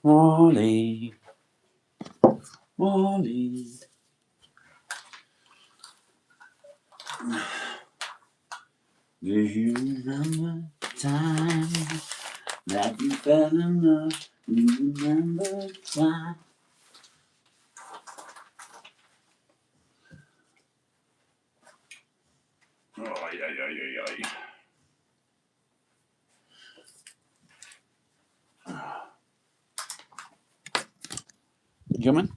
Wally, Wally. Do you remember time that you fell in love? Do you remember time? Oh, yeah. You coming?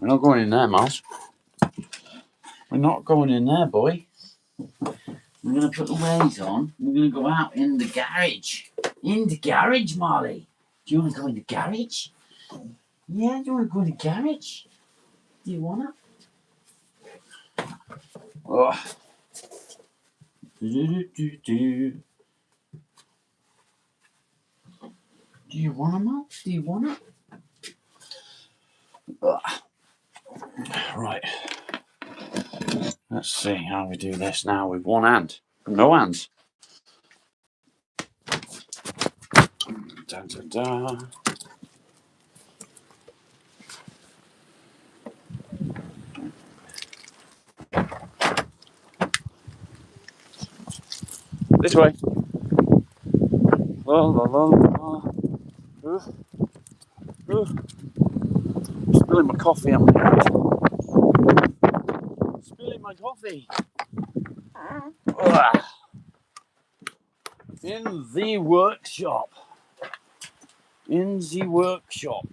We're not going in there, Miles. We're not going in there, boy. We're going to put the ways on. We're going to go out in the garage. In the garage, Molly. Do you want to go in the garage? Yeah, do you want to go in the garage? Do you want to? Oh. Do you want to, Mom? Do you want to? Right. Let's see how we do this now with one hand. No hands. Da, da, da. This way. La, la, la, la. Spilling my coffee on my hand. Spilling my coffee. In the workshop. In the workshop.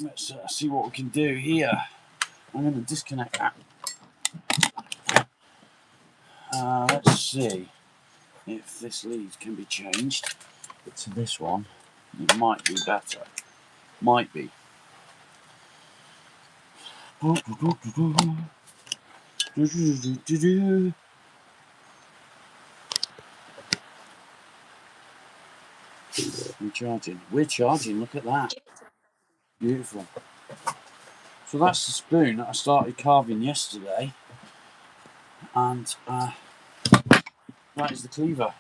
Let's see what we can do here. I'm going to disconnect that. Let's see if this lead can be changed to this one. It might be better. Might be. We're charging. We're charging. Look at that. Beautiful. So that's the spoon that I started carving yesterday. And that is the cleaver.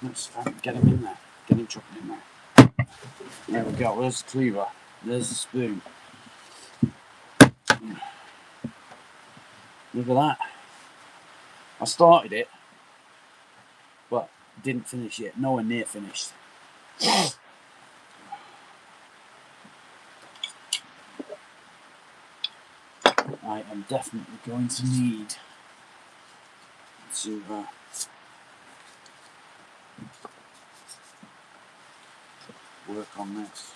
Let's get him in there. Get him chopping in there. There we go. There's the cleaver. There's the spoon. Look at that. I started it, but didn't finish it. Nowhere near finished. I am definitely going to need to work on this.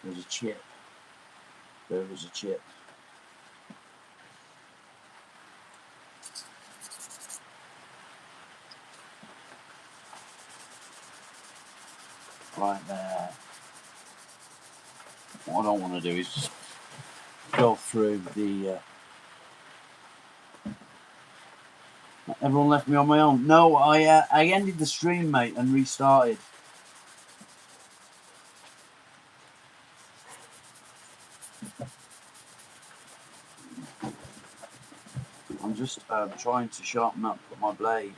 There's a chip. There was a chip. Right there. What I don't want to do is just go through the... Everyone left me on my own. No, I ended the stream, mate, and restarted. I'm just trying to sharpen up my blade.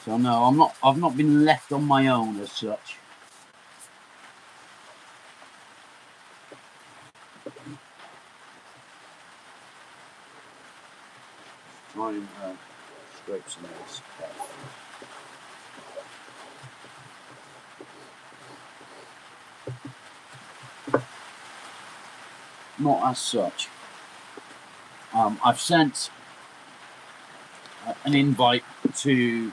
So no, I've not been left on my own as such. Try and scrape some of this. not as such. I've sent an invite to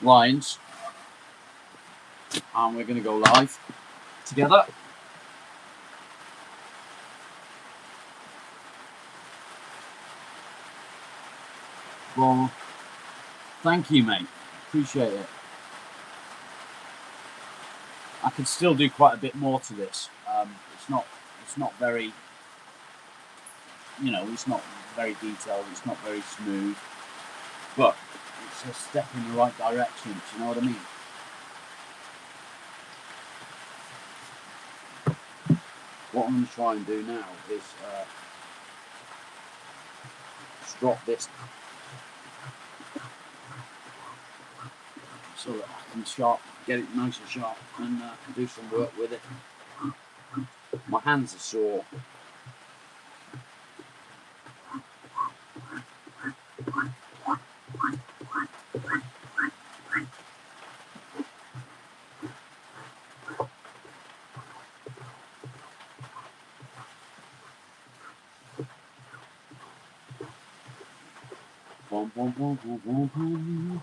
Lions, and we're going to go live together. Well, thank you, mate. Appreciate it. I could still do quite a bit more to this. It's not very, it's not very detailed. It's not very smooth, but it's a step in the right direction. Do you know what I mean? What I'm going to try and do now is just drop this so that I can get it nice and sharp, and do some work with it. My hands are sore. Boom, boom, boom, boom, boom, boom.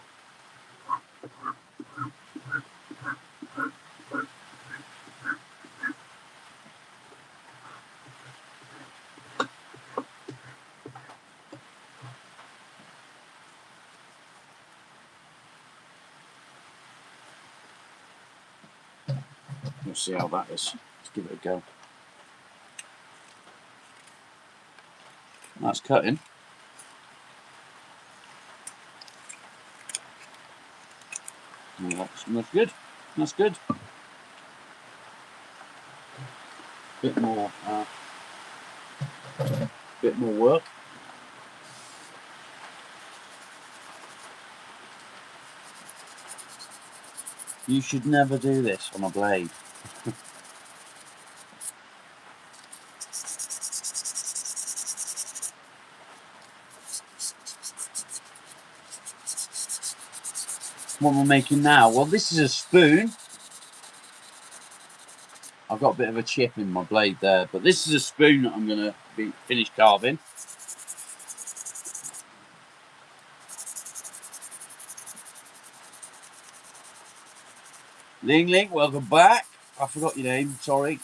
We'll see how that is. Let's give it a go. That's cutting. Yeah, that's good. That's good. Bit more work. You should never do this on a blade. What am I making now? Well, this is a spoon. I've got a bit of a chip in my blade there, but this is a spoon that I'm going to be finished carving. Ling Ling, welcome back. I forgot your name, sorry.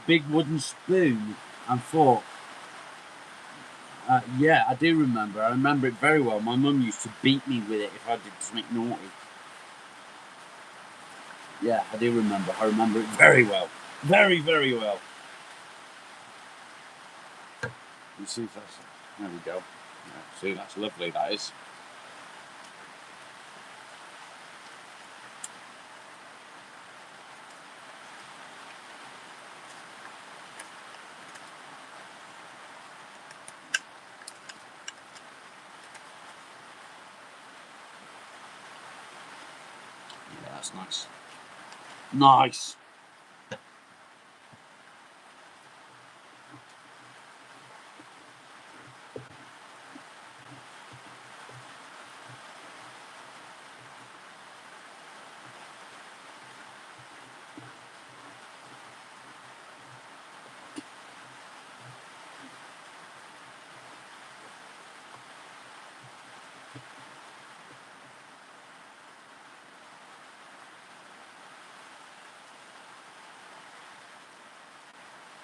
Big wooden spoon and fork. Yeah, I do remember. I remember it very well. My mum used to beat me with it if I did something naughty. Yeah, I do remember. I remember it very well. Very, very well. You see if that's... There we go. Yeah, see, that's lovely, that is. Yeah, that's nice. Nice.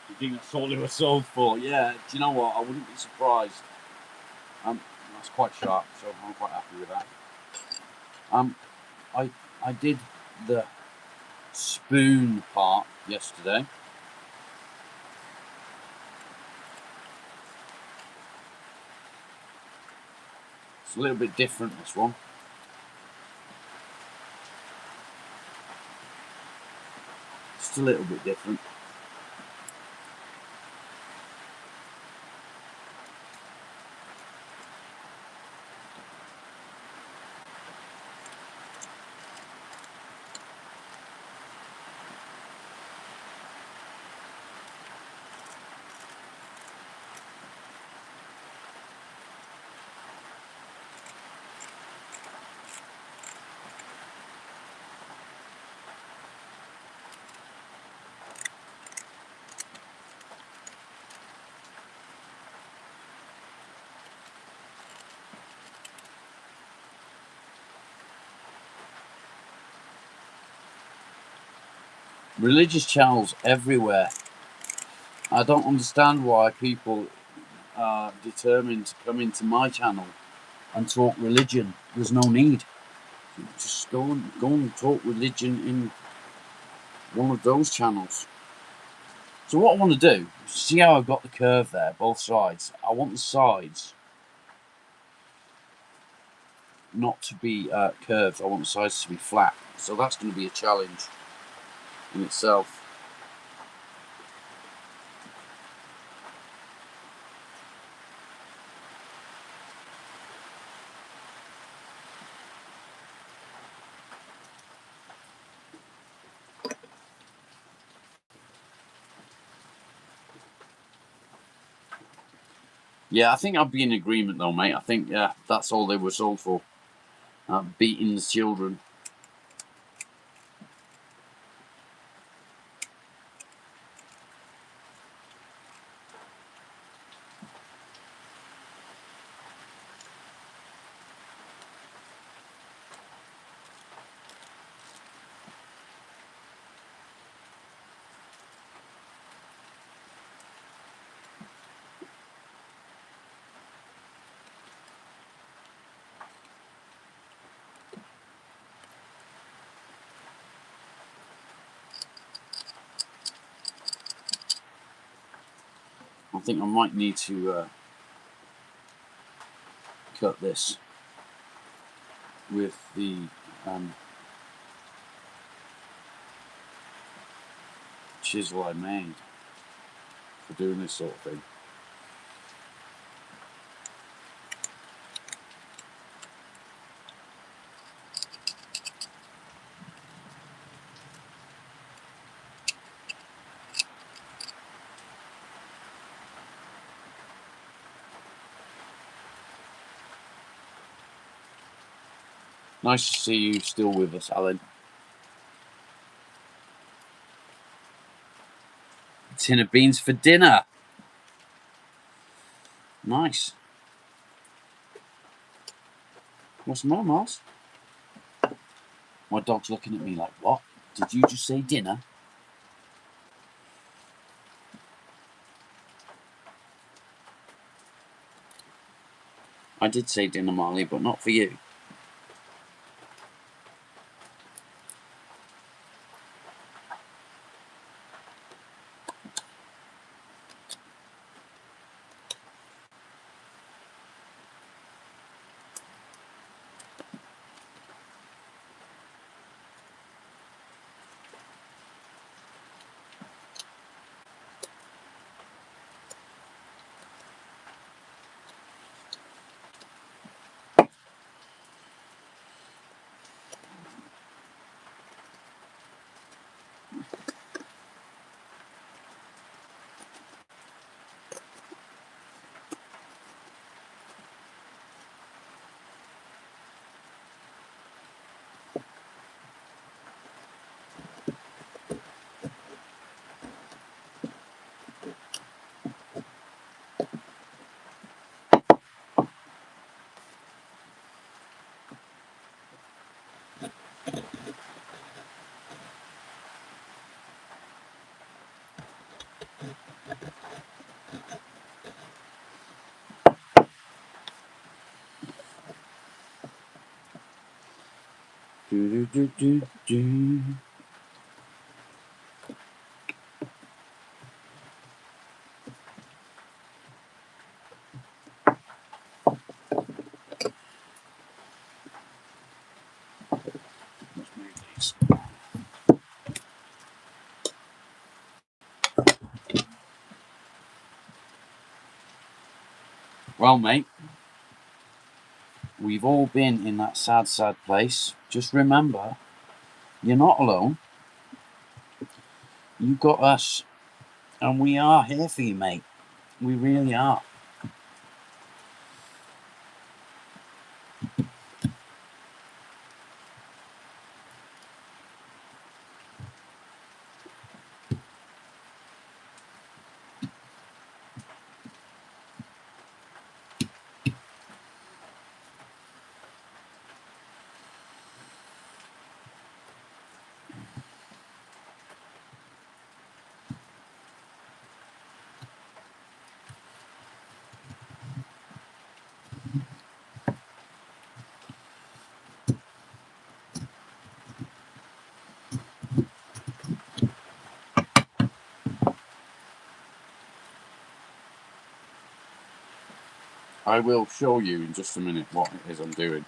You think that's all they were sold for? Yeah. Do you know what? I wouldn't be surprised. That's quite sharp, so I'm quite happy with that. I I did the spoon part yesterday. It's a little bit different, this one. Just a little bit different. Religious channels everywhere. I don't understand why people are determined to come into my channel and talk religion. There's no need. Just go and talk religion in one of those channels. So what I want to do, see how I've got the curve there, both sides. I want the sides not to be curved. I want the sides to be flat. So that's going to be a challenge in itself. Yeah, I think I'd be in agreement though, mate. I think that's all they were sold for. Beating the children. I think I might need to cut this with the chisel I made for doing this sort of thing. Nice to see you still with us, Alan. A tin of beans for dinner. Nice. What's more, Mars? My dog's looking at me like, what? Did you just say dinner? I did say dinner, Marley, but not for you. Do, do, do, do. Let's move these. Well, mate, we've all been in that sad, sad place. Just remember, you're not alone. You got us, and we are here for you, mate. We really are. I will show you in just a minute what it is I'm doing.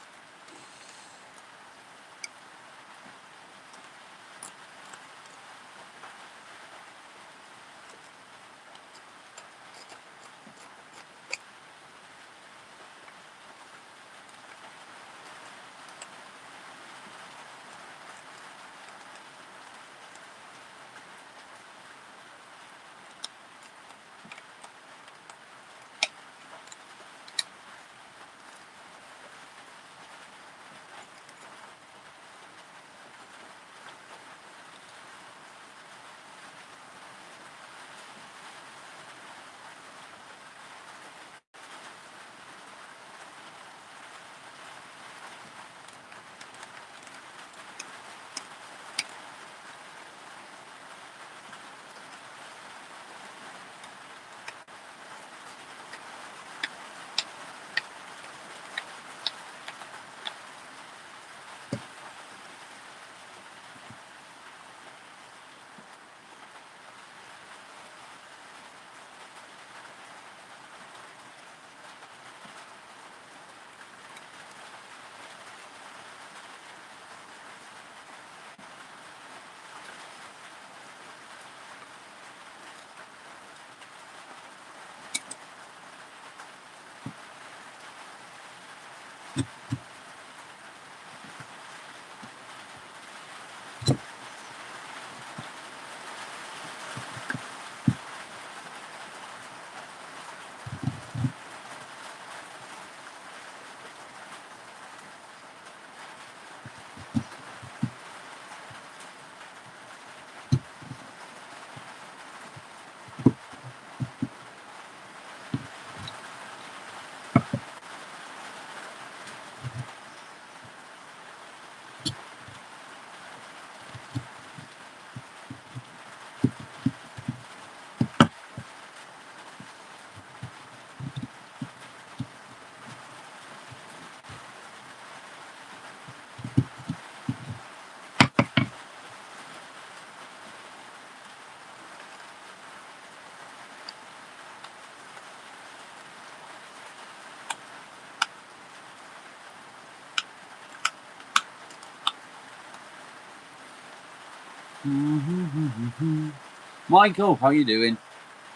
Michael, how you doing?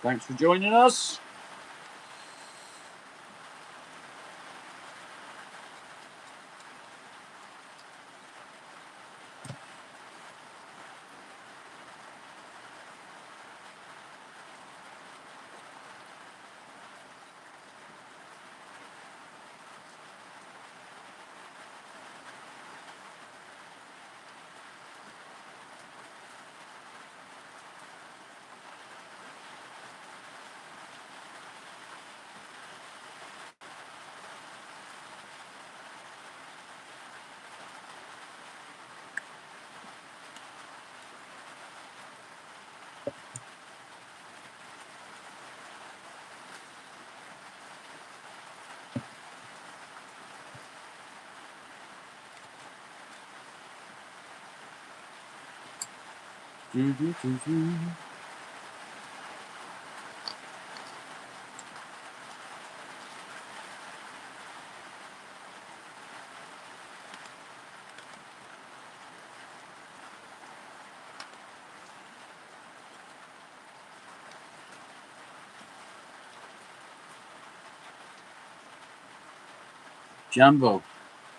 Thanks for joining us. Jambo,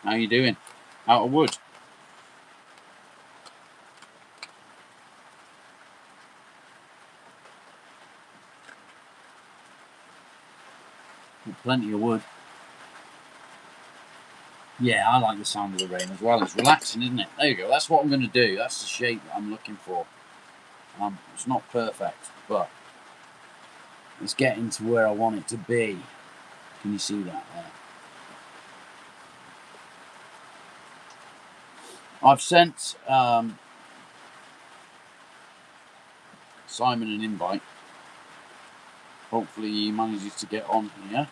how you doing? Out of wood? Plenty of wood. Yeah, I like the sound of the rain as well. It's relaxing, isn't it? There you go. That's what I'm going to do. That's the shape that I'm looking for. It's not perfect, but it's getting to where I want it to be. Can you see that there? I've sent Simon an invite. Hopefully he manages to get on here.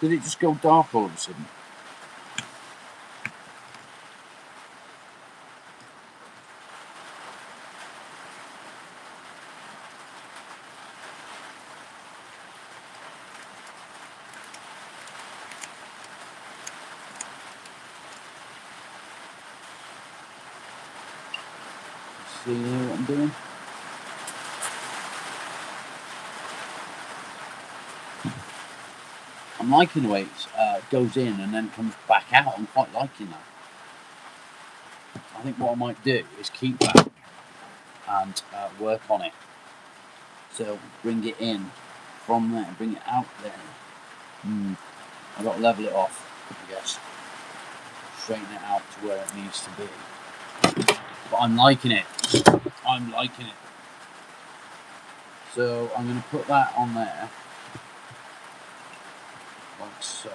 Did it just go dark all of a sudden? See what I'm doing? I'm liking the way it goes in and then comes back out. I'm quite liking that. I think what I might do is keep that and work on it. So bring it in from there, bring it out there. I've got to level it off, I guess. Straighten it out to where it needs to be. But I'm liking it. I'm liking it. So I'm going to put that on there, like so.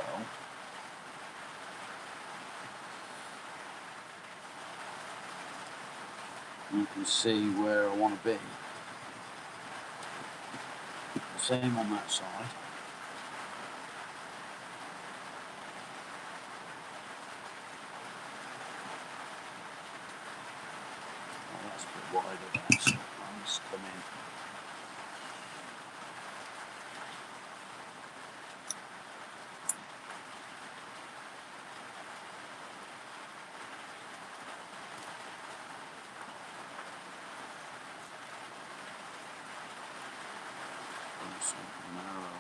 And you can see where I want to be. Same on that side. Oh, that's a bit wider there, so I must come in. Narrow.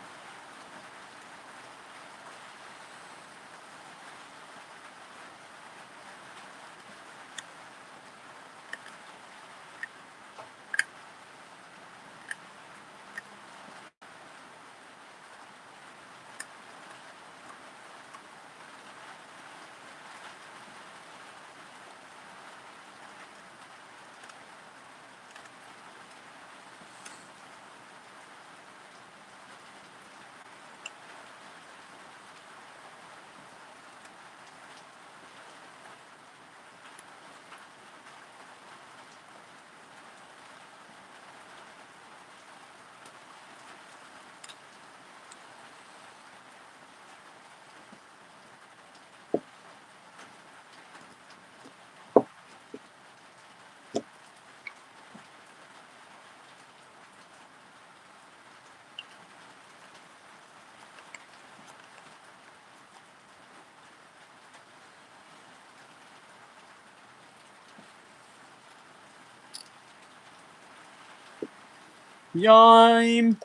Yime!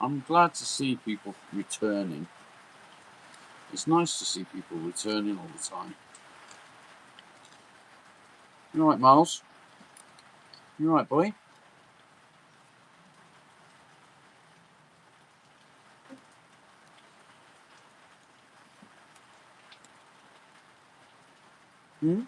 I'm glad to see people returning. It's nice to see people returning all the time. You alright, Miles? You alright, boy? Hmm?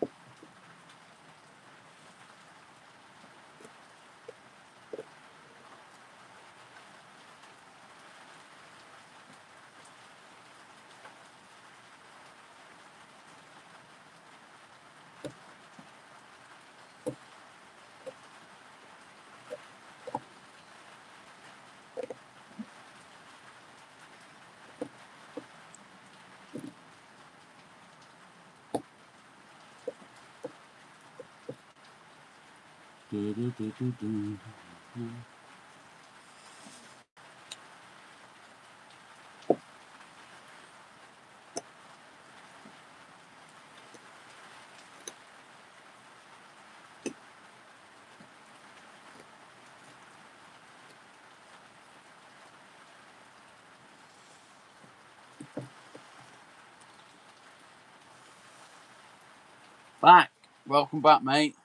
Back. Welcome back, mate.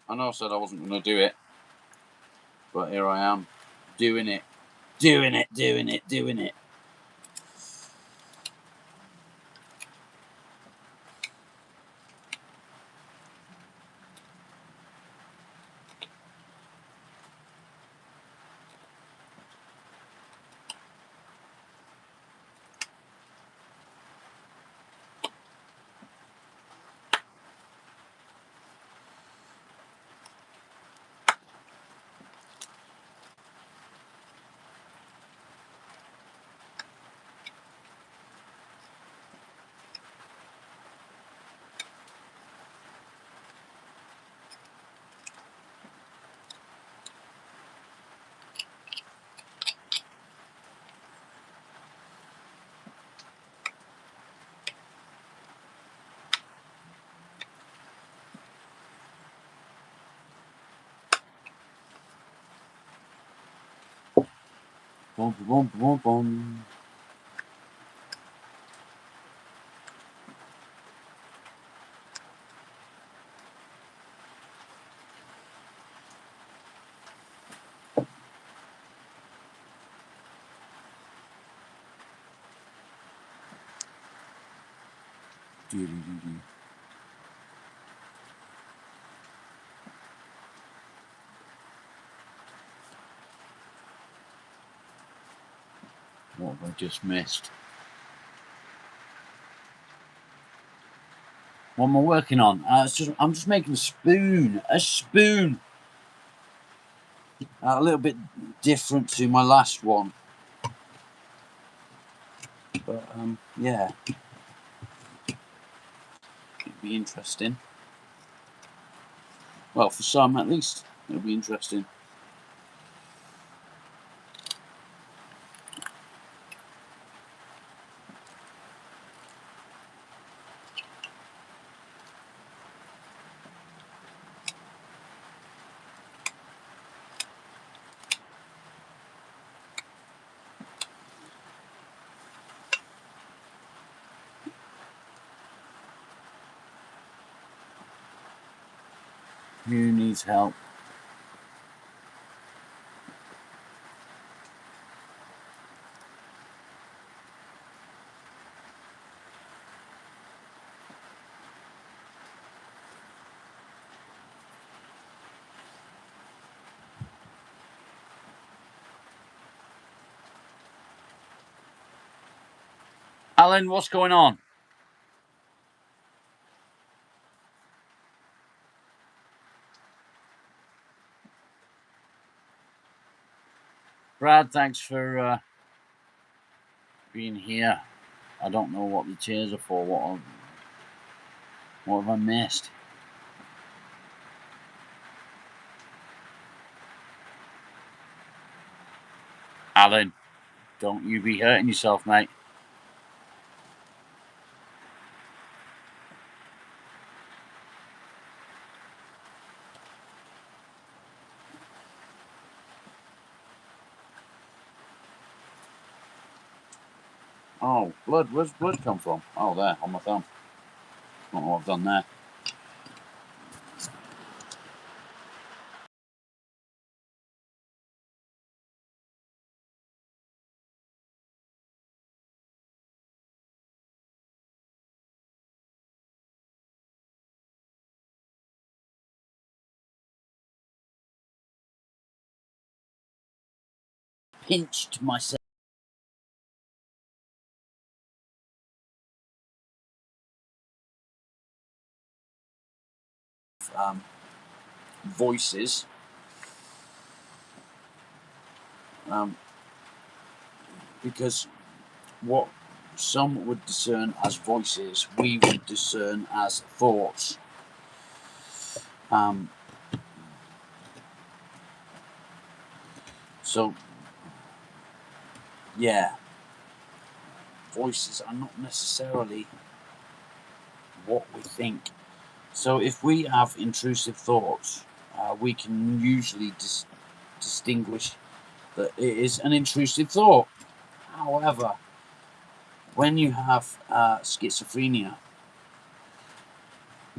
I know I said I wasn't going to do it, but here I am, doing it. Doing it, doing it, doing it. Boom, boom, boom, boom. What have I just missed? What am I working on? I'm just making a spoon. A spoon. A little bit different to my last one. But, yeah. It'd be interesting. Well, for some at least. It'll be interesting. Who needs help? Alan, what's going on? Brad, thanks for being here. I don't know what the cheers are for. What have I missed? Alan, don't you be hurting yourself, mate. Oh, blood. Where's blood come from? Oh, there, on my thumb. I don't know what I've done there. Pinched myself. Voices. Because what some would discern as voices, we would discern as thoughts. So, yeah, voices are not necessarily what we think. So, if we have intrusive thoughts, we can usually distinguish that it is an intrusive thought. However, when you have schizophrenia,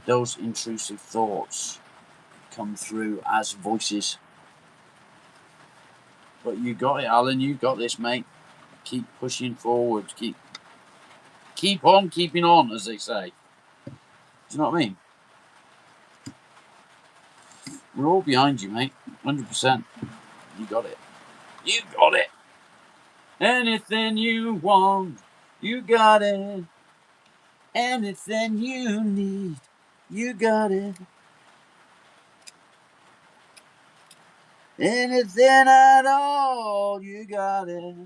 those intrusive thoughts come through as voices. But you got it, Alan. You got this, mate. Keep pushing forward. Keep on keeping on, as they say. Do you know what I mean? We're all behind you, mate. 100%. You got it. You got it. Anything you want, you got it. Anything you need, you got it. Anything at all, you got it.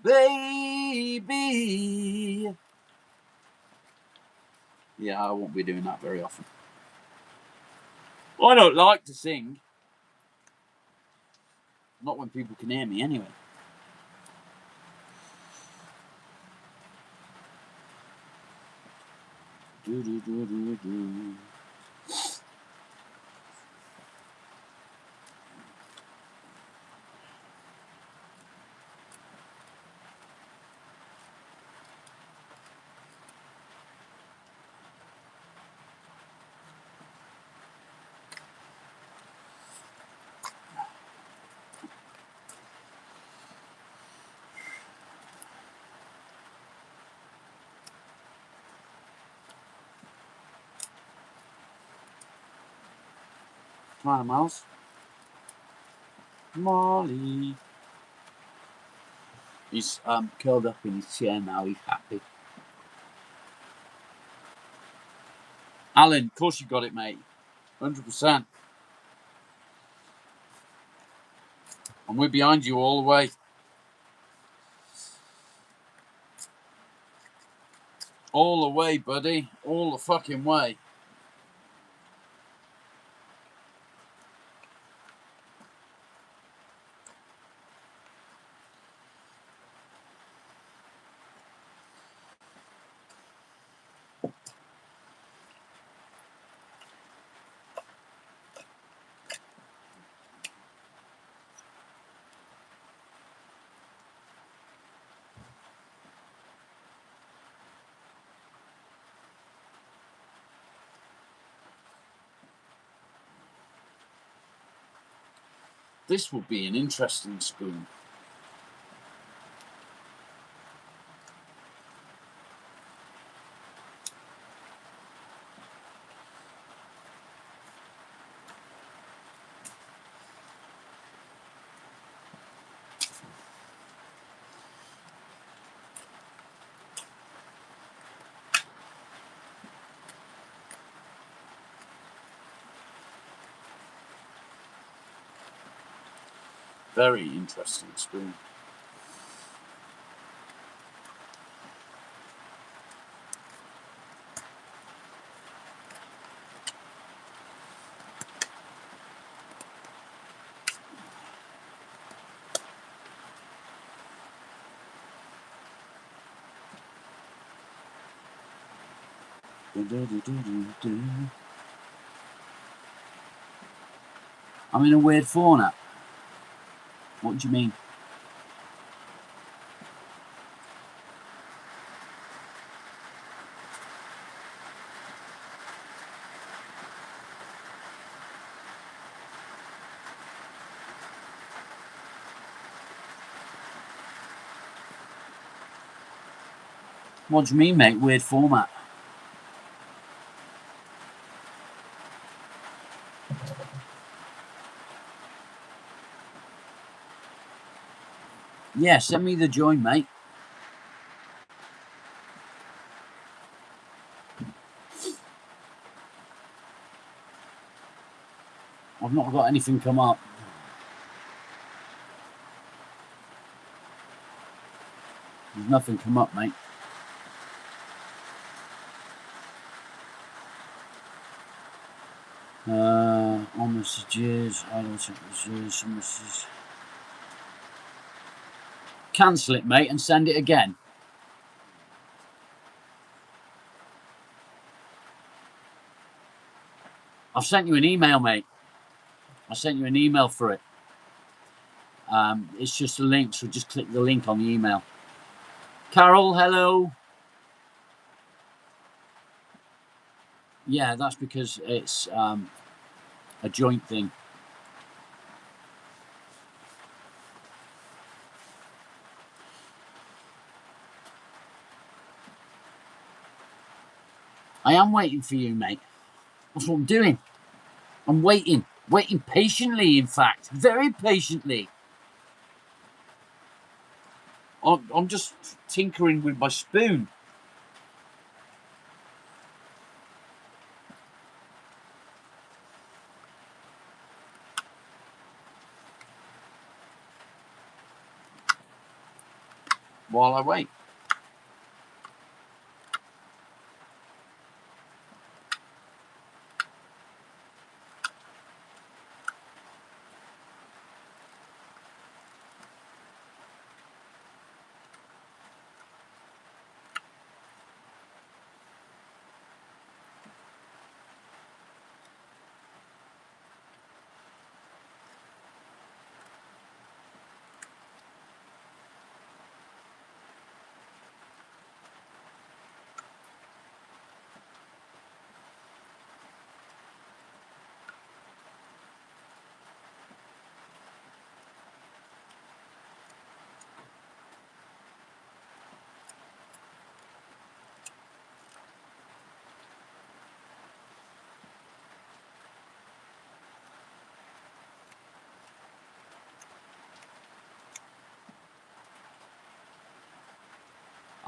Baby. Yeah, I won't be doing that very often. I don't like to sing. Not when people can hear me, anyway. Do, do, do, do, do. Come on, Miles. Molly. He's curled up in his chair now. He's happy. Alan, of course you got it, mate. 100%. And we're behind you all the way. All the way, buddy. All the fucking way. This will be an interesting spoon. Very interesting spoon. I'm in a weird format. What do you mean? What do you mean, mate? Weird format. Yeah, send me the join, mate. I've not got anything come up. There's nothing come up, mate. All messages, I don't think some messages. Cancel it, mate, and send it again. I've sent you an email, mate. I sent you an email for it. It's just a link, so just click the link on the email. Carol, hello. Yeah, that's because it's a joint thing. I am waiting for you, mate. That's what I'm doing. I'm waiting patiently, in fact, very patiently. I'm just tinkering with my spoon. While I wait.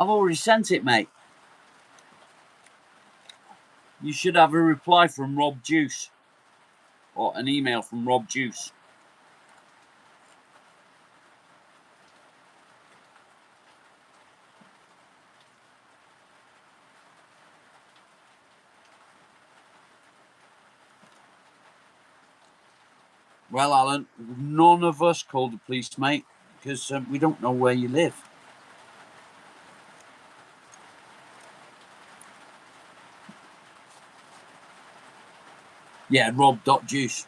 I've already sent it, mate. You should have a reply from Rob Juice. Or an email from Rob Juice. Well, Alan, none of us called the police, mate, because we don't know where you live. Yeah, Rob.Juice.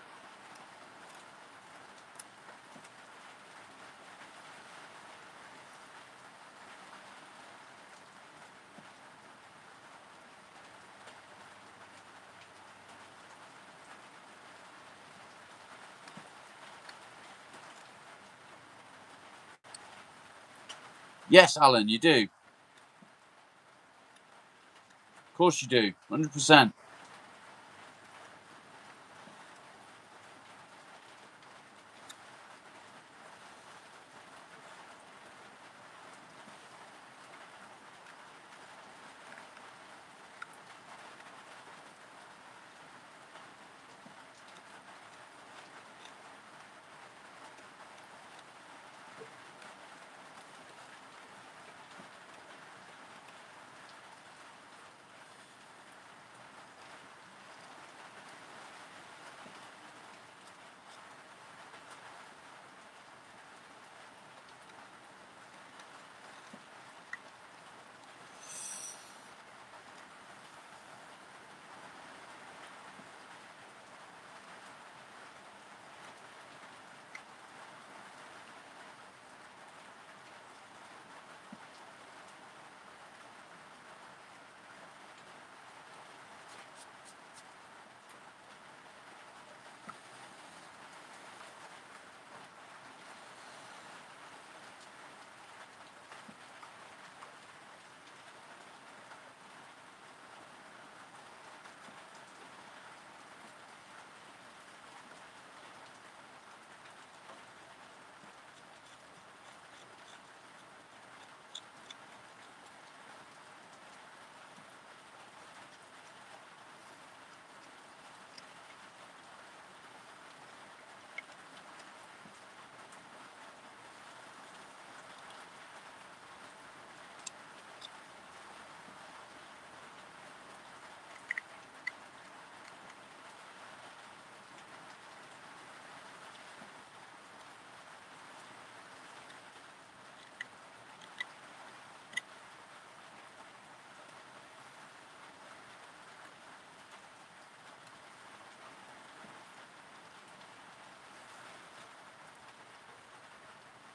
Yes, Alan, you do. Of course you do. 100%.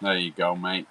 There you go, mate.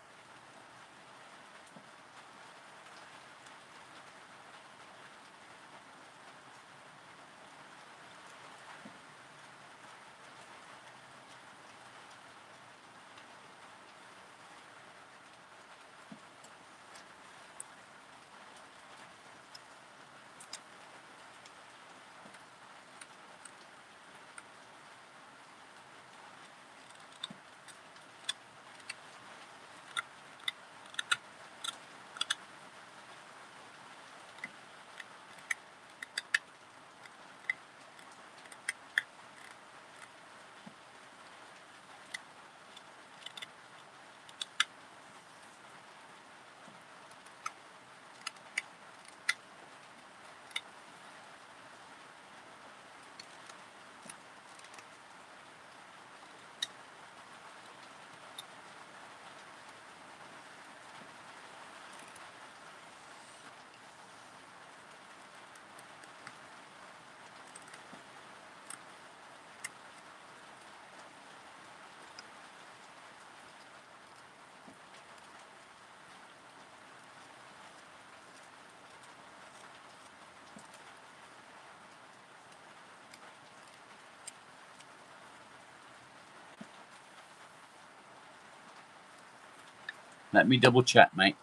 Let me double check, mate.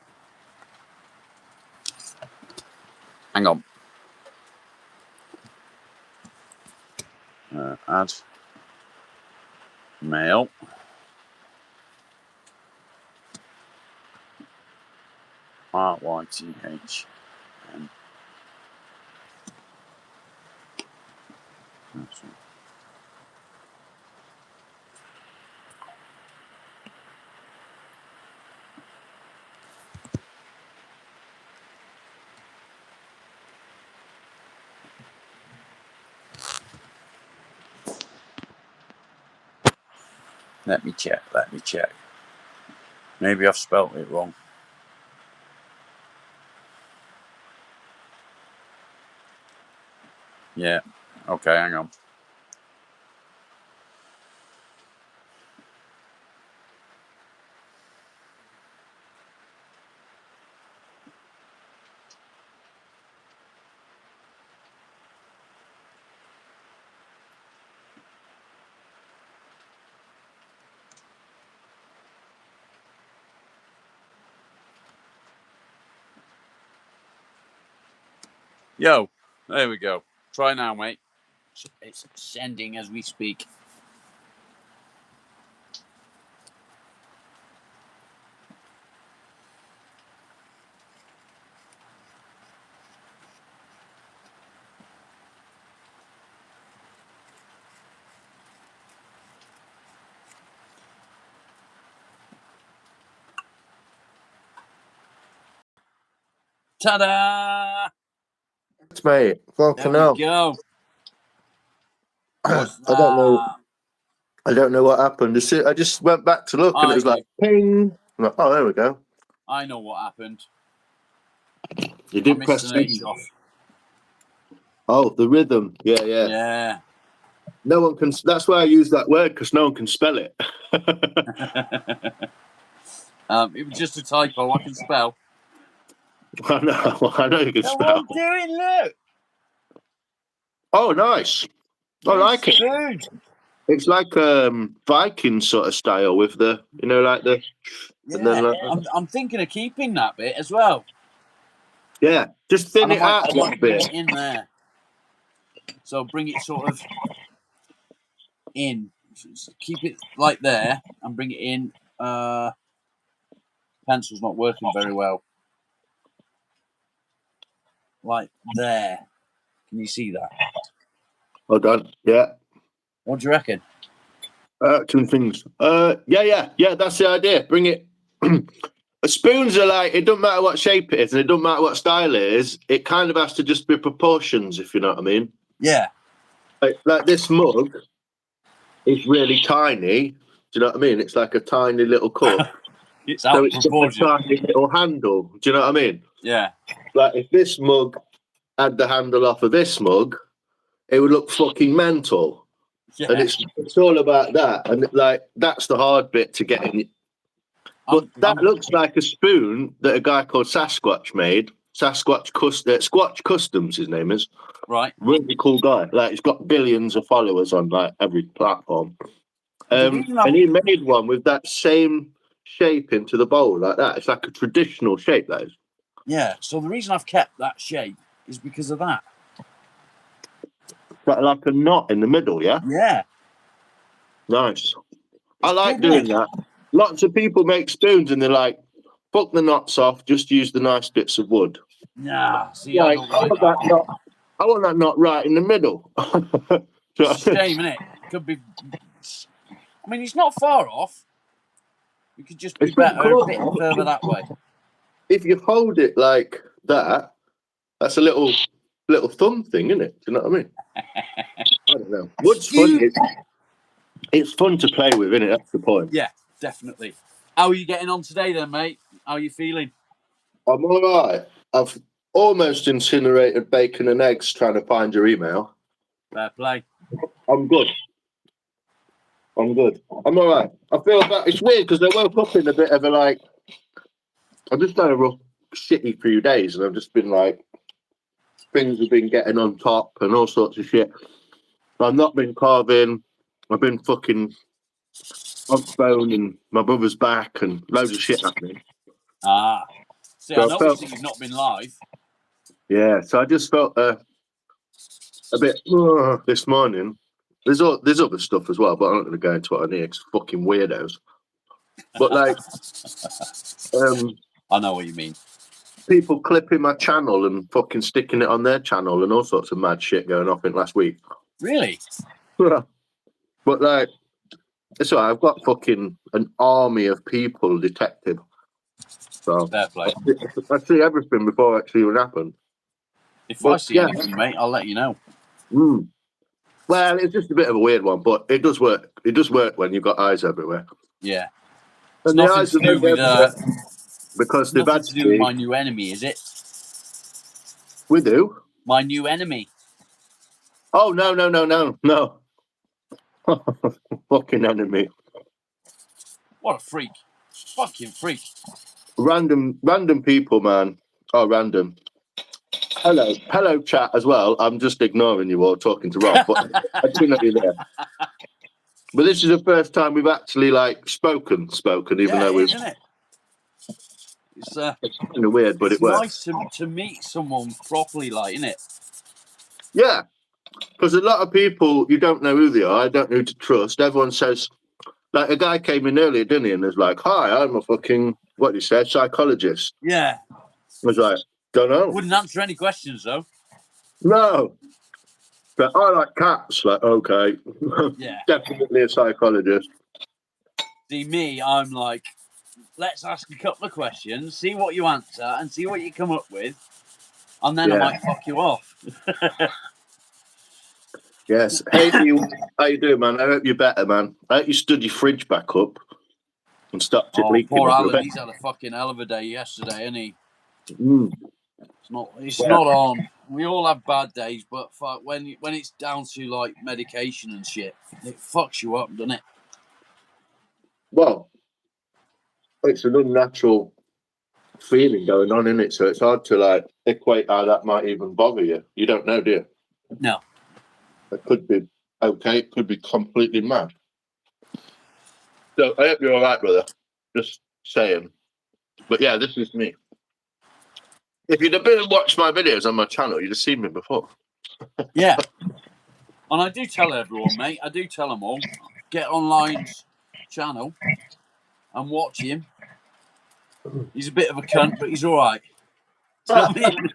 Hang on. Add mail. RYTH. Let me check. Maybe I've spelt it wrong. Yeah. Okay, hang on. Yo, there we go. Try now, mate. It's sending as we speak. Ta-da! Mate, fucking There hell. we go. What's that? I don't know what happened. I just went back to look and it was like ping. I'm like, oh, there we go. I know what happened. You didn't press an H off. Oh, the rhythm. Yeah. Yeah. No one can. That's why I use that word, because no one can spell it. It was just a typo. I can spell. I know you can spell. I'm doing, look. Oh, nice. I like it. Food. It's like Viking sort of style with the, like the. Yeah. And then, I'm thinking of keeping that bit as well. Yeah, just thin it out a little bring bit. it in there. So bring it sort of in. Keep it like there and bring it in. Pencil's not working very well. Like there. Can you see that? Hold on. Yeah. What do you reckon? Two things. Yeah. That's the idea. Bring it. Spoons are like, it doesn't matter what shape it is, and it doesn't matter what style it is. It kind of has to just be proportions, if you know what I mean. Yeah. Like this mug is really tiny. Do you know what I mean? It's like a tiny little cup. It's out of proportion. Got a tiny little handle. Do you know what I mean? Yeah. Like if this mug had the handle off of this mug, it would look fucking mental. Yeah. And it's all about that. And like that's the hard bit to get in. But that looks like a spoon that a guy called Sasquatch made. Squatch Customs, his name is. Right. Really cool guy. Like, he's got billions of followers on like every platform. reason I'm- And he made one with that same shape into the bowl like that. It's like a traditional shape, that is. Yeah. So the reason I've kept that shape is because of that. Got like a knot in the middle, yeah? Yeah. Nice. I like good, doing isn't that. Lots of people make spoons and they're like, fuck the knots off, just use the nice bits of wood. Nah. See, Like, I don't like that. I want that knot right in the middle. It's a shame, innit? Could be. I mean, it's not far off. We could just be It's pretty better cool. a bit further that way. If you hold it like that, that's a little thumb thing, isn't it? Do you know what I mean? I don't know. Wood's fun. It's fun to play with, isn't it? That's the point. Yeah, definitely. How are you getting on today, then, mate? How are you feeling? I'm all right. I've almost incinerated bacon and eggs trying to find your email. Fair play. I'm good. I'm all right. I feel that it's weird because I woke up in a bit of a like. I've just had a rough, shitty few days, and I've just been like, things have been getting on top and all sorts of shit. I've not been carving. I've been fucking on phone and my brother's back and loads of shit happening. Ah. See, So I I noticed felt- that you've not been live. Yeah, so I just felt a bit this morning. There's other stuff as well, but I'm not going to go into it on here because fucking weirdos. But like, I know what you mean. people clipping my channel and fucking sticking it on their channel and all sorts of mad shit going off in last week. Really? But like, it's all right. I've got fucking an army of people detected. So Fair play. I see everything before it actually even happened. If I But, see yeah. anything, mate, I'll let you know. Mm. Well, it's just a bit of a weird one, but it does work. It does work when you've got eyes everywhere. Yeah. It's And the nothing eyes to are do with because they've nothing had to do with my new enemy, is it? We do. My new enemy. Oh no. Fucking enemy. What a freak. Fucking freak. Random people, man. Oh, random. Hello, chat as well. I'm just ignoring you all, talking to Rob, but I do know you're there. But this is the first time we've actually like spoken, even though we've isn't it? It's kind of weird, but it's it works. nice to meet someone properly, like, isn't it? Yeah, because a lot of people you don't know who they are. I don't know who to trust. Everyone says, like a guy came in earlier, didn't he? And was like, "Hi, I'm a fucking what do you say, psychologist." Yeah. I was like, "Don't know." Wouldn't answer any questions though. No. But I like cats. Like, okay, Yeah. definitely a psychologist. See me, I'm like, let's ask a couple of questions, see what you answer, and see what you come up with, and then I Yeah. might fuck you off. Yes. Hey, how you doing, man? I hope you're better, man. I hope you stood your fridge back up and stopped it leaking. Poor a Alan, bit. he's had a fucking hell of a day yesterday, isn't he? Mm. It's Yeah. not on. We all have bad days, but fuck, when it's down to like medication and shit, it fucks you up, doesn't it? Well, it's an unnatural feeling going on, isn't it? So it's hard to like equate how that might even bother you. You don't know, do you? No. It could be okay. It could be completely mad. So I hope you're all right, brother. Just saying. But yeah, this is me. If you'd have been and watched my videos on my channel, you'd have seen me before. Yeah. And I do tell everyone, mate. I do tell them all. Get online's channel and watch him. He's a bit of a cunt, but he's all right. Do you know what I mean?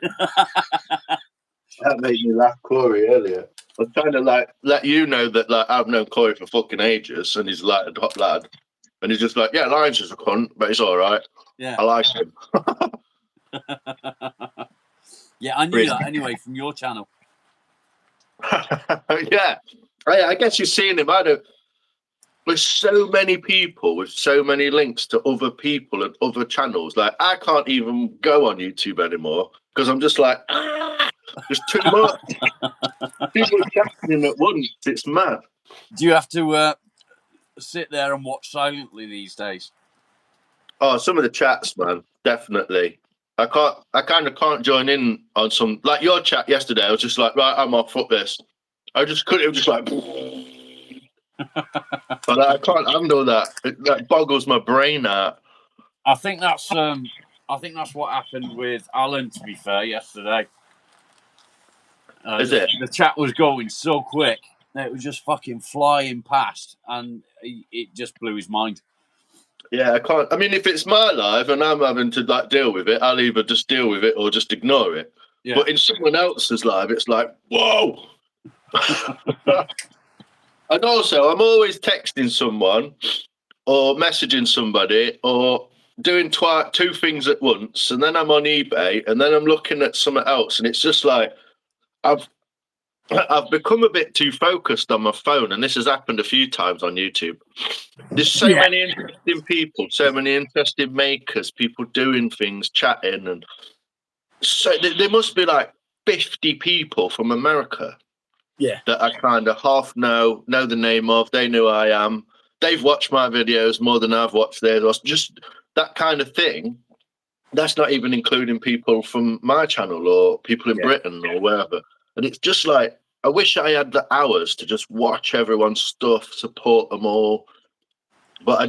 That made me laugh, Corey, earlier. I was trying to like let you know that like I've known Corey for fucking ages, and he's like a top lad, and he's just like, yeah, Lions is a cunt, but he's all right. Yeah. I like him. Yeah, I knew that anyway from your channel. Yeah, I guess you've seen him. I don't. There's so many people with so many links to other people and other channels. Like I can't even go on YouTube anymore because I'm just like, there's too much. People chatting at once. It's mad. Do you have to sit there and watch silently these days? Oh, some of the chats, man, definitely. I kind of can't join in on some like your chat yesterday. I was just like, right, I'm off. Fuck this. I just couldn't. It was just like, but I can't handle that. That boggles my brain out. I think that's what happened with Alan. To be fair, yesterday, Is it? The chat was going so quick that it was just fucking flying past, and it just blew his mind. Yeah, I can't. I mean, if it's my life and I'm having to like deal with it, I'll either just deal with it or just ignore it. Yeah. But in someone else's life, it's like, whoa. And also, I'm always texting someone or messaging somebody or doing two things at once, and then I'm on eBay, and then I'm looking at something else, and it's just like I've become a bit too focused on my phone, and this has happened a few times on YouTube. There's so many interesting people, so many interesting makers, people doing things, chatting, and so there must be like 50 people from America. Yeah, that I kind of half know the name of. They know who I am. They've watched my videos more than I've watched theirs. Just that kind of thing. That's not even including people from my channel or people in Britain or wherever. And it's just like, I wish I had the hours to just watch everyone's stuff, support them all. But I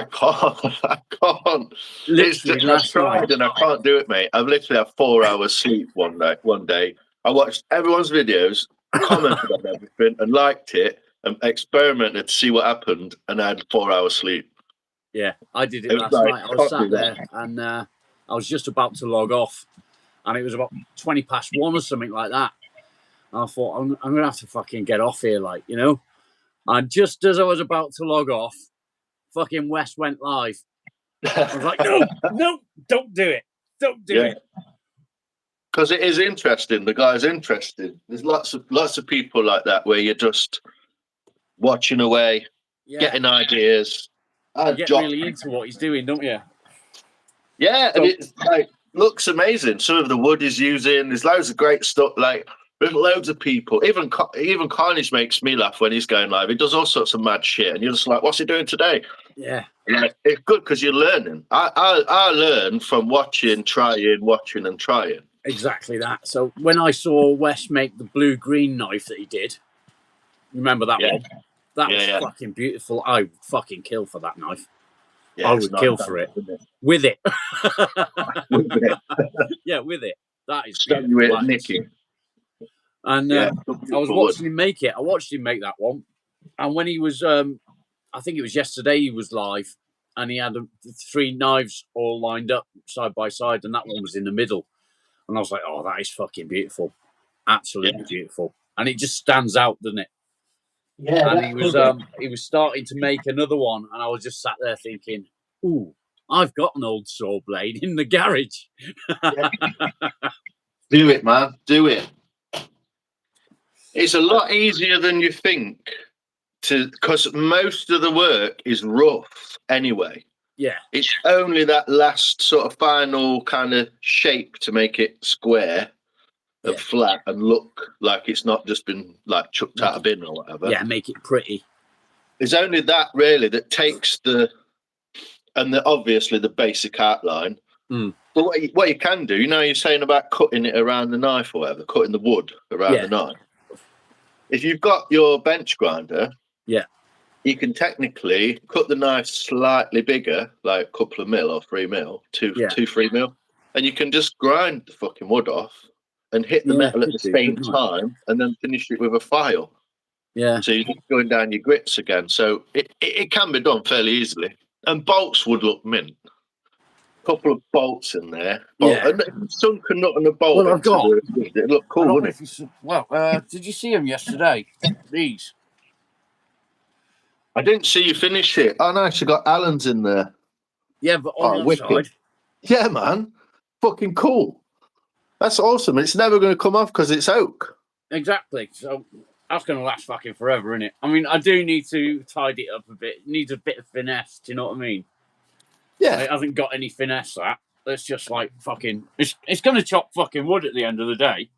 can't. I can't. literally, I've tried and I can't do it, mate. I've literally had 4 hours sleep one day. I watched everyone's videos, commented on everything, and liked it, and experimented to see what happened, and I had 4 hours sleep. Yeah, I did it last night. I was sat there, and I was just about to log off, and it was about 1:20 or something like that. And I thought, I'm going to have to fucking get off here, like, you know? And just as I was about to log off, fucking West went live. I was like, no, don't do it. Don't do it. Because it is interesting. The guy's interesting. There's lots of people like that where you're just watching away, getting ideas. You get really into what he's doing, don't you? Yeah, and it's like looks amazing. Some of the wood he's using. There's loads of great stuff. Like there's loads of people. Even Carnage makes me laugh when he's going live. He does all sorts of mad shit, and you're just like, what's he doing today? Yeah. Like, it's good because you're learning. I learn from watching, watching and trying. Exactly that. So when I saw Wes make the blue-green knife that he did, remember that one? That was fucking beautiful. I would fucking kill for that knife. Yeah, I would kill for it. With it. Yeah, with it. That is beautiful. Nicky. And I was watching him make it. I watched him make that one. And when he was, I think it was yesterday, he was live, and he had 3 knives all lined up side by side, and that one was in the middle. And I was like, oh, that is fucking beautiful. Absolutely beautiful. And it just stands out, doesn't it? Yeah. And he was starting to make another one, and I was just sat there thinking, ooh, I've got an old saw blade in the garage. Do it, man. Do it. It's a lot easier than you think because most of the work is rough anyway. Yeah. It's only that last sort of final kind of shape to make it square and flat and look like it's not just been like chucked out of bin or whatever. Yeah, make it pretty. It's only that really that takes obviously the basic outline. Mm. But what you can do, you're saying about cutting it around the knife or whatever, cutting the wood around the knife. If you've got your bench grinder, you can technically cut the knife slightly bigger, like a couple of mil or 3 mil, 3 mil, and you can just grind the fucking wood off and hit the metal at the same time, and then finish it with a file. Yeah. So you're just going down your grits again. So it can be done fairly easily, and bolts would look mint. Couple of bolts in there. And sunk a nut and a bolt. Well, I've got. It looked cool, wouldn't it? Well, did you see them yesterday? These. I didn't see you finish it. Oh, no, she got Allen's in there. Yeah, but on the side. Yeah, man. Fucking cool. That's awesome. It's never going to come off because it's oak. Exactly. So that's going to last fucking forever, isn't it? I mean, I do need to tidy it up a bit. It needs a bit of finesse. Do you know what I mean? Yeah. It hasn't got any finesse, that. It's just like fucking... It's going to chop fucking wood at the end of the day.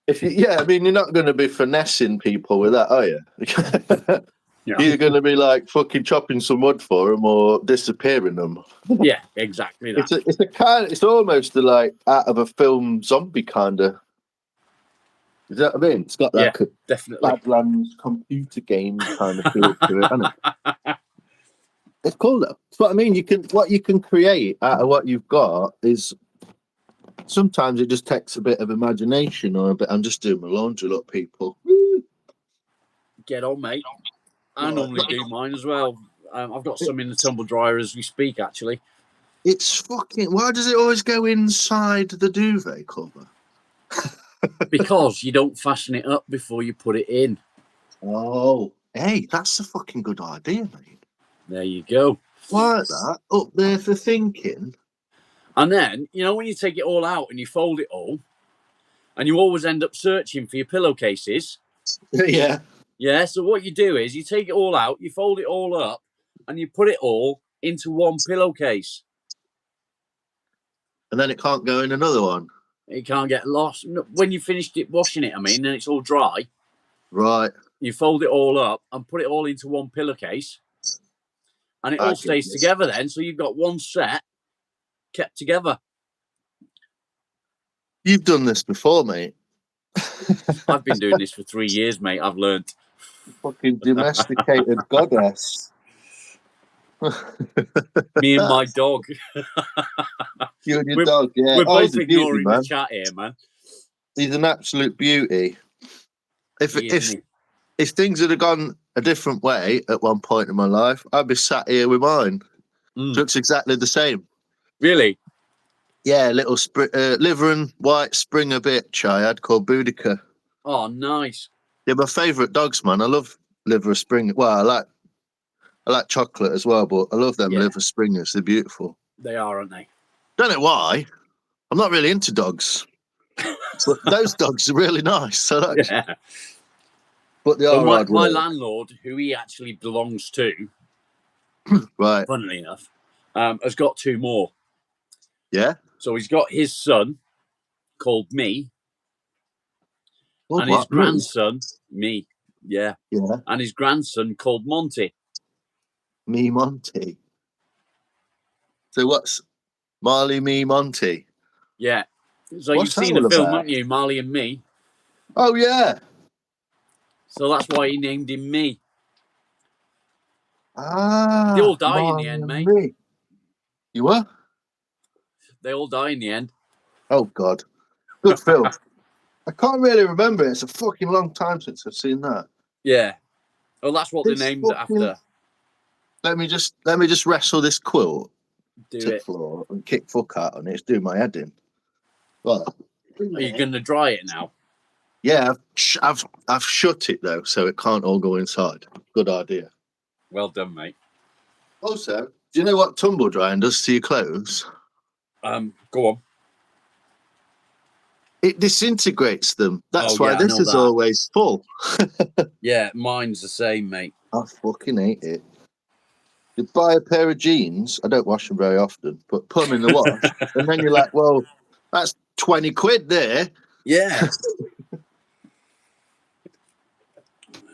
I mean, you're not going to be finessing people with that, are you? Yeah. You're going to be like fucking chopping some wood for them or disappearing them. Yeah, exactly that. It's almost like out of a film zombie kind of. Is that what I mean? It's got like a Definitely. Badlands computer game kind of feel to it, hasn't it? It's cool though. It's what I mean. What you can create out of what you've got is sometimes it just takes a bit of imagination or a bit. I'm just doing my laundry, look, people. Woo. Get on, mate. I Right. normally do mine as well. I've got some in the tumble dryer as we speak, actually. It's fucking. Why does it always go inside the duvet cover? Because you don't fasten it up before you put it in. Oh, hey, that's a fucking good idea, mate. There you go. Like that up there for thinking. And then, when you take it all out and you fold it all, and you always end up searching for your pillowcases. Yeah. Yeah, so what you do is you take it all out, you fold it all up, and you put it all into one pillowcase. And then it can't go in another one. It can't get lost. When you finished it washing it, and it's all dry. Right. You fold it all up and put it all into one pillowcase. And it all stays together then, so you've got one set kept together. You've done this before, mate. I've been doing this for 3 years, mate. I've learnt. Fucking domesticated goddess. Me and my dog. You and your dog, yeah. We're both he's a ignoring beauty, the chat here, man. He's an absolute beauty. If things had gone a different way at one point in my life, I'd be sat here with mine. Looks exactly the same. Really? Yeah, little liver and white Springer bitch I had called Boudica. Oh, nice. Yeah, my favourite dogs, man. I love liver Springer. Well, I like chocolate as well, but I love them liver Springers. They're beautiful. They are, aren't they? Don't know why. I'm not really into dogs, but those dogs are really nice. So Yeah. But they are my landlord, who he actually belongs to, right? Funnily enough, has got 2 more. Yeah. So he's got his son called Me, and his What? grandson, Me. Yeah. Yeah. And his grandson called Monty. Me Monty. So what's Marley, Me Monty? Yeah. So you've seen the film, haven't you? Marley and Me. Oh yeah. So that's why he named him Me. Ah. They all die in the end, mate. Me. You were? They all die in the end. Oh God. Good film. I can't really remember it. It's a fucking long time since I've seen that. Yeah. Well, that's what they named it after. Let me just wrestle this quilt to the floor and kick fuck out on it. It's doing my head in. Well, are you going to dry it now? Yeah, I've shut it though, so it can't all go inside. Good idea. Well done, mate. Also, do you know what tumble drying does to your clothes? Go on. It disintegrates them. That's why this is always full. Yeah, mine's the same, mate. I fucking hate it. You buy a pair of jeans, I don't wash them very often, but put them in the wash, and then you're like, well, that's 20 quid there. Yeah.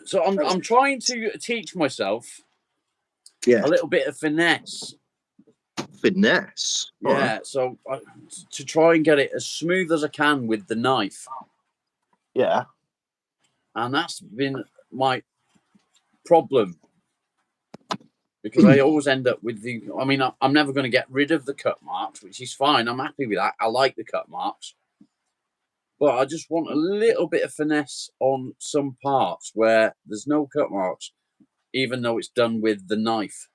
So I'm trying to teach myself a little bit of finesse. Finesse? Yeah, so to try and get it as smooth as I can with the knife. Yeah. And that's been my problem. Because I always end up with I'm never going to get rid of the cut marks, which is fine. I'm happy with that. I like the cut marks. But I just want a little bit of finesse on some parts where there's no cut marks, even though it's done with the knife.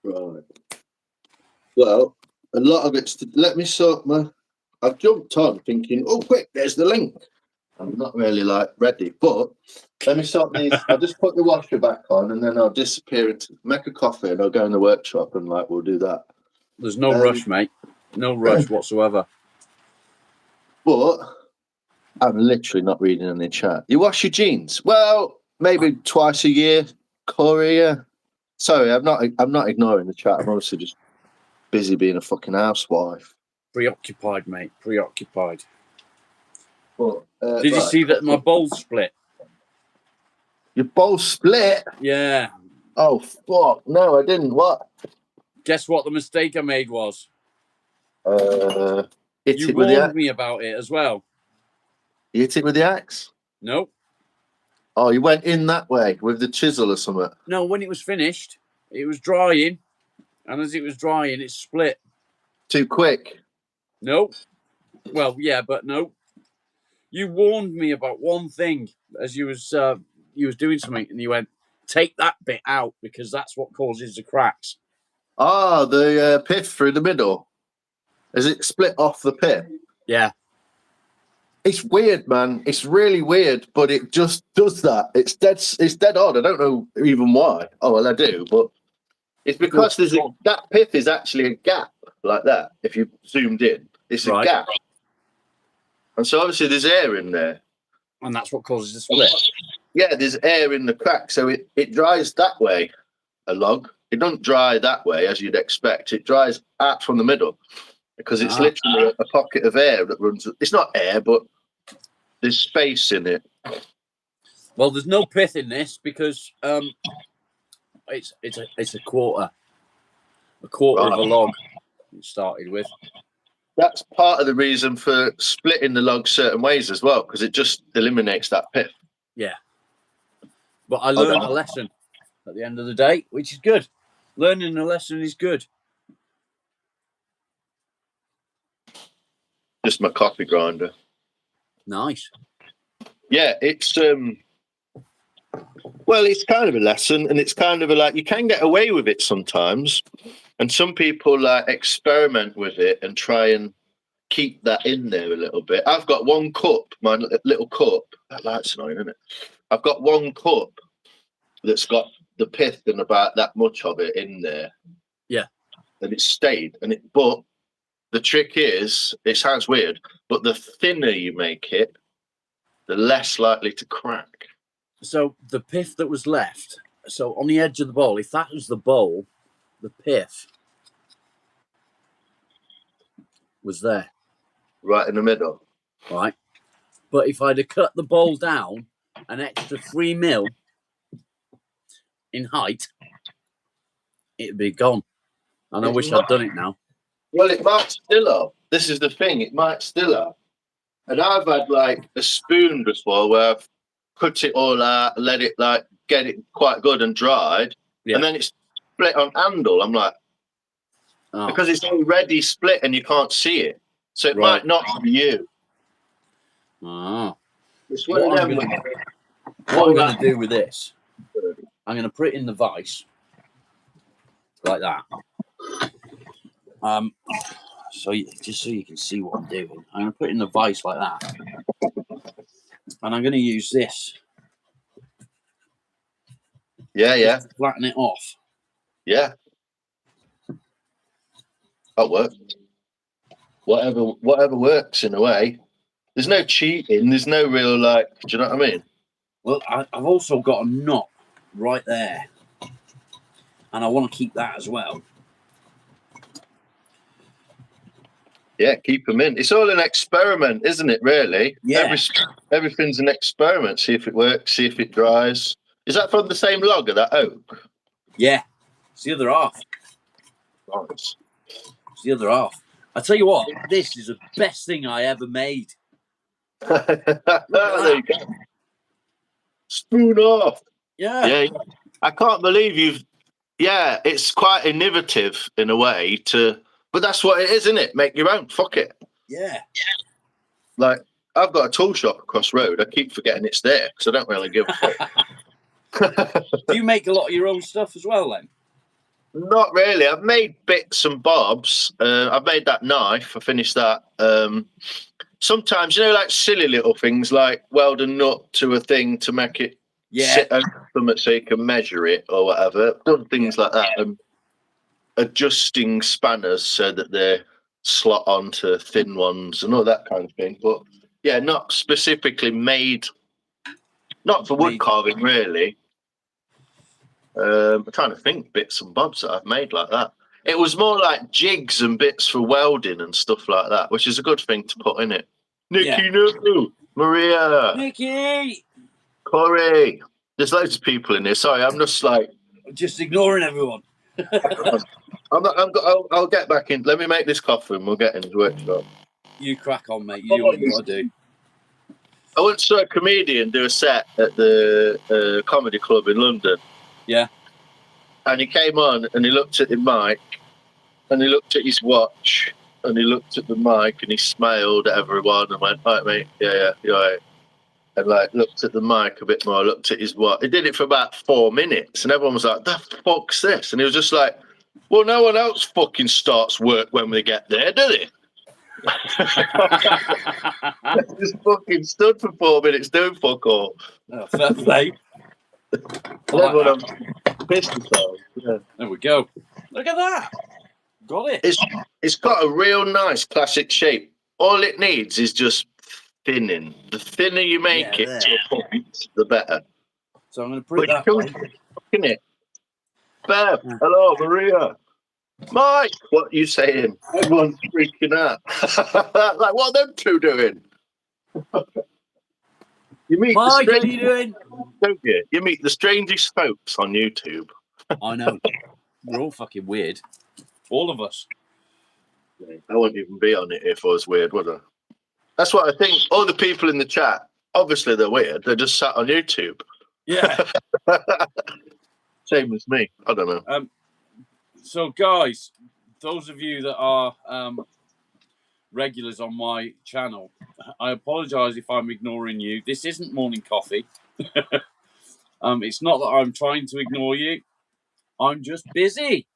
Right. Well, a lot of it's... Let me sort my... I've jumped on thinking, oh, quick, there's the link. I'm not really, ready. But let me sort these. I'll just put the washer back on and then I'll disappear into... Make a coffee and I'll go in the workshop and, we'll do that. There's no rush, mate. No rush whatsoever. But... I'm literally not reading any chat. You wash your jeans? Well, maybe twice a year. Korea. Sorry, I'm not ignoring the chat. I'm obviously just busy being a fucking housewife. Preoccupied, mate. Preoccupied. But, Did you see that my bowl split? Your bowl split? Yeah. Oh, fuck. No, I didn't. What? Guess what the mistake I made was? Hit You it with the warned axe? me about it as well. You hit it with the axe? Nope. Oh, you went in that way with the chisel or something? No, when it was finished, it was drying. And as it was drying, it split. Too quick? Nope. Well, yeah, but no. You warned me about one thing as you was doing something, and you went, "Take that bit out because that's what causes the cracks." Ah, the pith through the middle. Is it split off the pith? Yeah. It's weird, man. It's really weird, but it just does that. It's dead odd. I don't know even why. Oh, well, I do, but it's because that pith is actually a gap like that. If you zoomed in, it's a gap. And so obviously there's air in there. And that's what causes the split. Yeah, there's air in the crack. So it dries that way, a log. It doesn't dry that way as you'd expect. It dries out from the middle because it's literally a pocket of air that runs. It's not air, but there's space in it. Well, there's no pith in this because it's a quarter. A quarter of a log it started with. That's part of the reason for splitting the log certain ways as well, because it just eliminates that pith. Yeah. But I learned a lesson at the end of the day, which is good. Learning a lesson is good. Just my coffee grinder. Nice. Yeah, it's well, it's kind of a lesson, and it's kind of like you can get away with it sometimes, and some people like experiment with it and try and keep that in there a little bit. I've got one cup, my little cup. That light's annoying, isn't it? I've got one cup that's got the pith and about that much of it in there. Yeah, and it's stayed, but the trick is, it sounds weird, but the thinner you make it, the less likely to crack. So the pith that was left, so on the edge of the bowl, if that was the bowl, the pith was there. Right in the middle. Right. But if I'd have cut the bowl down an extra 3 mil in height, it'd be gone. And I wish I'd done it now. Well, it might still have. This is the thing, it might still have. And I've had like a spoon before where I've cut it all out, let it like get it quite good and dried, and then it's split on handle. I'm like, because it's already split and you can't see it, so it might not be you. It's what I'm going to do with this, I'm going to put it in the vise like that. Just so you can see what I'm doing, I'm going to put it in the vise like that, and I'm going to use this. Yeah. To flatten it off. Yeah. That works. Whatever works in a way. There's no cheating. There's no real like. Do you know what I mean? Well, I've also got a knot right there, and I want to keep that as well. Yeah, keep them in. It's all an experiment, isn't it, really? Yeah. Everything's an experiment. See if it works, see if it dries. Is that from the same log of that oak? Yeah. It's the other half. Nice. It's the other half. I tell you what, this is the best thing I ever made. There you go. Spoon off. Yeah. I can't believe you've... Yeah, it's quite innovative in a way to... But that's what it is, isn't it? Make your own. Fuck it. Yeah. Like, I've got a tool shop across the road. I keep forgetting it's there because I don't really give a fuck. Do you make a lot of your own stuff as well, then? Not really. I've made bits and bobs. I've made that knife. I finished that. Sometimes, like silly little things like weld a nut to a thing to make it sit over something so you can measure it or whatever. I've done things like that. Adjusting spanners so that they slot onto thin ones and all that kind of thing. But yeah, not specifically made, not for wood carving really. I'm trying to think bits and bobs that I've made like that. It was more like jigs and bits for welding and stuff like that, which is a good thing to put in it. Nikki, no, Maria, Nikki, Corey. There's loads of people in here. Sorry, I'm just like Just ignoring everyone. I'll get back in. Let me make this coffee and we'll get into workshop. You crack on, mate. You do what you got to do. I once saw a comedian do a set at the comedy club in London. Yeah. And he came on and he looked at the mic and he looked at his watch and he looked at the mic and he smiled at everyone and went, "Right, mate, yeah, you're right." And like looked at the mic a bit more, looked at his watch. He did it for about 4 minutes and everyone was like, "The fuck's this?" And he was just like, "Well, no one else fucking starts work when they get there, do they?" Just fucking stood for 4 minutes doing fuck all. Oh, fair play. Everyone pissed themselves. Yeah. There we go. Look at that. Got it. It's got a real nice classic shape. All it needs is just thinning. The thinner you make it, the better. So I'm going to put it that way. Fucking it. Bev, hello, Maria. Mike, what are you saying? Everyone's freaking out. Like, what are them two doing? You meet Mike, what are you doing? Don't you? You meet the strangest folks on YouTube. I know. We're all fucking weird. All of us. I wouldn't even be on it if I was weird, would I? That's what I think. All the people in the chat, obviously they're weird. They're just sat on YouTube. Yeah. Same as me. I don't know. So, guys, those of you that are regulars on my channel, I apologise if I'm ignoring you. This isn't morning coffee. It's not that I'm trying to ignore you. I'm just busy.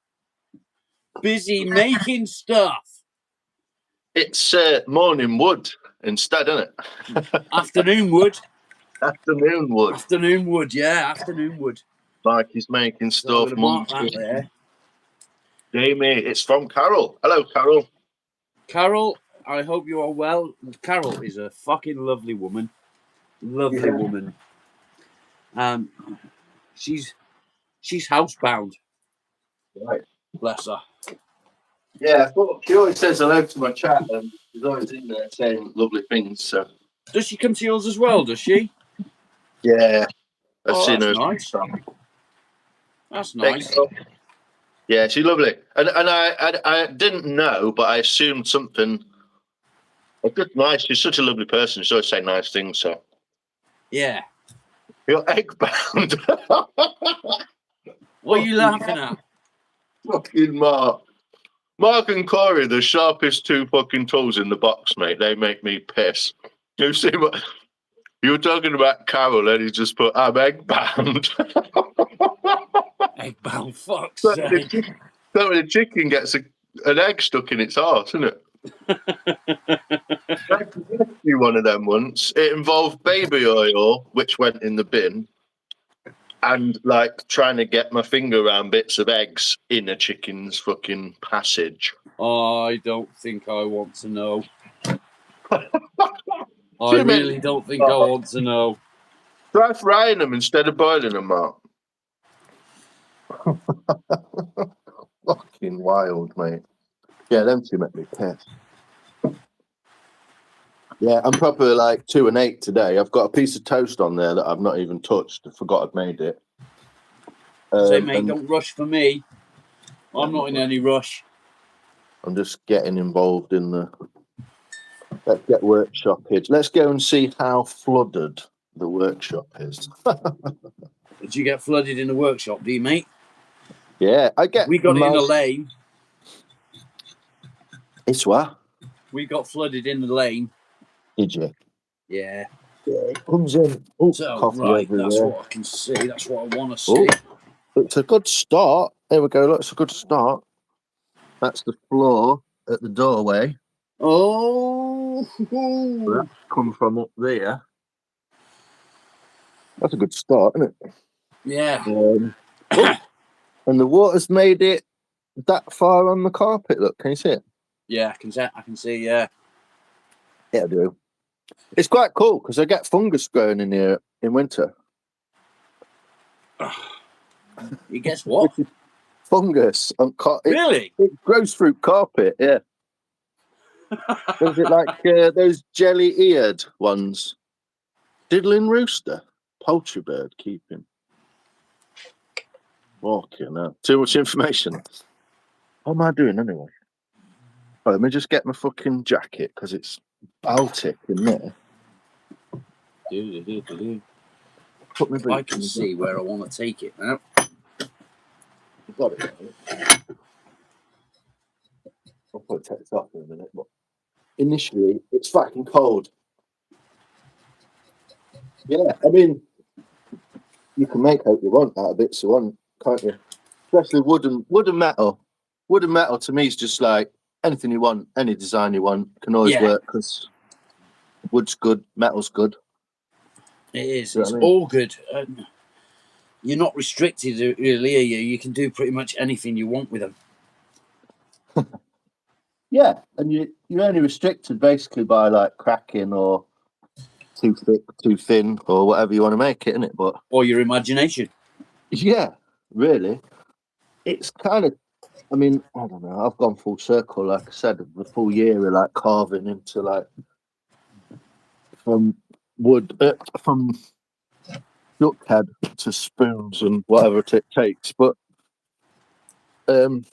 Busy making stuff. It's morning wood instead, isn't it? Afternoon wood. Afternoon wood. Afternoon wood, yeah. Afternoon wood. Like he's making stuff. There. Jamie, it's from Carol. Hello, Carol. Carol, I hope you are well. Carol is a fucking lovely woman. Lovely woman. She's housebound. Right. Bless her. Yeah, she always says hello to my chat and she's always in there saying lovely things. So. Does she come to yours as well, does she? Yeah. I've seen her. Nice. That's nice. Yeah, she's lovely. And I didn't know, but I assumed something. Nice. She's such a lovely person. She always say nice things. So. Yeah. You're egg-bound. What are you laughing at? Fucking Mark. Mark and Corey are the sharpest two fucking tools in the box, mate. They make me piss. You see what you were talking about, Carol, and he just put, "I'm egg-bound." Egg-bound, fuck's sake. So the chicken gets an egg stuck in its arse, isn't it? I do one of them once. It involved baby oil, which went in the bin, and like trying to get my finger around bits of eggs in a chicken's fucking passage. I don't think I want to know. I really don't think I want to know. Try frying them instead of boiling them, Mark. Fucking wild, mate. Yeah, them two make me piss. Yeah, I'm proper like 2 and 8 today. I've got a piece of toast on there that I've not even touched. I forgot I'd made it. Say, mate, don't rush for me. I'm not in any rush. I'm just getting involved in the... Let's get workshoped. Let's go and see how flooded the workshop is. Did you get flooded in the workshop, do you, mate? Yeah, I get... We got it in the lane. It's what? We got flooded in the lane. Did you? Yeah. Yeah, it comes in. Oh, so, right, everywhere. That's what I can see. That's what I want to see. It's a good start. There we go. Look, it's a good start. That's the floor at the doorway. Oh. That's come from up there. That's a good start, isn't it? Yeah. And the water's made it that far on the carpet. Look, can you see it? Yeah, I can see, yeah. Yeah, I do. It's quite cool because I get fungus growing in here in winter. You guess what? Fungus on carpet. Really? It grows through carpet, yeah. Was it like those jelly-eared ones? Diddling rooster, poultry bird keeping. Fucking hell. Too much information. What am I doing anyway? Right, let me just get my fucking jacket because it's Baltic in there. Put my boots I can see where I want to take it now. You've got it. I'll put it off in a minute, but initially it's fucking cold. Yeah, I mean, you can make out you want out of bits you want, can't you? Especially wood and metal. Wood and metal to me is just like anything you want, any design you want can always work because wood's good, metal's good. It is. You know It's what I mean? all good. You're not restricted, really, are you? You can do pretty much anything you want with them. Yeah, and you're only restricted basically by like cracking or too thick, too thin, or whatever you want to make it, isn't it? But Or your imagination. yeah, really, it's kind of. I mean, I don't know. I've gone full circle, like I said, the full year of like carving into like from wood, from duck head to spoons and whatever it takes. But there's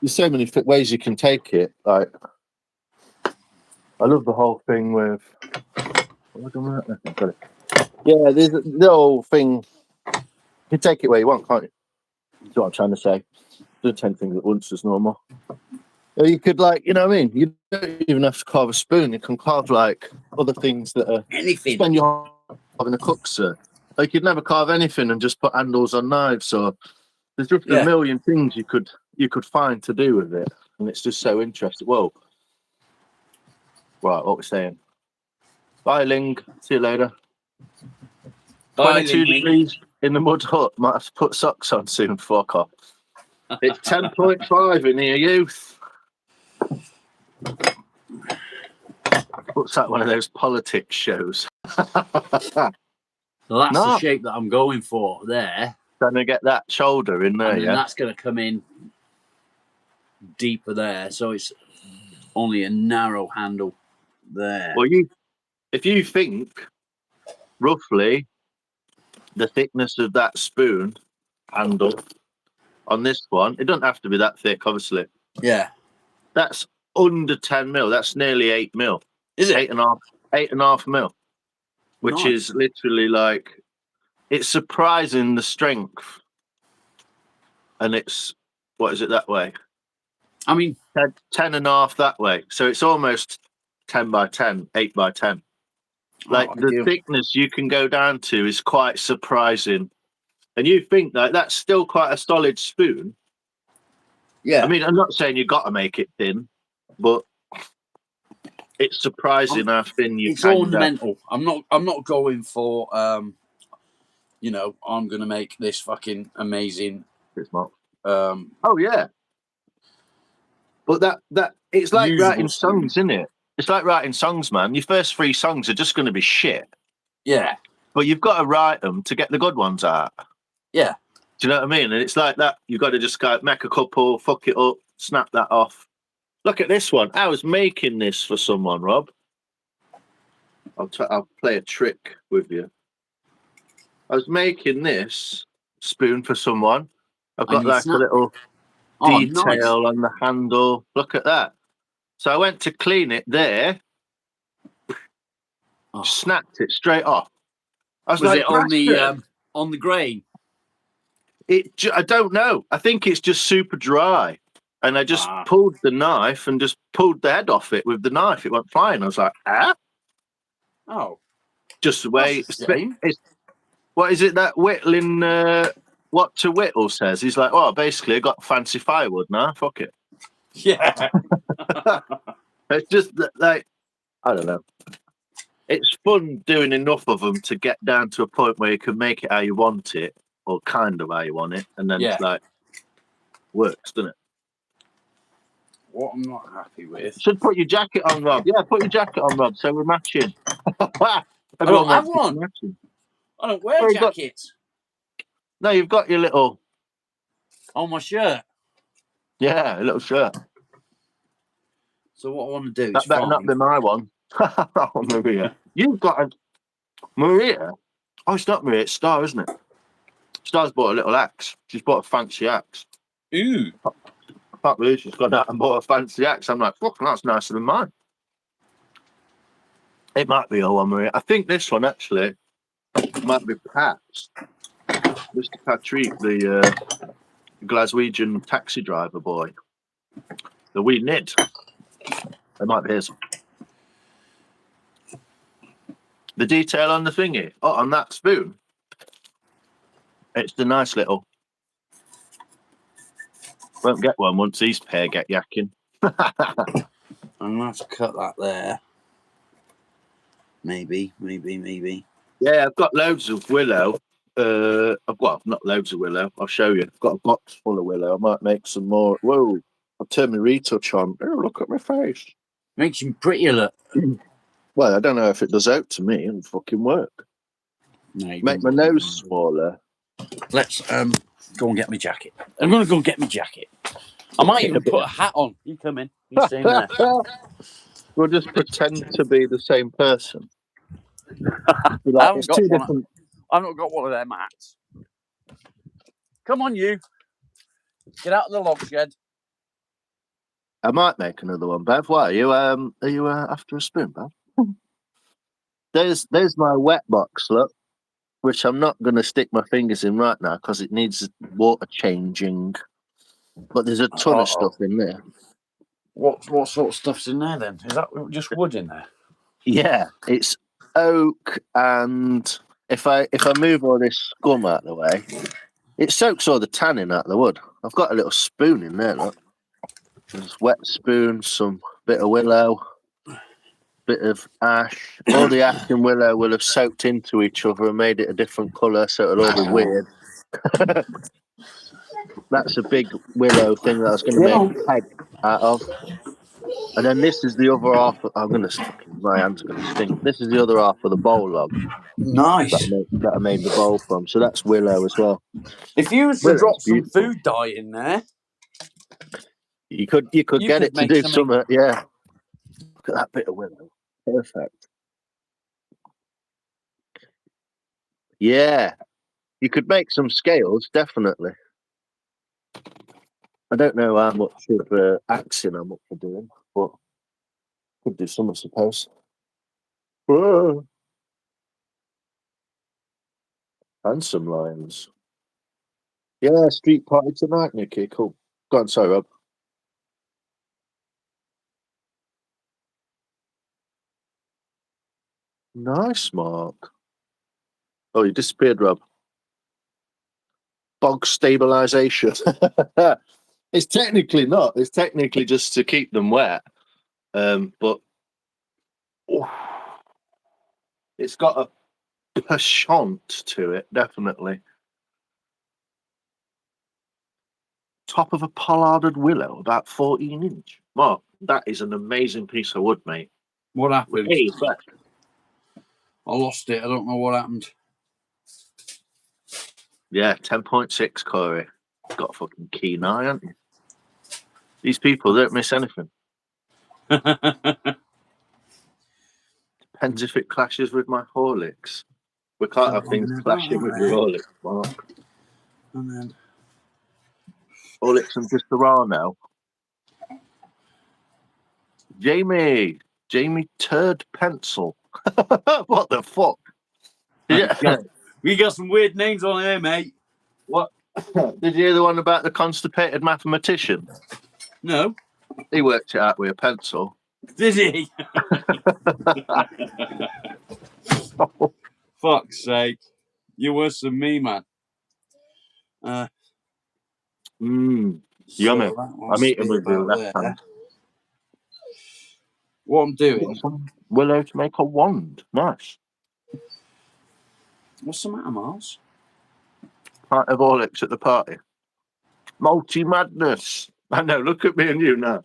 so many ways you can take it. Like, I love the whole thing with. Yeah, there's the whole thing. You can take it where you want, can't you? That's what I'm trying to say. Do 10 things at once is normal. Or you could, like, you know what I mean? You don't even have to carve a spoon. You can carve, like, other things that are... Anything. Spend your having a cook, sir. Like, you'd never carve anything and just put handles on knives. So there's just a million things you could find to do with it. And it's just so interesting. Whoa. Right, what we're saying. Bye, Ling. See you later. Bye, 22 Ling. degrees in the mud hut. Might have to put socks on soon. Fuck off. It's 10.5 in here, youth. What's that? One of those politics shows. So that's the shape that I'm going for there. Trying to get that shoulder in there, and then that's going to come in deeper there. So it's only a narrow handle there. Well, if you think roughly the thickness of that spoon handle on this one, it doesn't have to be that thick, obviously. Yeah. That's under 10 mil. That's nearly 8 mil. Is it? 8.5 mil, which is literally like, it's surprising the strength. And it's, what is it that way? I mean, 10.5 that way. So it's almost 10 by 10, 8 by 10. Like the thickness you can go down to is quite surprising. And you think like that's still quite a solid spoon. Yeah. I mean, I'm not saying you got to make it thin, but it's surprising how thin you can. It's ornamental. I'm not going for you know, I'm gonna make this fucking amazing. It's not. Oh yeah. But that it's like writing songs, isn't it? It's like writing songs, man. Your first 3 songs are just going to be shit. Yeah. But you've got to write them to get the good ones out. Yeah. Do you know what I mean? And it's like that. You've got to just go make a couple, fuck it up, snap that off. Look at this one. I was making this for someone, Rob. I'll play a trick with you. I was making this spoon for someone. I've got like a little detail on the handle. Look at that. So I went to clean it there. Snapped it straight off. I was like, it on the grain? I don't know. I think it's just super dry. And I just pulled the knife and just pulled the head off it with the knife. It went flying. I was like, Oh. Just the way what is it that Whittling What to Whittle says? He's like, oh, basically I got fancy firewood now. Fuck it. Yeah. It's just like, I don't know. It's fun doing enough of them to get down to a point where you can make it how you want it, or kind of how you want it, and then it's like works, doesn't it? What I'm not happy with. Should put your jacket on, Rob. Yeah, put your jacket on, Rob, so we're matching. I don't have one. I don't wear jackets. No, you've got your little... On my shirt. Yeah, a little shirt. So what I want to do that is better not be my one. Maria. You've got a... Maria? Oh, it's not Maria, it's Star, isn't it? Star's bought a little axe. She's bought a fancy axe. Ooh. I can't believe she's gone out and bought a fancy axe. I'm like, fuck, that's nicer than mine. It might be a one, Maria. I think this one actually might be Pat's. Mr. Patrick, the Glaswegian taxi driver boy. The wee Nid. It might be his. The detail on the thingy. Oh, on that spoon. It's the nice little. Won't get one once these pair get yakking. I'm gonna have to cut that there. Maybe. Yeah, I've got loads of willow. Well, not loads of willow. I'll show you. I've got a box full of willow. I might make some more. Whoa! I'll turn my retouch on. Oh, look at my face. Makes you prettier, look. Well, I don't know if it does out to me. It'll fucking work. No, Make my nose smaller. Let's go and get my jacket. I'm gonna go get my jacket. I might even put a hat on. You come in. You stay in there. We'll just pretend to be the same person. I've It's two different. not got one of their mats. Come on, you. Get out of the log shed. I might make another one, Bev. Why are you after a spoon, Bev? There's my wet box, look, which I'm not going to stick my fingers in right now because it needs water changing. But there's a ton of stuff in there. What sort of stuff's in there then? Is that just wood in there? Yeah, it's oak, and if I move all this scum out of the way, it soaks all the tannin out of the wood. I've got a little spoon in there, look. There's wet spoon, some bit of willow, bit of ash. All the ash and willow will have soaked into each other and made it a different colour, so it'll all be weird. That's a big willow thing that I was going to make a peg out of. And then this is the other half. My hand's going to stink. This is the other half of the bowl log. Nice. That I made the bowl from. So that's willow as well. If you was to drop some food dye in there, you could get it to do something. Yeah. Look at that bit of willow. Perfect. Yeah. You could make some scales, definitely. I don't know how much of axing I'm up for doing, but could do some, I suppose. Whoa. And some lions. Yeah, street party tonight, Nicky. Cool. Go on, sorry, Rob. Nice, Mark. Oh, you disappeared, Rob. Bog stabilization. It's technically not. It's technically just to keep them wet. But it's got a penchant to it, definitely. Top of a pollarded willow, about 14 inch. Mark, that is an amazing piece of wood, mate. what happened? Hey, I lost it. I don't know what happened. yeah, 10.6, Corey. Got a fucking keen eye, haven't you? These people don't miss anything. Depends if it clashes with my Horlicks. We can't have things clashing with your Horlicks, Mark. And then Horlicks and just raw now. Jamie Turd Pencil. What the fuck? Yeah. we got some weird names on here, mate. What? Did you hear the one about the constipated mathematician? No. He worked it out with a pencil. Did he? Fuck's sake. You're worse than me, man. Yummy. I'm eating with the left hand. What I'm doing. Willow to make a wand. Nice. What's the matter, Miles? Part of Horlicks at the party. Multi madness. I know, look at me and you now.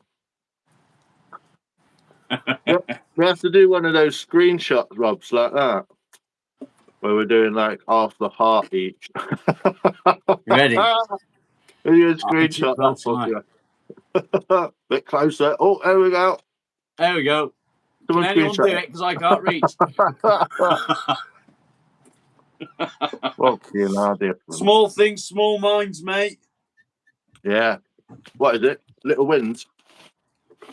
We have to do one of those screenshots, Robs, like that. Where we're doing like half the heart each. Ready? You a screenshot that. Bit closer. Oh, there we go. There we go. Someone Can anyone do it? Because I can't reach. Fucking hell, different. Small things, small minds, mate. Yeah. What is it? Little wins?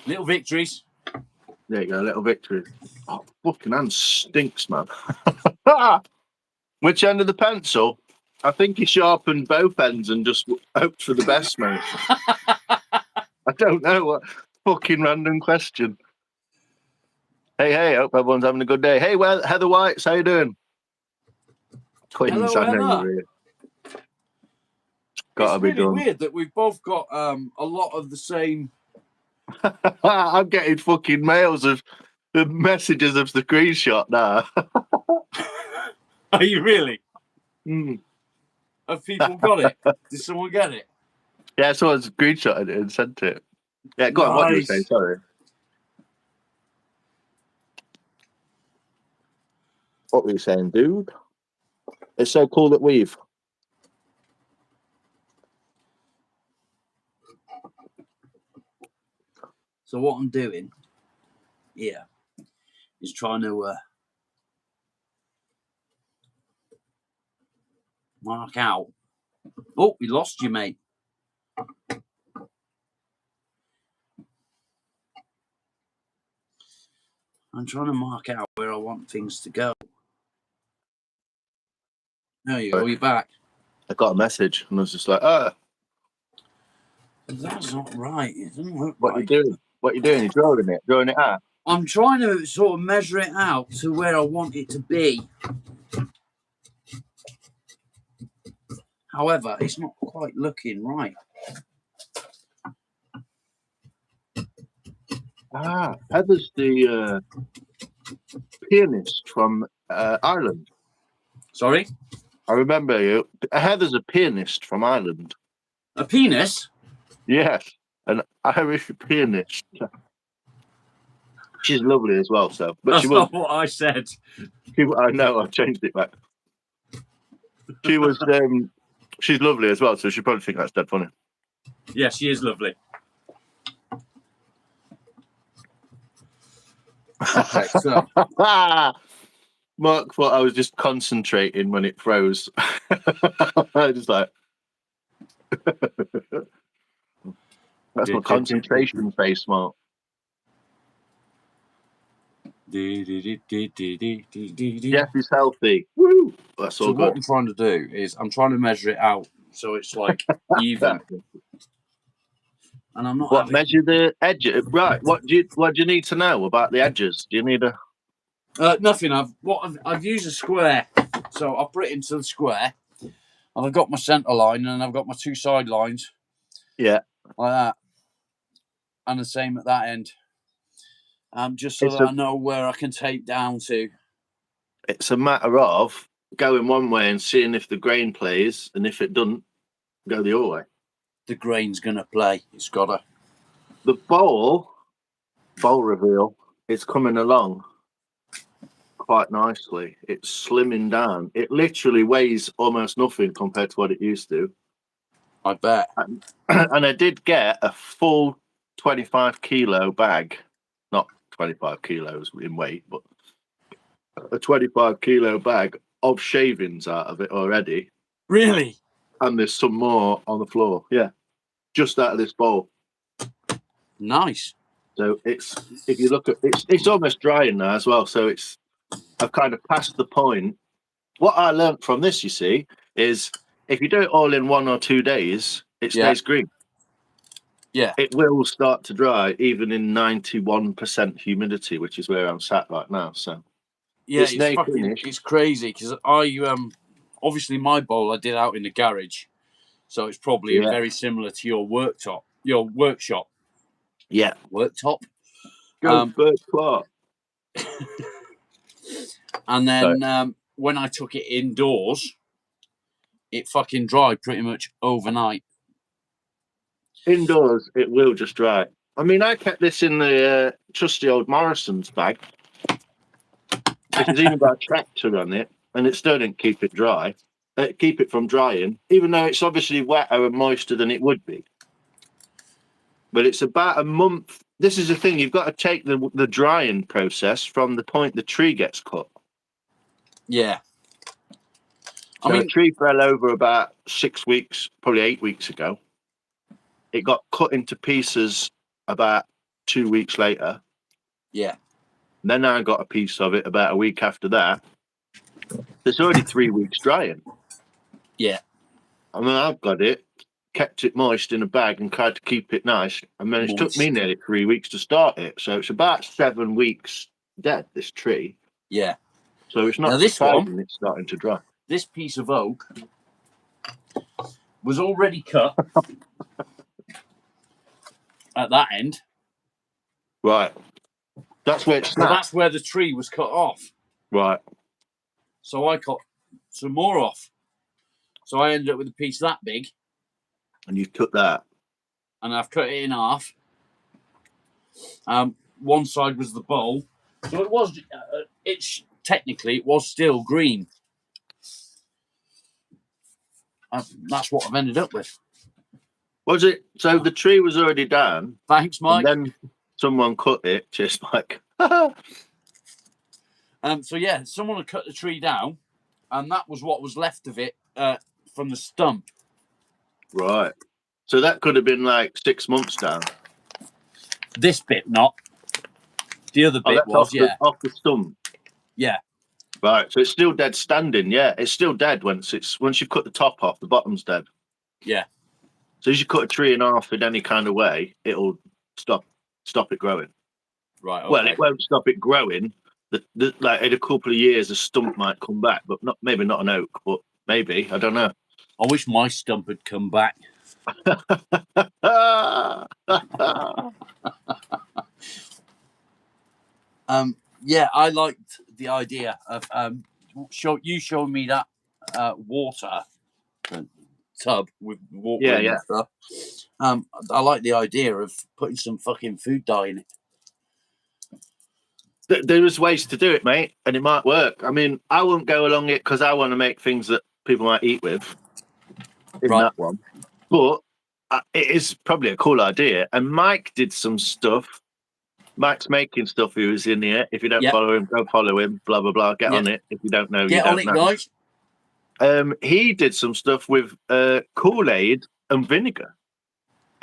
Little victories. There you go, little victory. Oh, fucking hand stinks, man. Which end of the pencil? I think he sharpened both ends and just hoped for the best, mate. I don't know what fucking random question. Hey, hope everyone's having a good day. Hey, well, Heather Whites, how you doing? Twins, Hello, I know Heather. you're here. Gotta It's be really done. weird that we've both got a lot of the same. I'm getting fucking mails of the messages of the screenshot now. Are you really? Mm. Have people got it? Did someone get it? Yeah, someone screenshotted it and sent it. Yeah, go on, what you were Nice. saying, sorry. What were you saying, dude? It's so cool that we've... So what I'm doing here is trying to mark out. Oh, we lost you, mate. I'm trying to mark out where I want things to go. There you go, you're back. I got a message and I was just like, That's not right. It doesn't look what right. you doing? What you doing? You drawing it? Drawing it out? I'm trying to sort of measure it out to where I want it to be. However, it's not quite looking right. Heather's the pianist from Ireland. Sorry? I remember you. Heather's a pianist from Ireland. A penis? Yes, an Irish pianist. She's lovely as well, so. But That's she was. not what I said. I know. I've changed it back. She was. She's lovely as well, so she probably think that's dead funny. Yeah, she is lovely. Okay, so Mark thought I was just concentrating when it froze. I just like. That's my concentration face, Mark. Jeff is healthy. Woo! That's all So good. what I'm trying to do is I'm trying to measure it out so it's like even. And I'm not What measure the edges? Right. What do you need to know about the edges? Do you need a nothing. I've used a square, so I've put it into the square, and I've got my centre line, and I've got my two side lines. Yeah. Like that, and the same at that end. Just so that I know where I can tape down to. It's a matter of going one way and seeing if the grain plays, and if it doesn't, go the other way. The grain's gonna play. It's gotta. The bowl reveal is coming along quite nicely. It's slimming down. It literally weighs almost nothing compared to what it used to. I bet. And I did get a full 25 kilo bag, not 25 kilos in weight, but a 25 kilo bag of shavings out of it already. Really? And there's some more on the floor. Yeah. Just out of this bowl. Nice. So it's, if you look at it's almost drying now as well. So I've kind of passed the point. What I learned from this, you see, is if you do it all in 1 or 2 days, it stays green. Yeah. It will start to dry even in 91% humidity, which is where I'm sat right now. So yeah, it's crazy because I obviously my bowl I did out in the garage, so it's probably very similar to your workshop. Yeah. Worktop. Go Bert Clark. And then when I took it indoors, it fucking dried pretty much overnight. Indoors, it will just dry. I mean, I kept this in the trusty old Morrison's bag. It has even got a tractor on it, and it still didn't keep it dry. Keep it from drying, even though it's obviously wetter and moister than it would be. But it's about a month. This is the thing, you've got to take the drying process from the point the tree gets cut. Yeah. So I mean, a tree fell over about 6 weeks, probably 8 weeks ago. It got cut into pieces about 2 weeks later. yeah, Then I got a piece of it about a week after that. It's already 3 weeks drying. yeah. I mean, I've got it, kept it moist in a bag and tried to keep it nice. And then it took me Moist. nearly 3 weeks to start it. So it's about 7 weeks dead, this tree. Yeah. So it's Now not this surprising one, it's starting to dry. this piece of oak was already cut at that end. Right. That's where it's So snapped. that's where the tree was cut off. Right. So I cut some more off. So I ended up with a piece that big, And you took that. and I've cut it in half. One side was the bowl, so it was. It's technically it was still green. That's what I've ended up with. Was it? So the tree was already down. Thanks, Mike. And then someone cut it, just like. So yeah, someone had cut the tree down, and that was what was left of it from the stump. Right. So that could have been like 6 months down. This bit, not. The other bit that's was, yeah. off the stump. Yeah. Right. So it's still dead standing. Yeah. It's still dead once you cut the top off, the bottom's dead. Yeah. So as you cut a tree in half in any kind of way, it'll stop it growing. Right. Okay. Well, it won't stop it growing. Like in a couple of years, a stump might come back, but maybe not an oak, but maybe. I don't know. I wish my stump had come back. Yeah, I liked the idea of you showing me that water tub with water in and stuff. I like the idea of putting some fucking food dye in it. There is ways to do it, mate, and it might work. I mean, I won't go along it because I want to make things that people might eat with in that one. But it is probably a cool idea. And Mike did some stuff. Mike's making stuff who was in here. If you don't follow him, go follow him. Blah, blah, blah. Get on it. If you don't know, Get on it, guys. He did some stuff with Kool-Aid and vinegar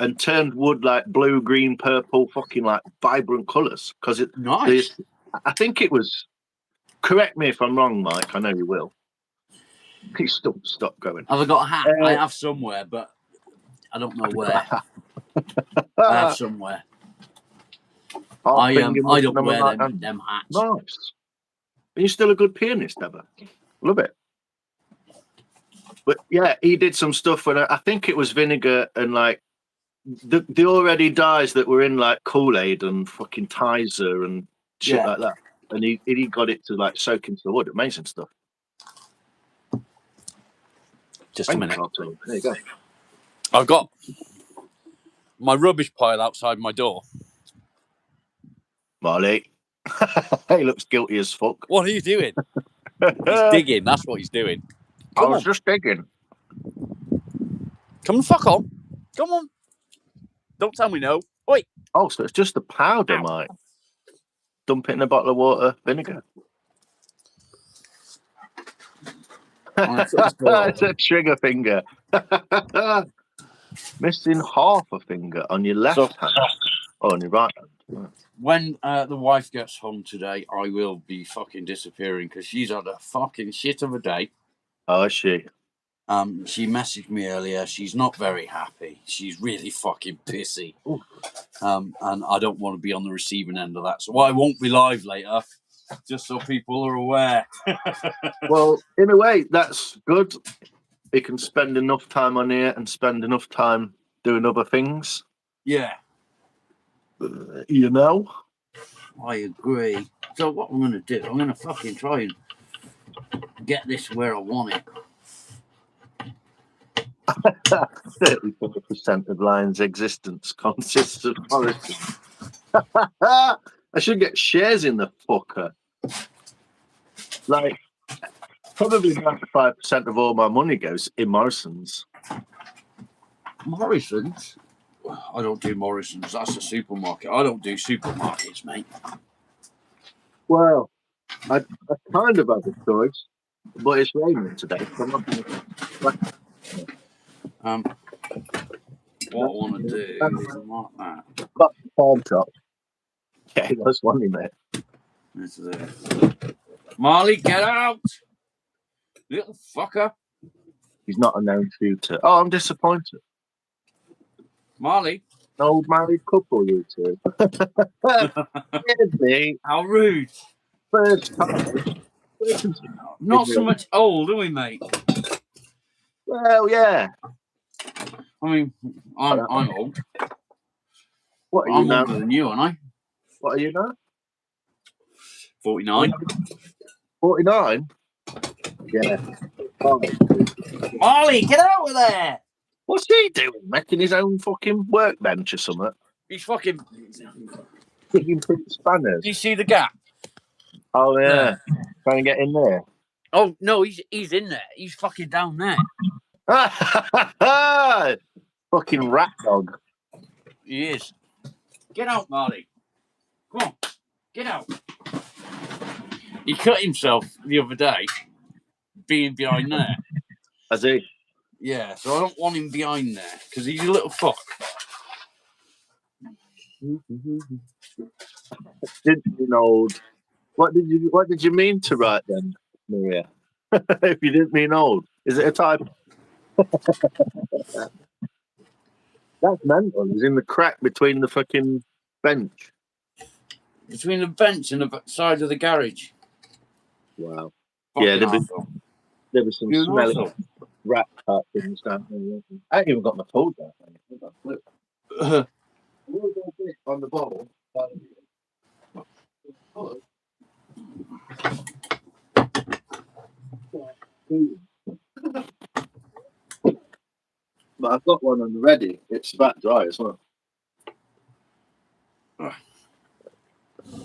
and turned wood like blue, green, purple, fucking like vibrant colours. Because nice. I think it was. Correct me if I'm wrong, Mike. I know you will. Please stop going. Have I got a hat? I have somewhere, but I don't know where. I have somewhere. I don't wear them hats. Nice. Are you still a good pianist, Ever? Love it. But yeah, he did some stuff when I think it was vinegar and like the already dyes that were in like Kool-Aid and fucking Tizer and shit like that. And he got it to like soak into the wood. Amazing stuff. Just a minute. There you go. I've got my rubbish pile outside my door. Marley. He looks guilty as fuck. What are you doing? He's digging. That's what he's doing. I was just digging. Come on, fuck on. Come on. Don't tell me no. Oi. Oh, so it's just the powder, Mike. Dump it in a bottle of water, vinegar. It's a trigger finger. Missing half a finger on your left hand. Oh, on your right hand. When the wife gets home today, I will be fucking disappearing because she's had a fucking shit of a day. Oh, is she? She messaged me earlier. She's not very happy. She's really fucking pissy. And I don't want to be on the receiving end of that. So I won't be live later, just so people are aware. Well, in a way, that's good. You can spend enough time on here and spend enough time doing other things. Yeah. You know? I agree. So what I'm going to do, I'm going to fucking try and get this where I want it. 34% of Lion's existence consists of forestry. I should get shares in the fucker. Like, probably 95% of all my money goes in Morrison's. Morrison's? I don't do Morrison's. That's a supermarket. I don't do supermarkets, mate. Well, I kind of have a choice. but it's raining today. So I'm not gonna... What I want to do is mark that. Got the farm shop. Yeah, that's funny, mate. This is it. Marley, get out! Little fucker. He's not a known shooter. Oh, I'm disappointed. Marley. An old married couple, you two. Me, How rude. first time. Not so much old, are we, mate? Well, yeah. I mean, I'm old. What are you I'm now? older than you, aren't I? What are you now? 49. 49? Yeah. Oh, Marley, get out of there! what's he doing? Making his own fucking workbench or something? He's fucking. Digging through spanners. Do you see the gap? Oh, yeah. There. Trying to get in there. Oh no, he's in there. He's fucking down there. Fucking rat dog. He is. Get out, Marley. Come on, get out. He cut himself the other day, being behind there. Has he? Yeah, so I don't want him behind there because he's a little fuck. Didn't you know? What did you mean to write then, Maria? If you didn't mean old, is it a type? That's mental. He's in the crack between the fucking bench. Between the bench and the side of the garage. Wow. Fucking Yeah, arsehole. there was some You're an smelly arsehole. rat type things down there. I ain't even got my toes down. On the ball. But I've got one on the ready. It's that dry as well. I've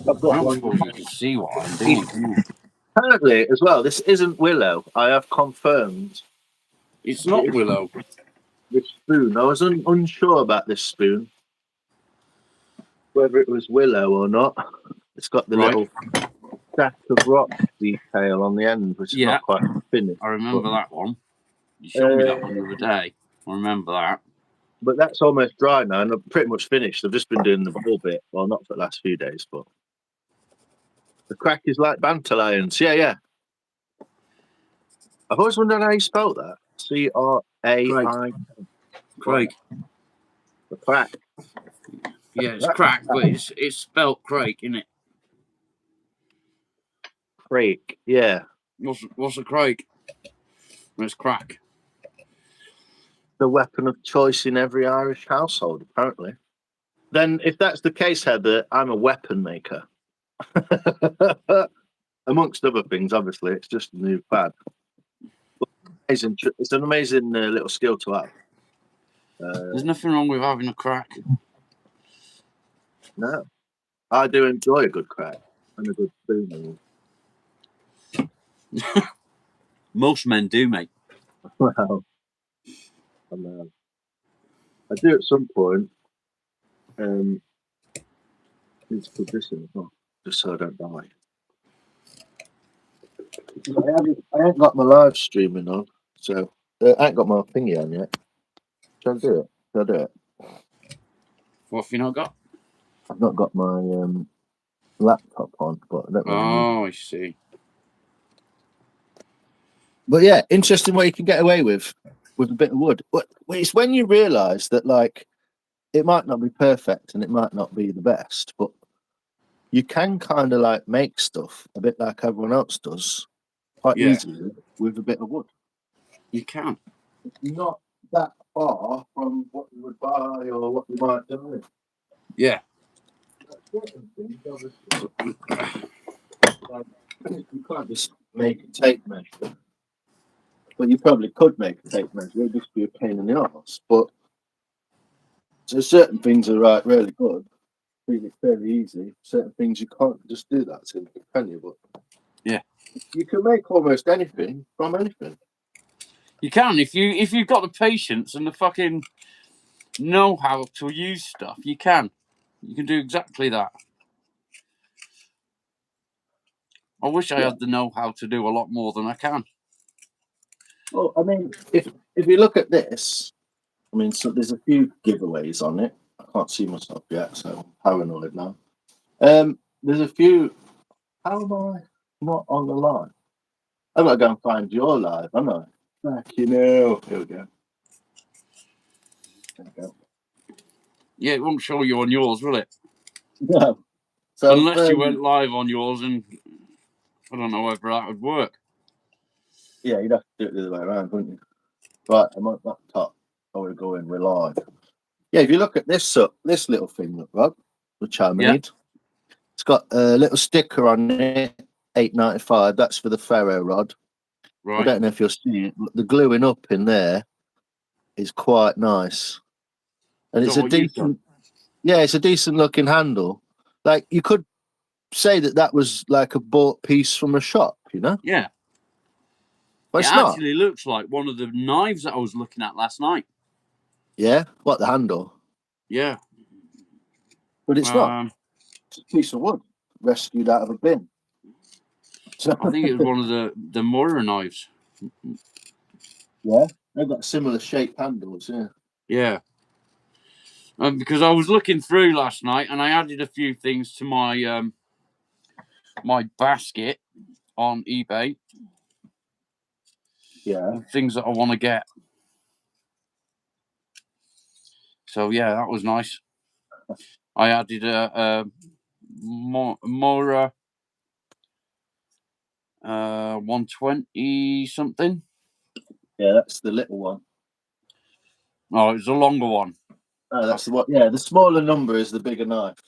I got don't one. suppose you can see what I'm doing. Can you? Apparently, as well, this isn't Willow. I have confirmed It's not Willow. this spoon. I was unsure about this spoon, whether it was Willow or not. It's got the Right. little stack of rock detail on the end, which is Yeah. not quite finished. I remember that one. You showed me that one the other day. I remember that. But that's almost dry now, and I'm pretty much finished. I've just been doing the ball bit. Well, not for the last few days, but the crack is like banter lions. Yeah, yeah. I've always wondered how you spell that. C-R-A-I. Craig. The crack. Yeah, it's crack, but it's spelt Craig, isn't it? Craig. Yeah. What's a Craig? It's crack. The weapon of choice in every Irish household, apparently. Then, if that's the case, Heather, I'm a weapon maker. Amongst other things, obviously, it's just a new fad. It's an amazing little skill to have. There's nothing wrong with having a crack. No, I do enjoy a good crack and a good spoon. Most men do, mate. Well, I do at some point. Need to put this in as well, just so I don't die. I ain't got my live streaming on, so I ain't got my thingy on yet. Shall I do it? Shall I do it? What have you not got? I've not got my laptop on, but I don't really need. I see. But yeah, interesting what you can get away with a bit of wood. But it's when you realise that, like, it might not be perfect and it might not be the best, but you can kind of like make stuff a bit like everyone else does, quite easily with a bit of wood. You can. It's not that far from what you would buy or what you might do. Yeah. You can't just make a tape measure. Well, you probably could make a tape measure. It'd just be a pain in the arse. But so certain things are really good. It's fairly easy. Certain things you can't just do that to, can you? But yeah, you can make almost anything from anything. You can if you've got the patience and the fucking know how to use stuff. You can do exactly that. I wish I had the know how to do a lot more than I can. Well, I mean, if you look at this, I mean, so there's a few giveaways on it. I can't see myself yet, so I'm paranoid now. There's a few. How am I not on the line? I've got to go and find your live, haven't I? Back, you know. Here we go. There we go. Yeah, it won't show you on yours, will it? No. So unless you went live on yours, and I don't know whether that would work. Yeah, you'd have to do it the other way around, wouldn't you? Right, I'm on that top. Oh, we're going. We're live. Yeah, if you look at this little thing, Rob, which I made, it's got a little sticker on it, $8.95. That's for the ferro rod. Right. I don't know if you'll see it. The gluing up in there is quite nice, and it's a decent. Yeah, it's a decent looking handle. Like you could say that was like a bought piece from a shop, you know? Yeah. But it actually looks like one of the knives that I was looking at last night. Yeah, what, the handle? Yeah. But it's not. It's a piece of wood rescued out of a bin. So, I think it was one of the Mora knives. Yeah, they've got similar shaped handles. Yeah. Yeah. Because I was looking through last night and I added a few things to my my basket on eBay. Yeah. Things that I want to get. So yeah, that was nice. I added a Mora 120 something. Yeah, that's the little one. Oh, it's a longer one. Oh, that's the one. Yeah, the smaller number is the bigger knife.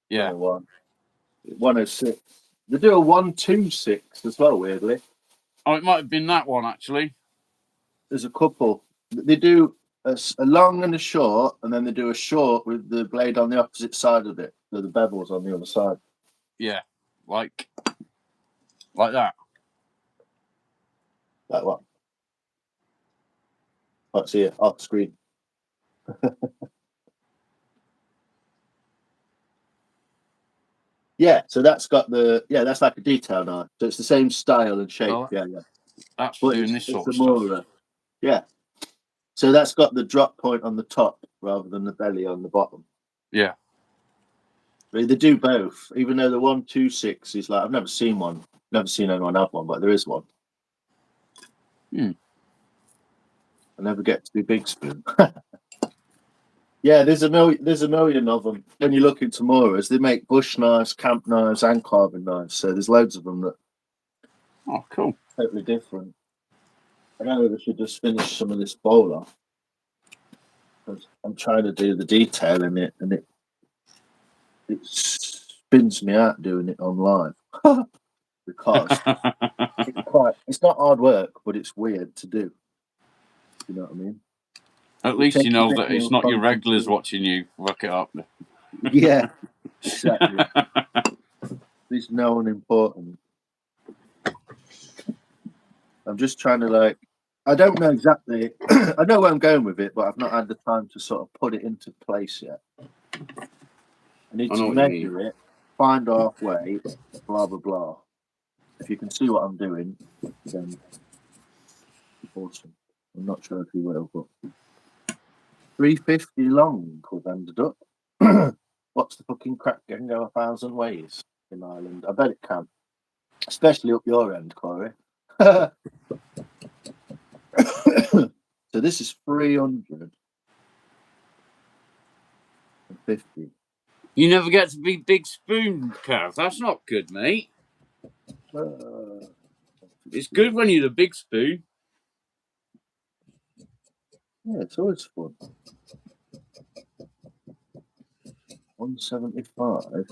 Yeah. 106. They do a 126 as well, weirdly. Oh, it might have been that one, actually. There's a couple. They do a long and a short, and then they do a short with the blade on the opposite side of it. So the bevel's on the other side. Yeah, like that. Like what? Can't see it off screen. Yeah, so that's got that's like a detail knife. So it's the same style and shape. Yeah. That's But doing this sort of Mora. stuff. Yeah. So that's got the drop point on the top rather than the belly on the bottom. Yeah. They do both, even though the 126 is like, I've never seen one. Never seen anyone have one, but there is one. I never get to be big spoon. Yeah, there's a million of them. When you look into Mora's, they make bush knives, camp knives, and carving knives. So there's loads of them that. Oh, cool. Totally different. I don't know if I should just finish some of this bowl off. Because I'm trying to do the detail in it, and it spins me out doing it on live. Because it's not hard work, but it's weird to do. You know what I mean? At least you know that it's not your regulars watching you work it up. Yeah, exactly. There's no one important. I'm just trying to I don't know exactly. I know where I'm going with it, but I've not had the time to sort of put it into place yet. I need to measure it, find halfway, blah blah blah. If you can see what I'm doing, then awesome. I'm not sure if you will, but 350 long we've ended up. What's the fucking crack? Can go 1,000 ways in Ireland. I bet it can, especially up your end, Corey. So this is 350. You never get to be big spoon, Kev. That's not good, mate. It's good when you're the big spoon. Yeah, it's always fun. 175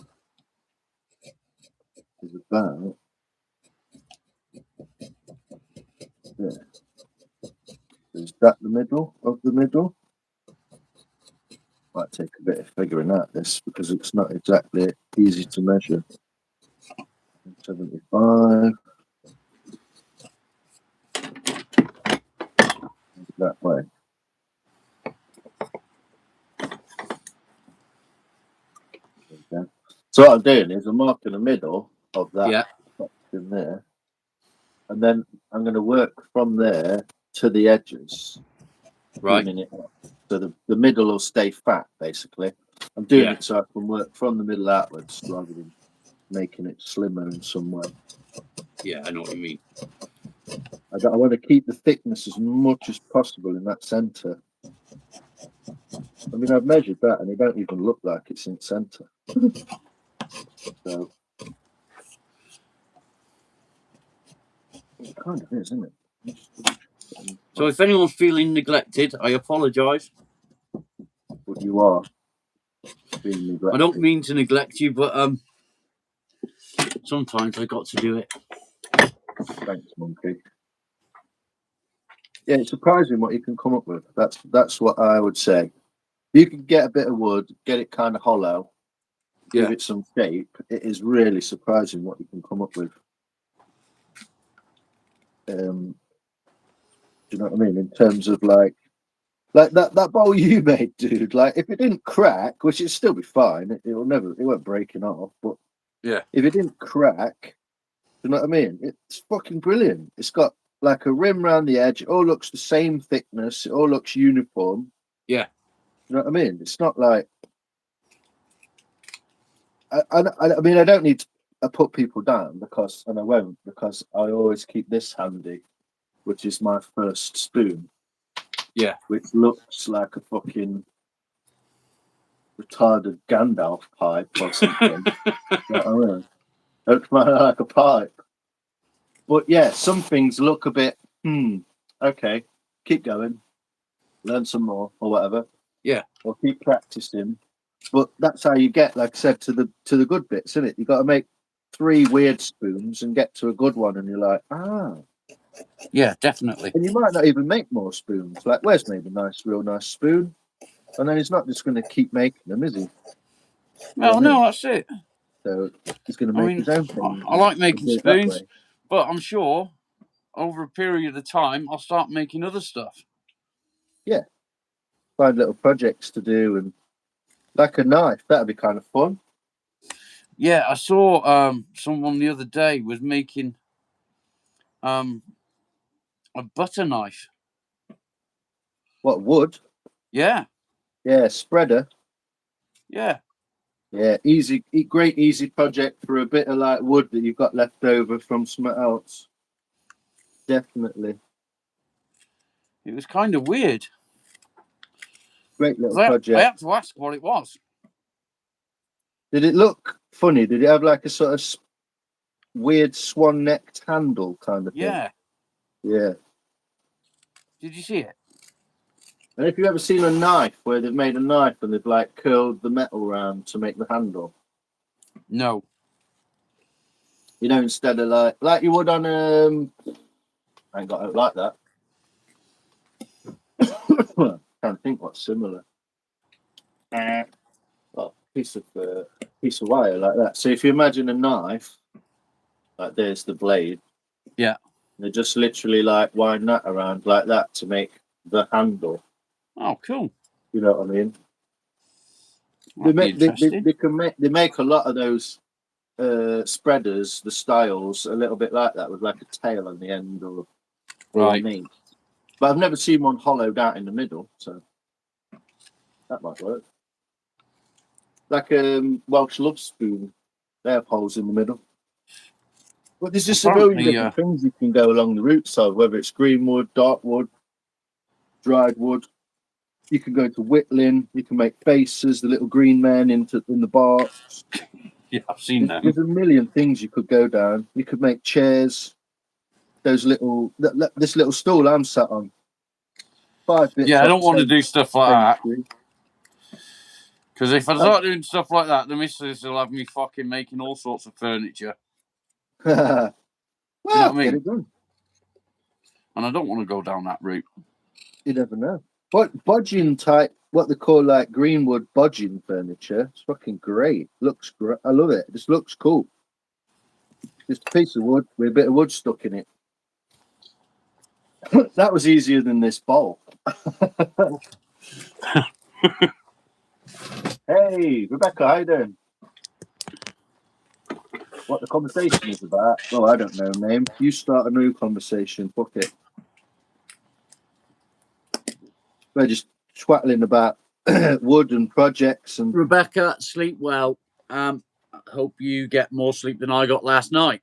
is about. Yeah. Is that the middle of the middle? Might take a bit of figuring out this because it's not exactly easy to measure. 175. That way. Okay. So what I'm doing is I'm marking the middle of that section there, and then I'm going to work from there to the edges, Right. thinning it up. So the middle will stay fat, basically. I'm doing Yeah. it so I can work from the middle outwards rather than making it slimmer in some way. Yeah, I know what you mean. I want to keep the thickness as much as possible in that centre. I mean, I've measured that and it don't even look like it's in centre. So it kind of is, isn't it? So if anyone's feeling neglected, I apologise. But you are being neglected. I don't mean to neglect you, but sometimes I got to do it. Thanks, Monkey. Yeah, it's surprising what you can come up with. That's what I would say. You can get a bit of wood, get it kind of hollow, give it some shape. It is really surprising what you can come up with. Do you know what I mean? In terms of like that bowl you made, dude. Like if it didn't crack, which it'd still be fine, it won't breaking off. But Yeah. if it didn't crack, you know what I mean? It's fucking brilliant. It's got like a rim around the edge. It all looks the same thickness. It all looks uniform. Yeah. You know what I mean? It's not like I mean I don't need to put people down and I won't because I always keep this handy, which is my first spoon. Yeah. Which looks like a fucking retarded Gandalf pipe or something. You know what I mean? It looks like a pipe. But yeah, some things look a bit, okay, keep going, learn some more or whatever. Yeah. Or keep practicing. But that's how you get, like I said, to the good bits, isn't it? You got to make 3 weird spoons and get to a good one, and you're like, Yeah, definitely. And you might not even make more spoons. Like, Wes made a real nice spoon, and then he's not just going to keep making them, is he? Well, no, that's it. So he's going to make his own thing. I like making spoons, but I'm sure over a period of time I'll start making other stuff. Yeah, find little projects to do, and like a knife, that'd be kind of fun. Yeah, I saw someone the other day was making a butter knife. What, wood? Yeah. Yeah, spreader. Yeah. Yeah, great easy project for a bit of like wood that you've got left over from something else. Definitely. It was kind of weird. Great little project. I had to ask what it was. Did it look funny? Did it have like a sort of weird swan-necked handle kind of thing? Yeah. Yeah. Did you see it? And if you've ever seen a knife where they've made a knife and they've like curled the metal round to make the handle? No. You know, instead of like you would on I ain't got it like that. Can't think what's similar. Well, piece of wire like that. So if you imagine a knife, like there's the blade. Yeah. They just literally like wind that around like that to make the handle. Oh, cool. You know what I mean? They make a lot of those spreaders, the styles, a little bit like that with like a tail on the end or right. Knee. But I've never seen one hollowed out in the middle, so that might work. Like a Welsh love spoon, they have holes in the middle. But there's just a million different things you can go along the routes of, whether it's green wood, dark wood, dried wood. You can go to whittling. You can make faces, the little green men in the box. Yeah, I've seen that. There's a million things you could go down. You could make chairs. This little stool I'm sat on. 5 bits. Yeah, I don't want to do stuff like that. Because if I start doing stuff like that, the missus will have me fucking making all sorts of furniture. Well, you know what I mean? Get it done. And I don't want to go down that route. You never know. What bodging type? What they call like greenwood bodging furniture? It's fucking great. Looks great. I love it. It just looks cool. Just a piece of wood with a bit of wood stuck in it. That was easier than this bowl. Hey, Rebecca, how you doing? What the conversation is about? Oh, I don't know, name. You start a new conversation. Fuck it. We're just twattling about wood and projects and Rebecca, sleep well. I hope you get more sleep than I got last night.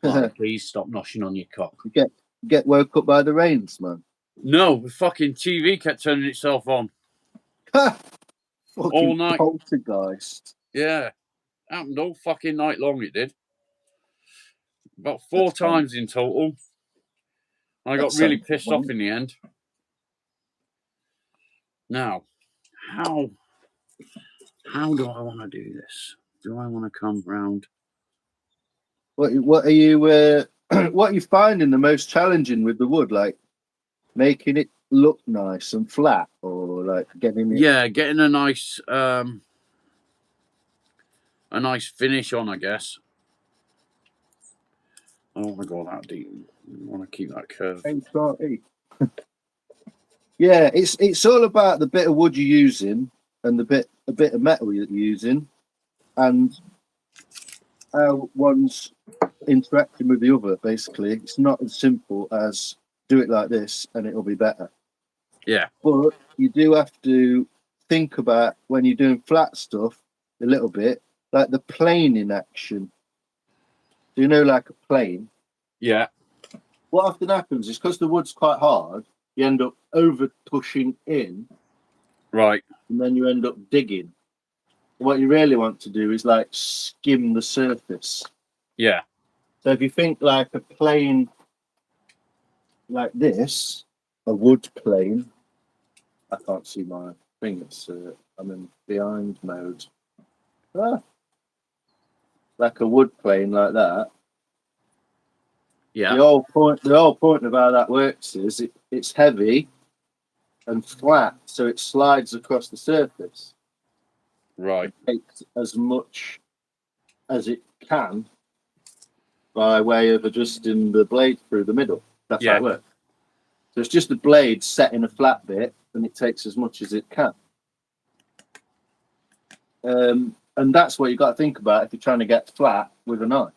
Marley, please stop noshing on your cock. get woke up by the rains, man. No, the fucking TV kept turning itself on. Fucking all night. Poltergeist. Yeah. Happened all fucking night long, it did. About 4 times in total. I got really pissed off in the end. Now, how do I want to do this? Do I want to come round? What are you what are you finding the most challenging with the wood? Like making it look nice and flat, or like getting it? Yeah, getting a nice finish on, I guess. I don't want to go that deep. I want to keep that curve. Yeah, it's all about the bit of wood you're using and a bit of metal you're using, and how one's interacting with the other. Basically, it's not as simple as do it like this and it'll be better. Yeah, but you do have to think about when you're doing flat stuff a little bit, like the planing action. Do you know, like a plane? Yeah. What often happens is because the wood's quite hard, you end up over pushing in, right, and then you end up digging. What you really want to do is like skim the surface. Yeah. So if you think like a plane like this, a wood plane, I can't see my fingers. I'm in behind mode. Like a wood plane like that. Yeah. The whole point of how that works is it's heavy and flat, so it slides across the surface. Right. It takes as much as it can by way of adjusting the blade through the middle. That's how it works. So it's just the blade set in a flat bit, and it takes as much as it can. And that's what you've got to think about if you're trying to get flat with a knife.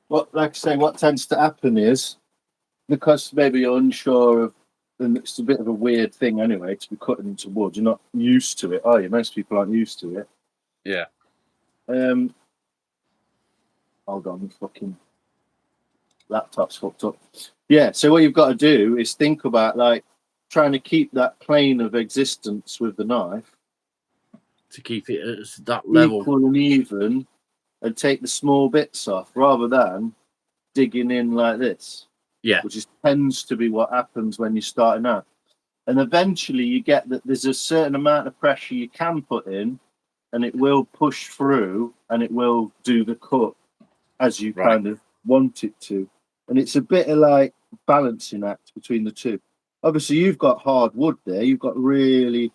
Like I say, what tends to happen is, because maybe you're unsure of, and it's a bit of a weird thing anyway to be cutting into wood. You're not used to it, are you? Most people aren't used to it. Yeah. Hold on, fucking laptop's fucked up. Yeah, so what you've got to do is think about like trying to keep that plane of existence with the knife to keep it at that level, equal and even, and take the small bits off rather than digging in like this. Yeah, which tends to be what happens when you're starting out. And eventually you get that there's a certain amount of pressure you can put in, and it will push through and it will do the cut as you kind of want it to. And it's a bit of like balancing act between the two. Obviously, you've got hard wood there. You've got really,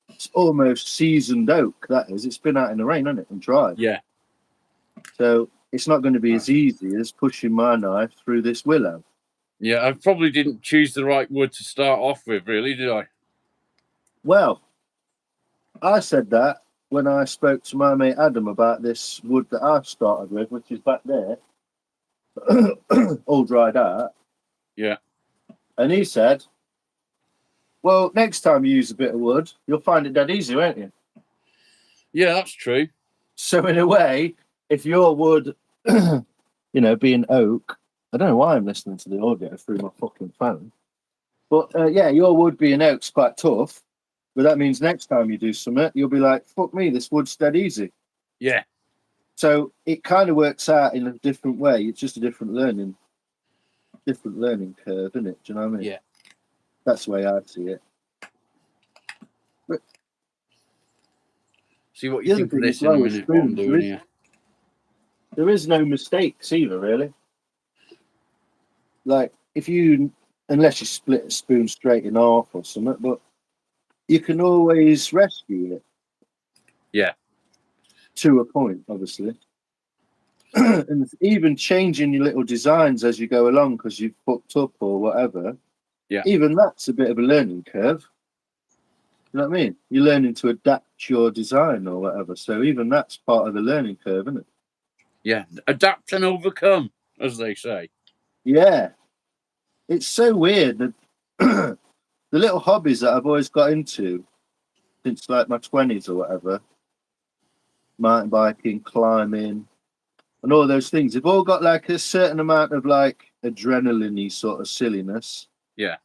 it's almost seasoned oak, that is. It's been out in the rain, hasn't it, and dried. Yeah. So it's not going to be as easy as pushing my knife through this willow. Yeah, I probably didn't choose the right wood to start off with, really, did I? Well, I said that when I spoke to my mate Adam about this wood that I started with, which is back there, all dried out. Yeah. And he said, well, next time you use a bit of wood, you'll find it dead easy, won't you? Yeah, that's true. So in a way, if your wood, being oak, I don't know why I'm listening to the audio through my fucking phone. But your wood being oak's quite tough. But that means next time you do something, you'll be like, fuck me, this wood's dead easy. Yeah. So it kind of works out in a different way. It's just a different learning curve, isn't it? Do you know what I mean? Yeah. That's the way I see it. But see what you think of this in a minute, what I'm doing here. There is no mistakes either, really. Like, unless you split a spoon straight in half or something, but you can always rescue it. Yeah. To a point, obviously. And even changing your little designs as you go along because you've fucked up or whatever. Yeah. Even that's a bit of a learning curve. You know what I mean? You're learning to adapt your design or whatever. So even that's part of the learning curve, isn't it? Yeah. Adapt and overcome, as they say. Yeah. It's so weird that the little hobbies that I've always got into since like my 20s or whatever, mountain biking, climbing, and all those things, they've all got like a certain amount of like adrenaline-y sort of silliness. Yeah.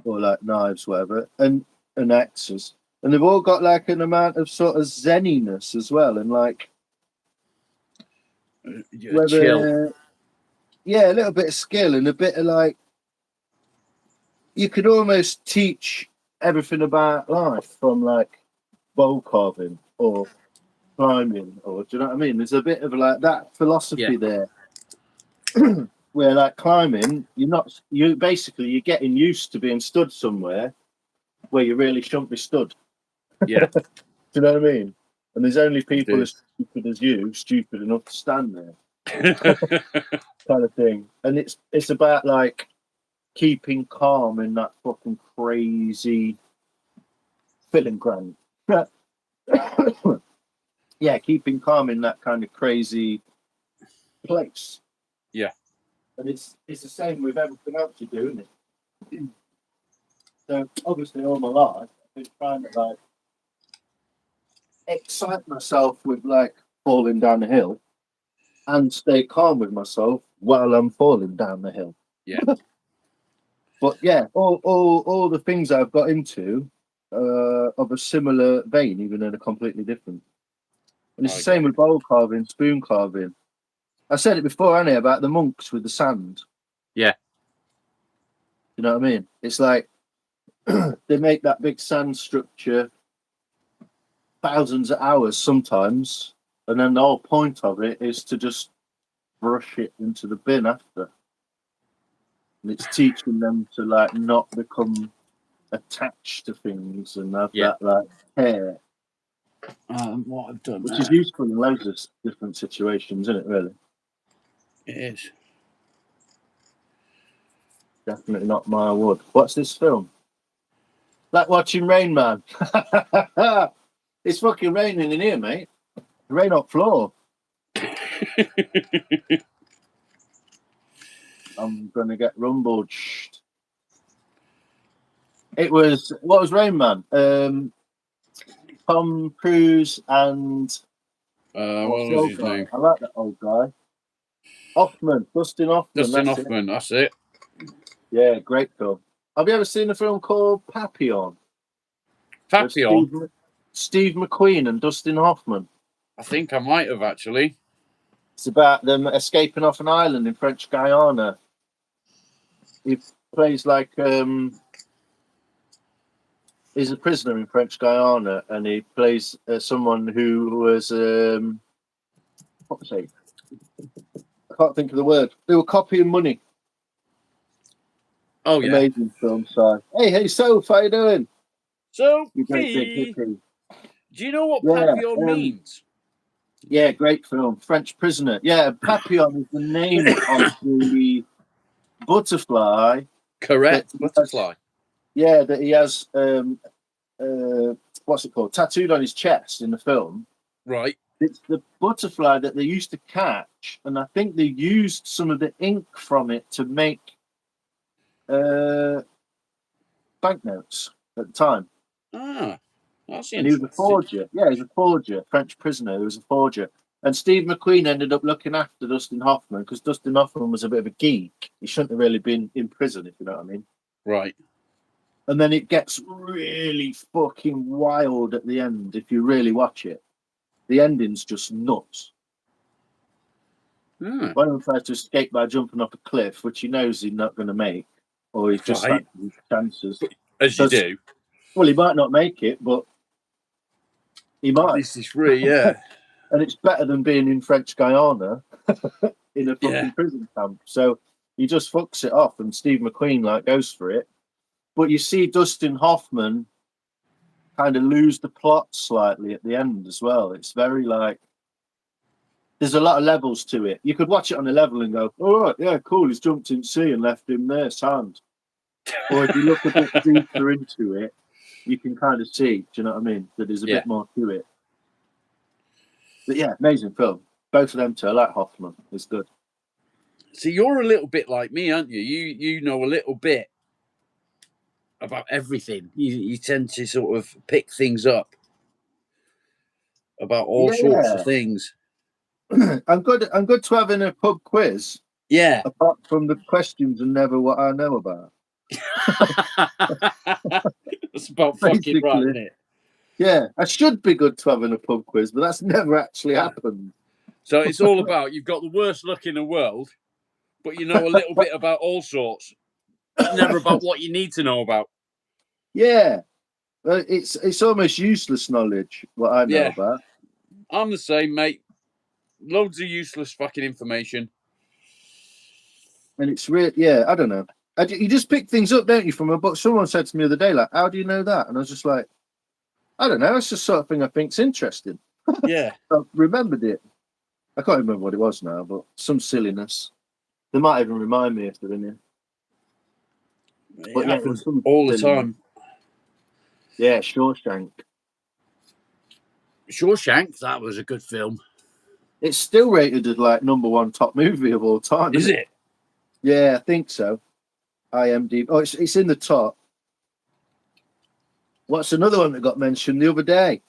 Or like knives, whatever, and axes. And they've all got like an amount of sort of zeniness as well. And like Chill. Yeah, a little bit of skill and a bit of like you could almost teach everything about life from like bowl carving or climbing, or do you know what I mean? There's a bit of like that philosophy there. Where like climbing, you're getting used to being stood somewhere where you really shouldn't be stood. Yeah. Do you know what I mean? And there's only people as stupid as you, stupid enough to stand there. Kind of thing. And it's about like keeping calm in that fucking crazy filling ground. Yeah, keeping calm in that kind of crazy place. Yeah. And it's the same with everything else you do, isn't it? So obviously all my life I've been trying to like excite myself with like falling down the hill and stay calm with myself while I'm falling down the hill. Yeah. But yeah, all the things I've got into of a similar vein, even in a completely different. And it's the same with bowl carving, spoon carving. I said it before, Annie, about the monks with the sand. Yeah. You know what I mean? It's like they make that big sand structure thousands of hours sometimes, and then the whole point of it is to just brush it into the bin after. And it's teaching them to like not become attached to things and have that like care. What I've done, which is useful in loads of different situations, isn't it? Really, it is. Definitely not my wood. What's this film? Like watching Rain Man. It's fucking raining in here, mate. Rain on floor. I'm gonna get rumbled. It was what was Rain Man? Tom Cruise and what was his name? I like that old guy. Hoffman, Dustin Hoffman. Dustin Hoffman. That's it. Yeah, great film. Have you ever seen a film called Papillon? Papillon? Steve McQueen and Dustin Hoffman. I think I might have actually. It's about them escaping off an island in French Guyana. He plays like he's a prisoner in French Guyana, and he plays someone who was what was it? I can't think of the word. They were copying money. Oh yeah, amazing film. So hey, Soph, how you doing? Sophie, do you know what Papillon means? Yeah, great film. French Prisoner. Yeah, Papillon is the name of the butterfly. Correct, butterfly. That he has. What's it called? Tattooed on his chest in the film. Right. It's the butterfly that they used to catch, and I think they used some of the ink from it to make banknotes at the time. Ah, that's interesting. And he was a forger. Yeah, he was a forger, French prisoner. He was a forger. And Steve McQueen ended up looking after Dustin Hoffman because Dustin Hoffman was a bit of a geek. He shouldn't have really been in prison, if you know what I mean. Right. And then it gets really fucking wild at the end if you really watch it. The ending's just nuts. One of them tries to escape by jumping off a cliff, which he knows he's not going to make, or he's just like his chances. As you do. Well, he might not make it, but he might. This is free, yeah. And it's better than being in French Guyana in a fucking prison camp. So he just fucks it off, and Steve McQueen like goes for it. But you see Dustin Hoffman kind of lose the plot slightly at the end as well. It's very like there's a lot of levels to it. You could watch it on a level and go, "All right, yeah, cool. He's jumped in sea and left him there, sound." Or if you look a bit deeper into it, you can kind of see. Do you know what I mean? That there's a bit more to it. But yeah, amazing film. Both of them too. I like Hoffman. It's good. So you're a little bit like me, aren't you? You know a little bit about everything. You tend to sort of pick things up about all sorts of things. I'm good to having a pub quiz. Yeah. Apart from the questions and never what I know about. That's about fucking right, isn't it? Yeah, I should be good to having a pub quiz, but that's never actually happened. So it's all about you've got the worst luck in the world, but you know a little bit about all sorts, but never about what you need to know about. Yeah, it's almost useless knowledge what I know about. I'm the same, mate. Loads of useless fucking information. And it's real. Yeah, I don't know. You just pick things up, don't you? From a book. Someone said to me the other day, like, "How do you know that?" And I was just like, "I don't know. It's just sort of thing I think's interesting." Yeah, I remembered it. I can't remember what it was now, but some silliness. They might even remind me if they're in here. But it happens all the time. Yeah, Shawshank. Shawshank, that was a good film. It's still rated as like #1 top movie of all time. Is it? Yeah, I think so. IMDb. Oh, it's in the top. What's another one that got mentioned the other day?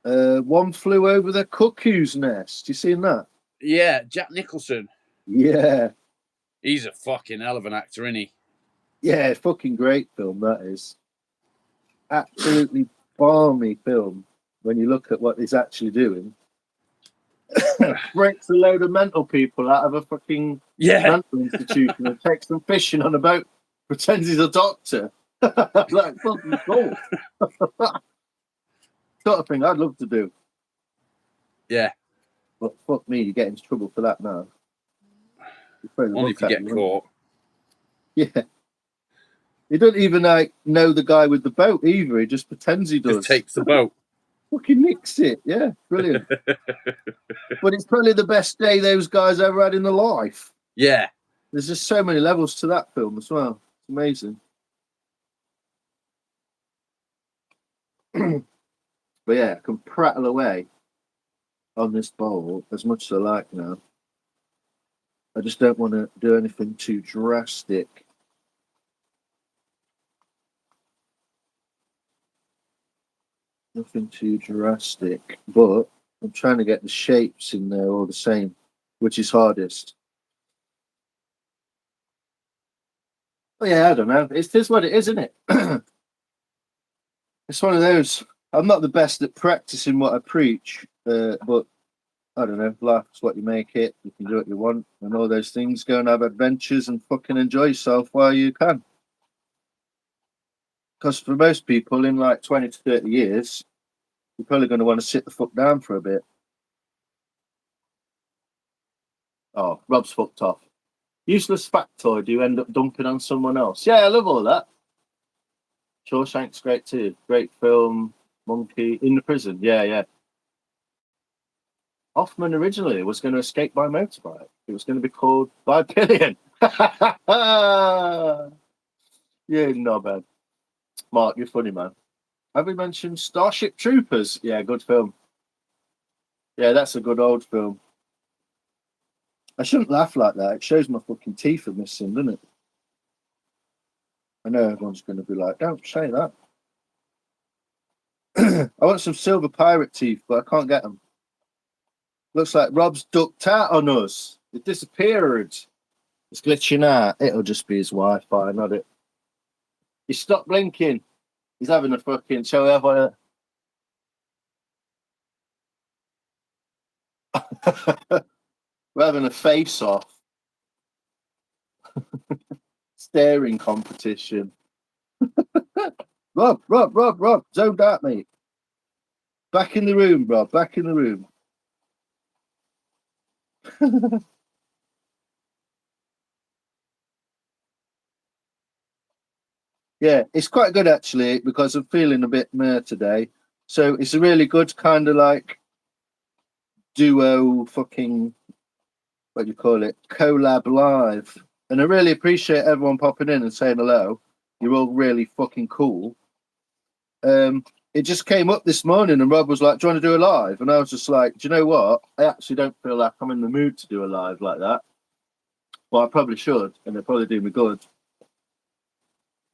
One Flew Over the Cuckoo's Nest. You seen that? Yeah, Jack Nicholson. Yeah. He's a fucking hell of an actor, isn't he? Yeah, fucking great film, that is. Absolutely balmy film when you look at what he's actually doing. Breaks a load of mental people out of a fucking mental institution and takes them fishing on a boat, pretends he's a doctor. Like, fucking cool. Sort of thing I'd love to do. Yeah. But fuck me, you get into trouble for that now. Only if you get caught. Yeah. He doesn't even like know the guy with the boat either. He just pretends he does. Just takes the boat. Fucking nicks it. Yeah, brilliant. But it's probably the best day those guys ever had in their life. Yeah. There's just so many levels to that film as well. It's amazing. But yeah, I can prattle away on this bowl as much as I like now. I just don't want to do anything too drastic. Nothing too drastic, but I'm trying to get the shapes in there all the same, which is hardest. Oh yeah, I don't know. It's just what it is, isn't it? It's one of those. I'm not the best at practicing what I preach, but I don't know. Life's what you make it. You can do what you want and all those things. Go and have adventures and fucking enjoy yourself while you can. Because for most people, in like 20 to 30 years, you're probably going to want to sit the fuck down for a bit. Oh, Rob's fucked off. Useless factoid you end up dumping on someone else. Yeah, I love all that. Shawshank's great too. Great film. Monkey in the prison. Yeah, yeah. Hoffman originally was going to escape by motorbike. It was going to be called By Pillion. Yeah, no bad. Mark, you're funny, man. Have we mentioned Starship Troopers? Yeah, good film. Yeah, that's a good old film. I shouldn't laugh like that. It shows my fucking teeth are missing, doesn't it? I know everyone's going to be like, don't say that. I want some silver pirate teeth, but I can't get them. Looks like Rob's ducked out on us. It disappeared. It's glitching out. It'll just be his Wi-Fi, not it. He stopped blinking. He's having a fucking... Shall we have one? We're having a face-off. Staring competition. Rob, zoned out, mate. Back in the room, Rob. Back in the room. Yeah, it's quite good actually because I'm feeling a bit meh today. So it's a really good kind of like duo fucking, what do you call it, collab live. And I really appreciate everyone popping in and saying hello. You're all really fucking cool. It just came up this morning and Rob was like, do you want to do a live? And I was just like, do you know what? I actually don't feel like I'm in the mood to do a live like that. But I probably should, and it'll probably do me good.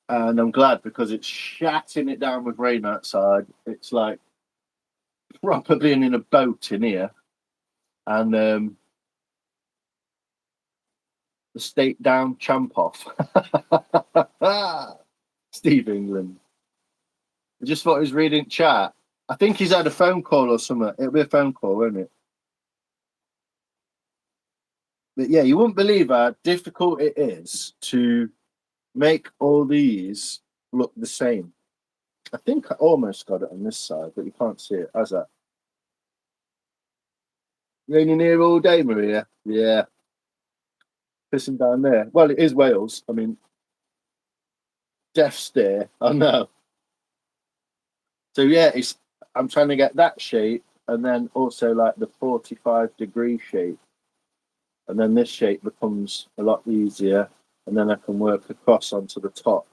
And I'm glad because it's shatting it down with rain outside. It's like proper being in a boat in here. And the state down champ off. Steve England. I just thought he was reading chat. I think he's had a phone call or something. It'll be a phone call, won't it? But yeah, you wouldn't believe how difficult it is to make all these look the same. I think I almost got it on this side, but you can't see it. How's that? Raining here all day, Maria. Yeah. Pissing down there. Well, it is Wales. I mean, death stare. I know. So yeah, I'm trying to get that shape and then also like the 45-degree shape. And then this shape becomes a lot easier. And then I can work across onto the top.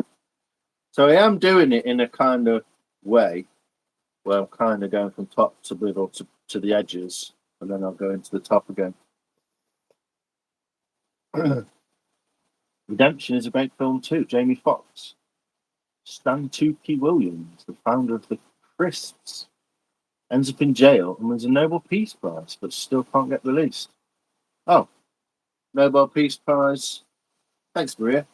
So I am doing it in a kind of way where I'm kind of going from top to middle to the edges. And then I'll go into the top again. Redemption is a great film too. Jamie Foxx. Stan Tukey Williams, the founder of the Crisps, ends up in jail and wins a Nobel Peace Prize, but still can't get released. Oh, Nobel Peace Prize. Thanks, Maria.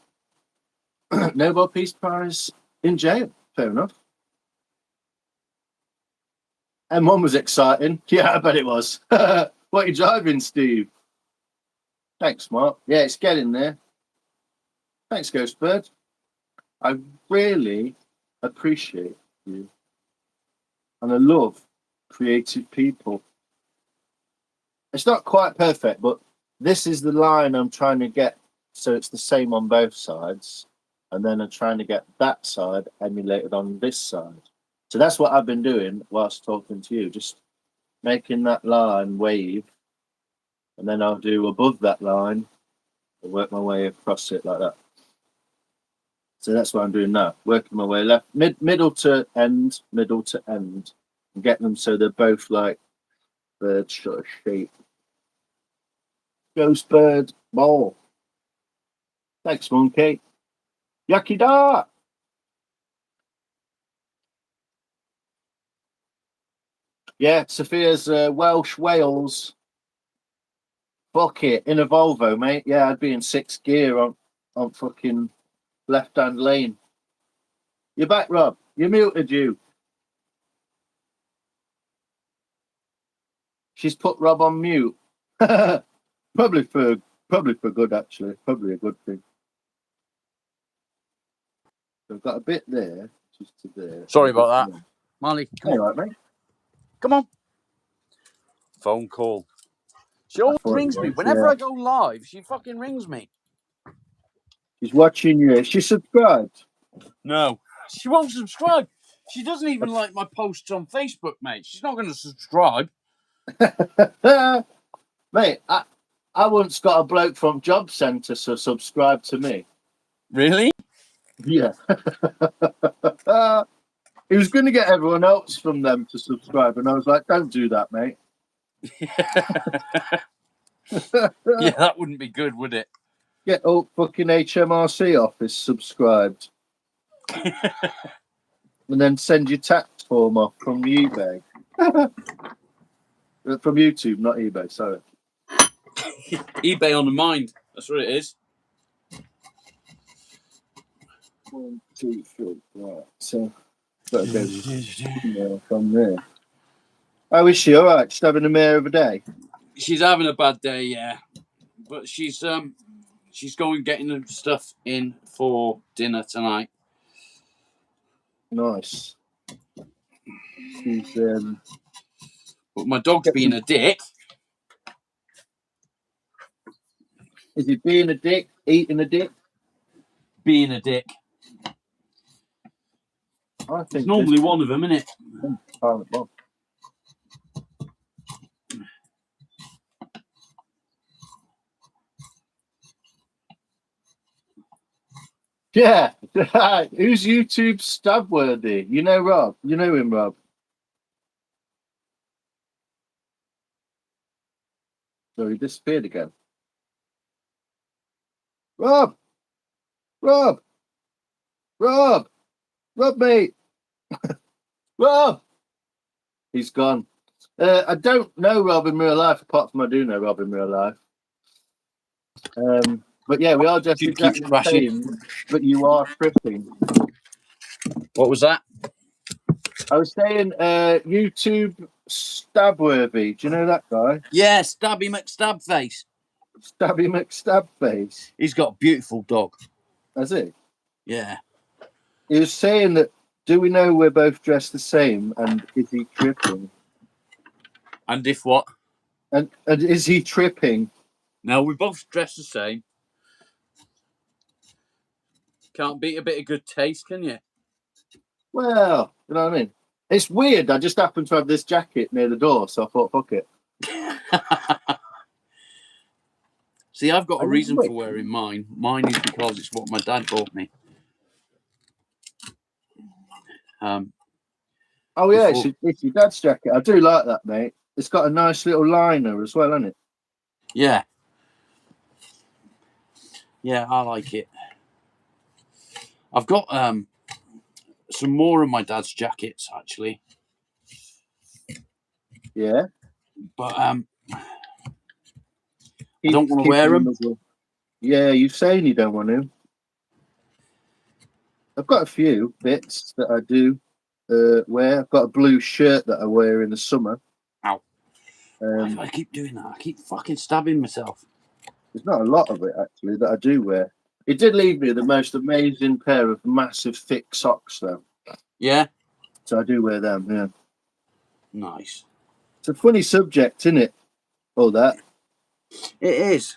Nobel Peace Prize in jail. Fair enough. M1 was exciting. Yeah, I bet it was. What are you driving, Steve? Thanks, Mark. Yeah, it's getting there. Thanks, Ghostbird. I really appreciate you. And I love creative people. It's not quite perfect, but this is the line I'm trying to get so it's the same on both sides. And then I'm trying to get that side emulated on this side. So that's what I've been doing whilst talking to you, just making that line wave. And then I'll do above that line and work my way across it like that. So that's what I'm doing now, working my way left, middle to end, and get them so they're both like bird sort of shape. Ghost bird ball. Thanks, monkey. Yucky da. Yeah, Sophia's Welsh Wales. Fuck it, in a Volvo, mate. Yeah, I'd be in 6th gear on fucking left-hand lane. You're back, Rob. You muted you. She's put Rob on mute. Probably for good, actually. Probably a good thing. So I've got a bit there, just to there. Sorry about that. Molly, come Hey, on. right, mate. Come on. Phone call. She always rings me. Whenever I go live, she fucking rings me. She's watching you. She subscribed. No. She won't subscribe. She doesn't even like my posts on Facebook, mate. She's not going to subscribe. Mate, I once got a bloke from Job Centre to subscribe to me. Really? Yeah. He was going to get everyone else from them to subscribe, and I was like, don't do that, mate. Yeah, that wouldn't be good, would it? Get all fucking HMRC office subscribed. And then send your tax form off from eBay. From YouTube, not eBay, sorry. eBay on the mind. That's what it is. 1, 2, 3. Right. So, better go from there. How is she? All right. Just having a mare of a day. She's having a bad day, yeah. But she's going getting the stuff in for dinner tonight. Nice. She's But my dog's being a dick. Is he being a dick? Eating a dick? Being a dick. I think it's normally one of them, isn't it? Yeah. Who's YouTube Stabworthy? You know Rob. You know him, Rob. So he disappeared again. Rob! Rob, mate, Rob. He's gone. I don't know Rob in real life, apart from I do know Rob in real life. But yeah, we are just Keep exactly the crashing. same, but you are tripping. What was that? I was saying, YouTube Stabworthy. Do you know that guy? Yeah, Stabby McStabface. Stabby McStabface. He's got a beautiful dog. That's it. Yeah. He was saying that, do we know we're both dressed the same, and is he tripping? And if what? And is he tripping? No, we both dress the same. Can't beat a bit of good taste, can you? Well, you know what I mean? It's weird. I just happened to have this jacket near the door, so I thought, fuck it. See, I've got a I reason wait. for wearing mine. Mine is because it's what my dad bought me. Oh yeah, Before- it's your dad's jacket. I do like that, mate. It's got a nice little liner as well, hasn't it? Yeah. Yeah, I like it. I've got some more of my dad's jackets actually, Yeah. but I don't want to wear them. Well. Yeah, you're saying you don't want to. I've got a few bits that I do wear. I've got a blue shirt that I wear in the summer. Ow. Why Um, do I keep doing that? I keep fucking stabbing myself. there's not a lot of it actually that I do wear. It did leave me the most amazing pair of massive thick socks though. Yeah. So I do wear them, yeah. Nice. It's a funny subject, isn't it? All that. It is.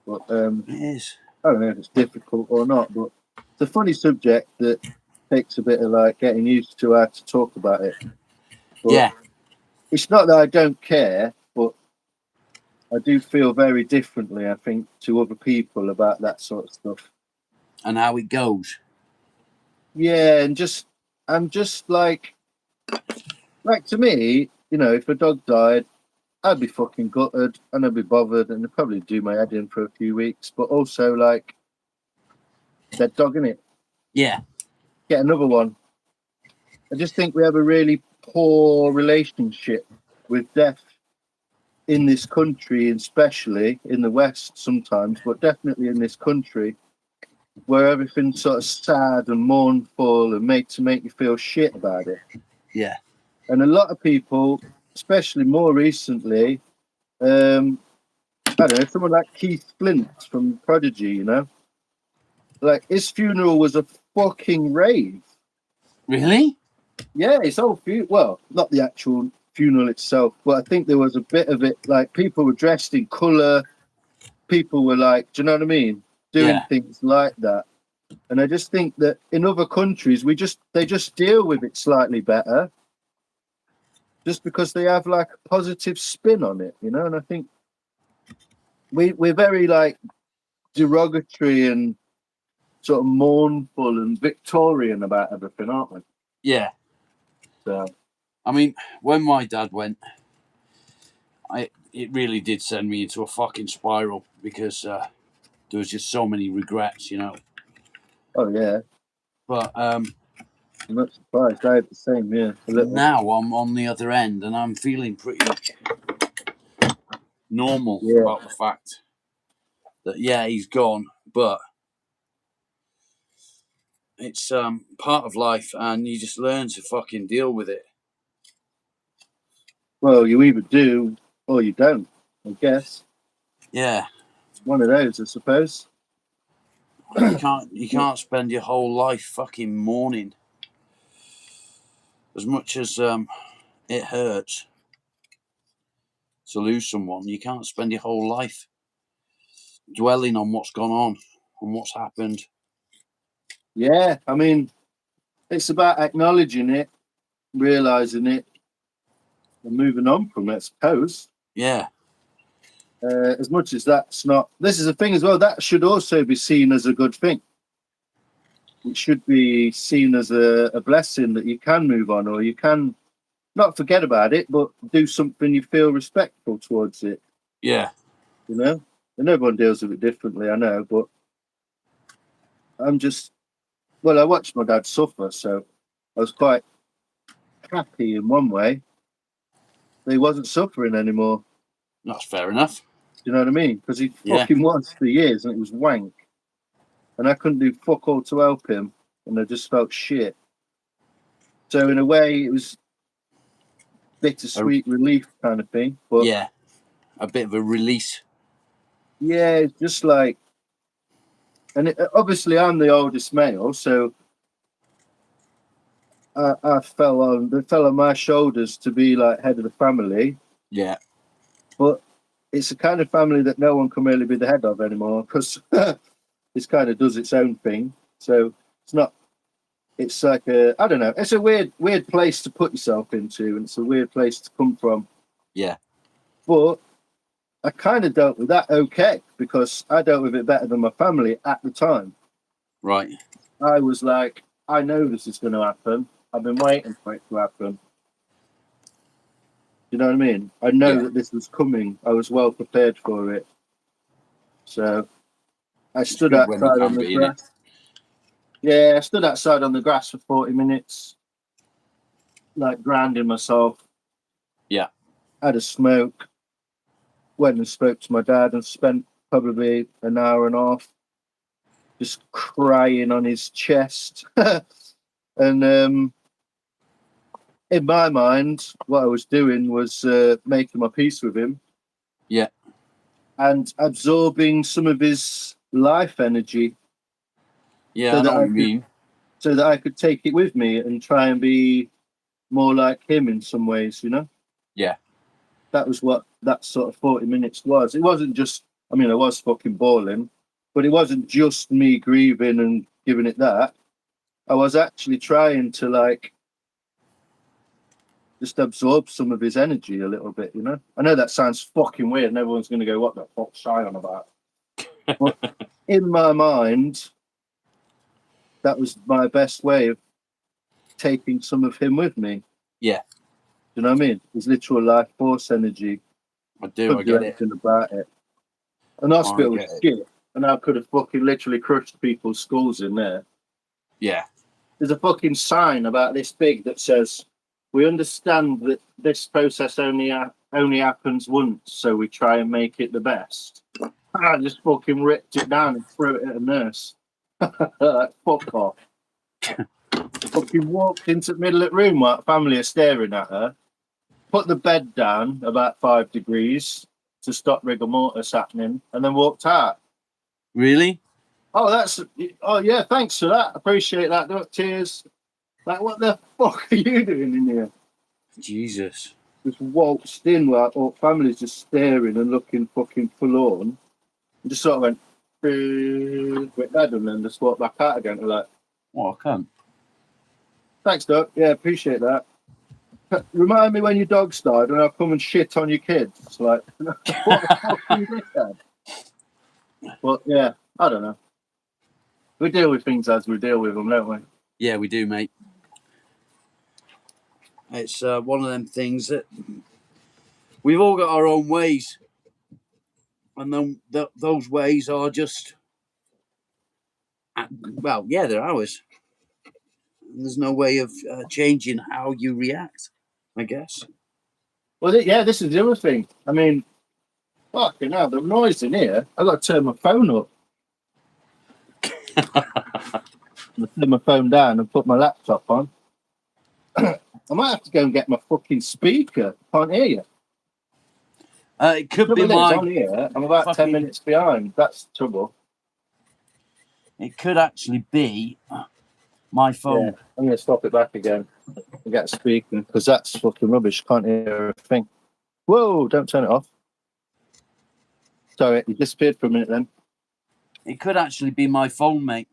But It is. I don't know if it's difficult or not, but it's a funny subject that takes a bit of like getting used to how to talk about it. But Yeah. it's not that I don't care, but I do feel very differently, I think, to other people about that sort of stuff. And how it goes. Yeah, and I'm just like to me, you know, if a dog died, I'd be fucking gutted and I'd be bothered and I'd probably do my head in for a few weeks, but also like dead dog in it. Yeah. Get another one. I just think we have a really poor relationship with death in this country, and especially in the West sometimes, but definitely in this country, where everything's sort of sad and mournful and made to make you feel shit about it. Yeah. And a lot of people, especially more recently, I don't know, someone like Keith Flint from Prodigy, you know, like his funeral was a fucking rave. Really? Yeah, his whole funeral. Well, not the actual funeral itself, but I think there was a bit of it. Like people were dressed in color. People were like, do you know what I mean? Doing things like that. And I just think that in other countries, they just deal with it slightly better, just because they have like a positive spin on it, you know. And I think we're very like derogatory and sort of mournful and Victorian about everything, aren't we? Yeah. So I mean, when my dad went, it really did send me into a fucking spiral because there was just so many regrets, you know. oh yeah, But I'm not surprised. I had the same, yeah. A little. now I'm on the other end and I'm feeling pretty normal Yeah. about the fact that he's gone, but it's part of life and you just learn to fucking deal with it. Well, you either do or you don't, I guess. Yeah. One of those, I suppose. You can't spend your whole life fucking mourning. As much as it hurts to lose someone, you can't spend your whole life dwelling on what's gone on and what's happened. Yeah, I mean, it's about acknowledging it, realizing it, and moving on from it, I suppose. Yeah. As much as that's not, this is a thing as well, that should also be seen as a good thing. It should be seen as a blessing that you can move on, or you can not forget about it, but do something you feel respectful towards it. Yeah. You know, and everyone deals with it differently, I know, but I'm just well, I watched my dad suffer, so I was quite happy in one way that he wasn't suffering anymore. That's fair enough. Do you know what I mean? Because he Yeah. fucking was for years, and it was wank, and I couldn't do fuck all to help him, and I just felt shit. So in a way, it was bittersweet relief kind of thing. But Yeah. A bit of a release. yeah, it's just like, and obviously I'm the oldest male, so I fell on my shoulders to be like head of the family. Yeah. But it's a kind of family that no one can really be the head of anymore because this kind of does its own thing. So it's not. It's like I don't know. It's a weird place to put yourself into, and it's a weird place to come from. Yeah. But I kind of dealt with that okay because I dealt with it better than my family at the time. Right. I was like, I know this is going to happen. I've been waiting for it to happen. You know what I mean? I know that this was coming. I was well prepared for it. So I stood good when you outside can on the be, grass. Yeah, I stood outside on the grass for 40 minutes, like grounding myself. Yeah. Had a smoke. Went and spoke to my dad and spent probably an hour and a half just crying on his chest. And in my mind, what I was doing was making my peace with him. Yeah. And absorbing some of his life energy. Yeah, I know what you mean. So that I could take it with me and try and be more like him in some ways, you know? Yeah. That was what that sort of 40 minutes was. It wasn't just, I mean, I was fucking bawling, but it wasn't just me grieving and giving it that. I was actually trying to like just absorb some of his energy a little bit, you know? I know that sounds fucking weird and everyone's going to go, what the fuck's Shy on about? But in my mind, that was my best way of taking some of him with me. Yeah. Do you know what I mean? His literal life force energy. I do. I get it. About it. An hospital was get it. shit, and I could have fucking literally crushed people's skulls in there. Yeah. There's a fucking sign about this big that says, "We understand that this process only happens once, so we try and make it the best." I just fucking ripped it down and threw it at a nurse. Fuck off. Fucking walked into the middle of the room while the family are staring at her. Put the bed down about 5 degrees to stop rigor mortis happening, and then walked out. Really? Oh yeah, thanks for that. Appreciate that. Don't tears. Like, what the fuck are you doing in here? Jesus. Just waltzed in while all family's just staring and looking fucking forlorn. And just sort of went, with that, and then just walked back out again. We're like, What a cunt. thanks, Doc. Yeah, appreciate that. Remind me when your dog's died and I'll come and shit on your kids. It's like, what the fuck are you doing? But yeah, I don't know. We deal with things as we deal with them, don't we? Yeah, we do, mate. It's one of them things that we've all got our own ways, and then those ways are just, well, yeah, they're ours. There's no way of changing how you react, I guess. Well, yeah, this is the other thing. I mean, fucking hell, the noise in here. I got to turn my phone up. I turn my phone down and put my laptop on. I might have to go and get my fucking speaker. Can't hear you. It could be my. On here. I'm about 10 minutes behind. That's the trouble. It could actually be my phone. Yeah, I'm going to stop it back again and get a speaker because that's fucking rubbish. Can't hear a thing. Whoa, don't turn it off. Sorry, you disappeared for a minute then. It could actually be my phone, mate.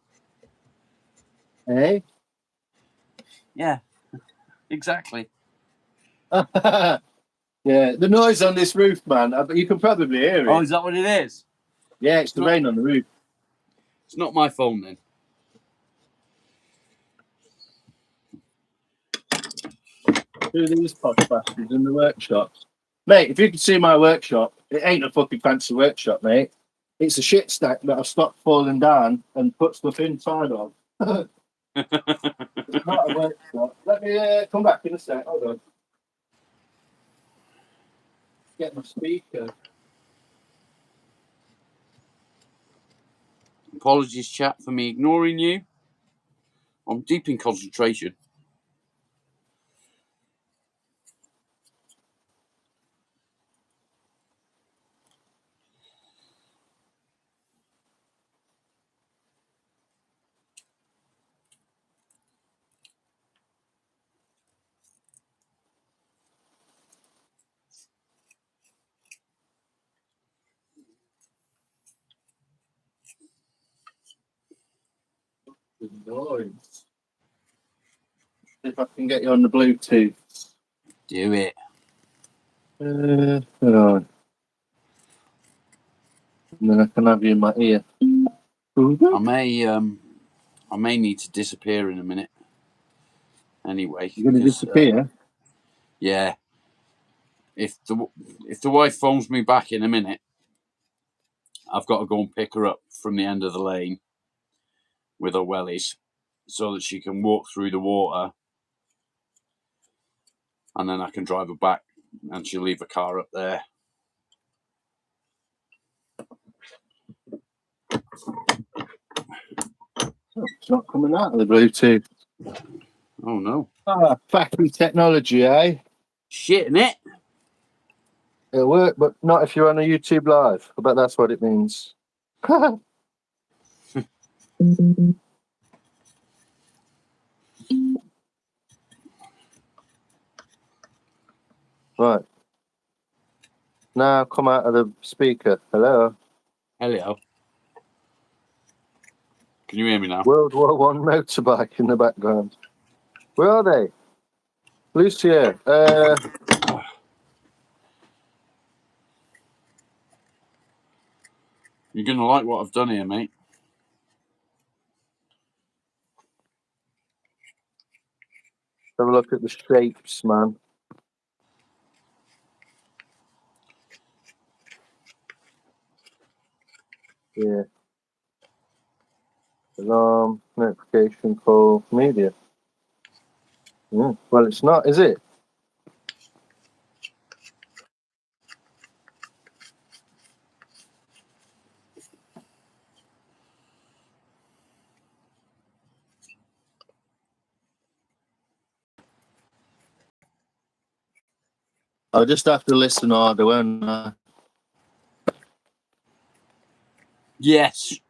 Hey? Yeah, exactly. Yeah, the noise on this roof, man. You can probably hear it. Oh, is that what it is? Yeah, it's the rain on the roof. It's not my phone then. Who are these posh bastards in the workshops? Mate, if you could see my workshop, it ain't a fucking fancy workshop, mate. It's a shit stack that I've stopped falling down and put stuff inside of. It's not a workshop. Let me come back in a sec. Hold on. Get my speaker. Apologies, chat, for me ignoring you. I'm deep in concentration. Good noise. If I can get you on the Bluetooth. Do it. Hold on. And then I can have you in my ear. I may need to disappear in a minute. Anyway, You're going to disappear? Yeah. If the wife phones me back in a minute, I've got to go and pick her up from the end of the lane with her wellies, so that she can walk through the water, and then I can drive her back, and she'll leave her car up there. Oh, it's not coming out of the Bluetooth. Oh no! Factory technology, eh? Shit, innit? It'll work, but not if you're on a YouTube live. I bet that's what it means. Right. Now come out of the speaker. Hello. Hello. Can you hear me now? World War One motorbike in the background. Where are they? Lucia. You're gonna like what I've done here, mate. Have a look at the shapes, man. Yeah. Alarm, notification, call, media. Well, it's not, is it? I'll just have to listen harder, won't I? Yes.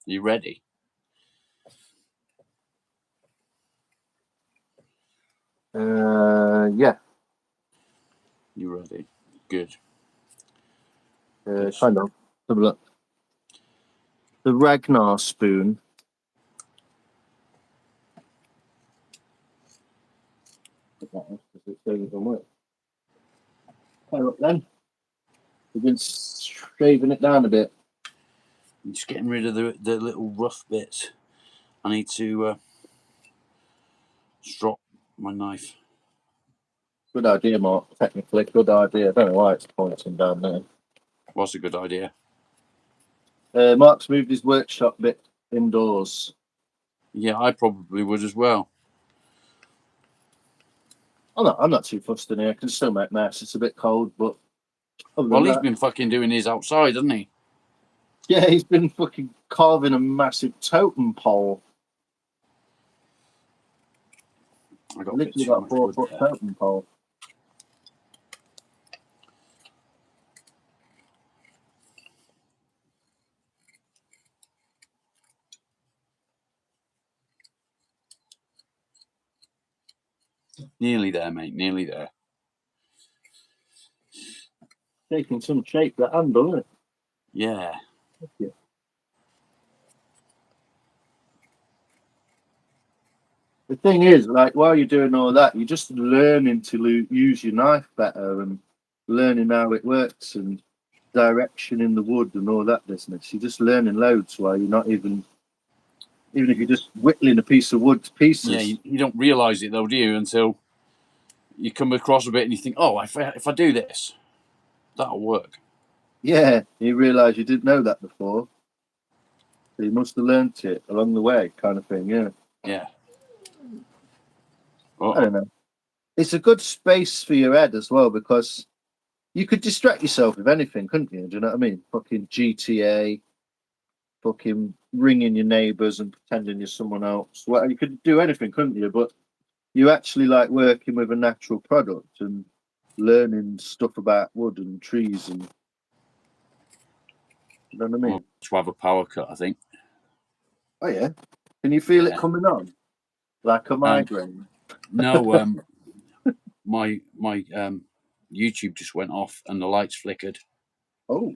You ready? Yeah. You ready? Good. Kind of. Have a look. The Ragnar spoon. Hey, look then. We've been shaving it down a bit. I'm just getting rid of the little rough bits. I need to strop my knife. Good idea, Mark. Technically, good idea. I don't know why it's pointing down there. What's a good idea? Mark's moved his workshop bit indoors. Yeah, I probably would as well. I'm not too fussed in here. I can still make mess. It's a bit cold, but Well, he's been fucking doing his outside, hasn't he? Yeah, he's been fucking carving a massive totem pole. I got Literally got a 4-foot totem pole. Nearly there, mate. Nearly there. Taking some shape, that handle, isn't it? Yeah. The thing is, like, while you're doing all that, you're just learning to use your knife better and learning how it works and direction in the wood and all that business. You're just learning loads while you're not even if you're just whittling a piece of wood to pieces. Yeah, you don't realise it though, do you? Until you come across a bit and you think, oh, if I do this, that'll work. Yeah, you realise you didn't know that before. So you must have learnt it along the way, kind of thing, yeah. Yeah. I don't know. It's a good space for your head as well because you could distract yourself with anything, couldn't you? Do you know what I mean? Fucking GTA, fucking ringing your neighbours and pretending you're someone else. Well, you could do anything, couldn't you? But you actually like working with a natural product and learning stuff about wood and trees and you know what I mean? To have a power cut, I think. Oh yeah. Can you feel it coming on? Like a migraine? No, my YouTube just went off and the lights flickered. Oh.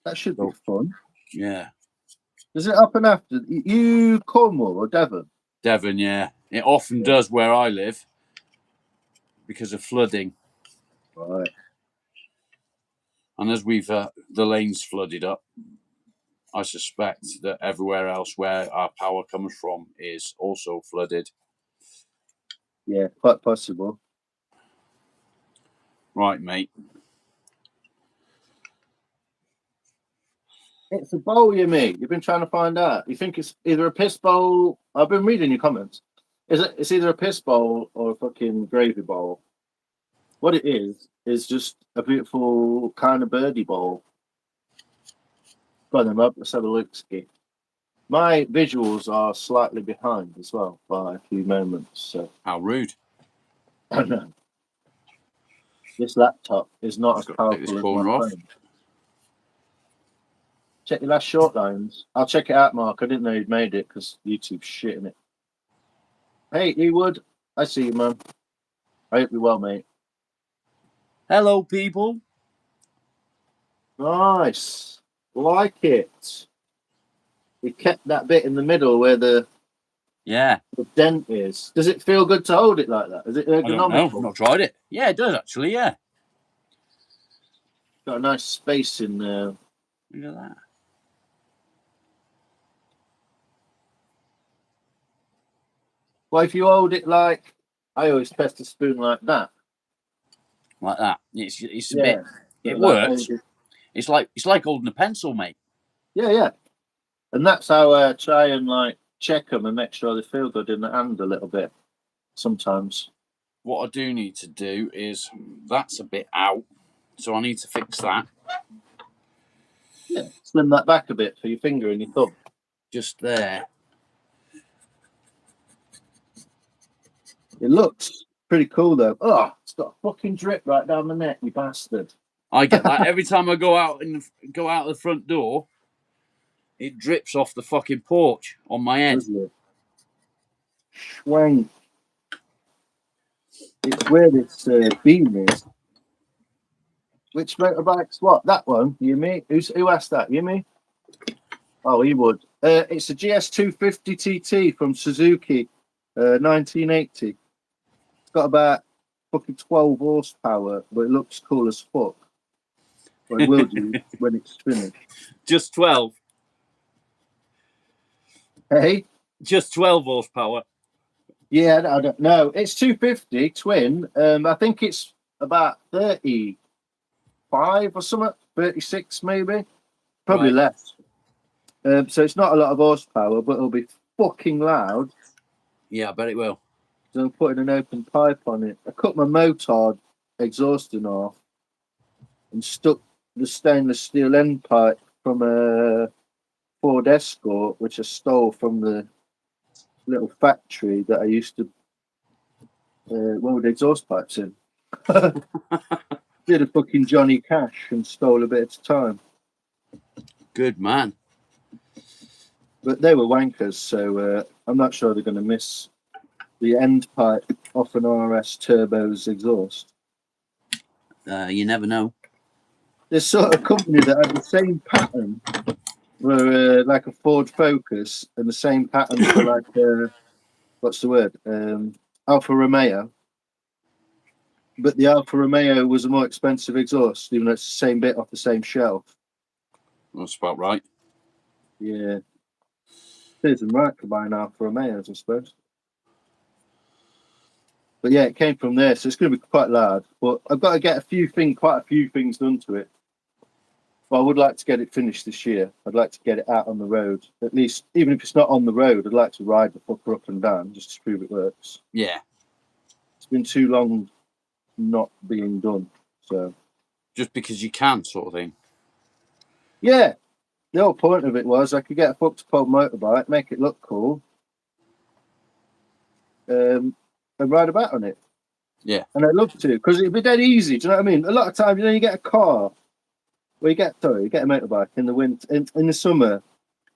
That should be fun. Yeah. Does it happen after you Cornwall or Devon? Devon, yeah. It often does where I live because of flooding. Right. And as we've the lanes flooded up, I suspect that everywhere else where our power comes from is also flooded. Yeah, quite possible. Right, mate. It's a bowl, you mean? You've been trying to find out. You think it's either a piss bowl? I've been reading your comments. It's either a piss bowl or a fucking gravy bowl. What it is just a beautiful kind of birdie bowl. Go on then, Rob. Let's have a look. My visuals are slightly behind as well by a few moments. So how rude! I know. This laptop is not as powerful as my phone. Check your last short lines. I'll check it out, Mark. I didn't know you'd made it because YouTube's shitting it. Hey, Ewood. I see you, man. I hope you're well, mate. Hello, people. Nice. Like it. We kept that bit in the middle where the dent is. Does it feel good to hold it like that? Is it ergonomical? I don't know. I've not tried it. Yeah, it does actually. Yeah. Got a nice space in there. Look at that. Well, if you hold it like I always test a spoon like that. Like that. It's a bit. It works. It's like holding a pencil, mate. Yeah. And that's how I try and like check them and make sure they feel good in the hand a little bit. Sometimes. What I do need to do is that's a bit out, so I need to fix that. Yeah, slim that back a bit for your finger and your thumb. Just there. It looks pretty cool though. Oh, it's got a fucking drip right down the neck, you bastard. I get that every time I go out the front door. It drips off the fucking porch on my head. Schwank. It's where this beam is. Which motorbike's what? That one? You me? Who asked that? You me? Oh, he would. It's a GS250 TT from Suzuki, 1980. It's got about fucking 12 horsepower, but it looks cool as fuck. Well, it will do when it's finished. Just 12. Hey? Just 12 horsepower. Yeah, I don't know. It's 250 twin. I think it's about 35 or something, 36 maybe. Probably less. So it's not a lot of horsepower, but it'll be fucking loud. Yeah, I bet it will. So I'm putting an open pipe on it. I cut my motard exhausting off and stuck the stainless steel end pipe from a Ford Escort, which I stole from the little factory that I used to weld exhaust pipes in. Did a fucking Johnny Cash and stole a bit of time. Good man. But they were wankers, so I'm not sure they're going to miss the end pipe off an RS Turbo's exhaust. You never know. This sort of company that had the same pattern were like a Ford Focus and the same pattern for like what's the word? Alfa Romeo. But the Alfa Romeo was a more expensive exhaust, even though it's the same bit off the same shelf. That's about right. Yeah. There's them right for buying Alfa Romeos, I suppose. But yeah, it came from there, so it's going to be quite loud. But I've got to get quite a few things done to it. But I would like to get it finished this year. I'd like to get it out on the road, at least, even if it's not on the road. I'd like to ride the fucker up and down just to prove it works. Yeah. It's been too long not being done, so Just because you can, sort of thing. yeah. The whole point of it was I could get a fucked up old motorbike, make it look cool, and ride about on it. Yeah. And I'd love to, because it'd be dead easy. Do you know what I mean? A lot of times, you get a car, you get a motorbike in the winter, in the summer,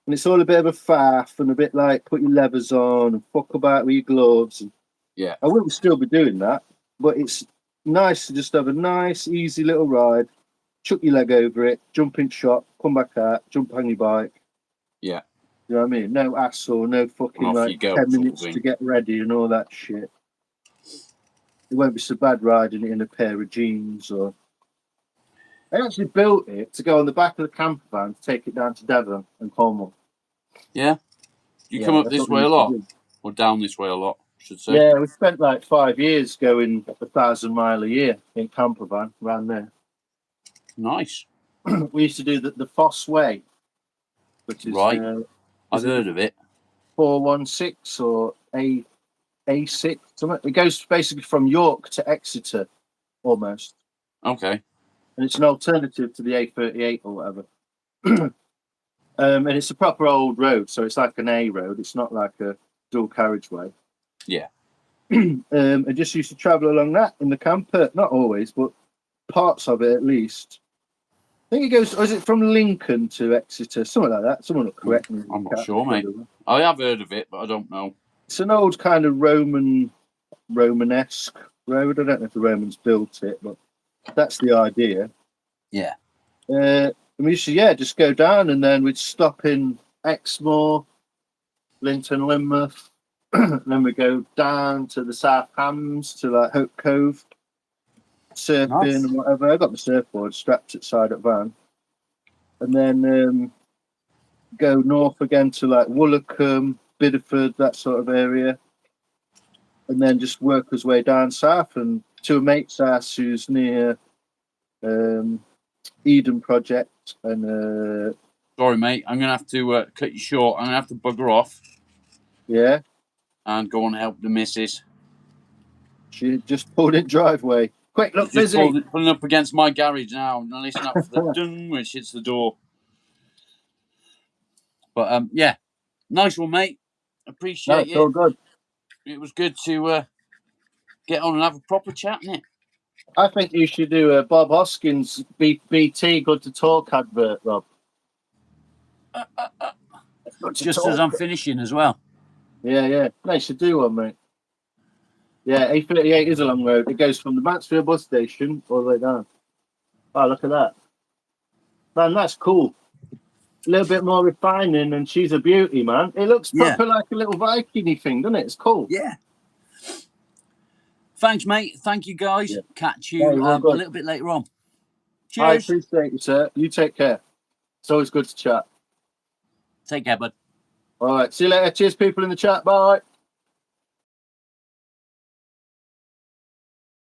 and it's all a bit of a faff and a bit like put your levers on and fuck about with your gloves. And Yeah. I will still be doing that, but it's nice to just have a nice, easy little ride, chuck your leg over it, jump in shop, come back out, jump on your bike. Yeah. You know what I mean? No hassle, no fucking Off you like go, 10 sort of minutes thing. to get ready and all that shit. It won't be so bad riding it in a pair of jeans or. I actually built it to go on the back of the camper van to take it down to Devon and Cornwall. Yeah. You Yeah, come up that's this what we way a used to lot, do. or down this way a lot, I should say. Yeah, we spent like 5 years going 1,000 mile a year in camper van around there. Nice. We used to do the Foss Way, which is Right. I've is it heard of it. 416 or A6 something. It goes basically from York to Exeter almost, Okay. and it's an alternative to the A38 or whatever. And it's a proper old road, so it's like an A road. It's not like a dual carriageway. Yeah. I just used to travel along that in the camper. Not always, but parts of it at least. I think it goes. Or is it from Lincoln to Exeter? Something like that. Someone will correct me. I'm not sure, mate. I have heard of it, but I don't know. It's an old kind of Romanesque road. I don't know if the Romans built it, but that's the idea. Yeah. And we used to, just go down, and then we'd stop in Exmoor, Linton, Lynmouth, and then we go down to the South Hams to like Hope Cove, surfing Nice. and whatever. I got the surfboard strapped outside at van, and then go north again to like Woolacombe, Bideford, that sort of area, and then just work his way down south and to a mate's house who's near Eden Project. And Sorry, mate. I'm gonna have to cut you short. I'm gonna have to bugger off yeah, and go and help the missus. she just pulled in driveway. Quick, look Just busy. pulling up against my garage now. And listen up for the dung when she hits the door. But yeah, nice one, mate. Appreciate It's all good. It was good to get on and have a proper chat, innit? I think you should do a Bob Hoskins BT Good to Talk advert, Rob. Just as I'm finishing as well. Yeah. No, you should do one, mate. Yeah, A38 is a long road. It goes from the Mansfield bus station all the way down. Oh, look at that. Man, that's cool. A little bit more refining, and she's a beauty, man. It looks proper like a little Viking-y thing, doesn't it? It's cool. Yeah. Thanks, mate. Thank you, guys. Yeah. Catch you a little bit later on. Cheers. I appreciate you, sir. You take care. It's always good to chat. Take care, bud. All right. See you later. Cheers, people in the chat. Bye.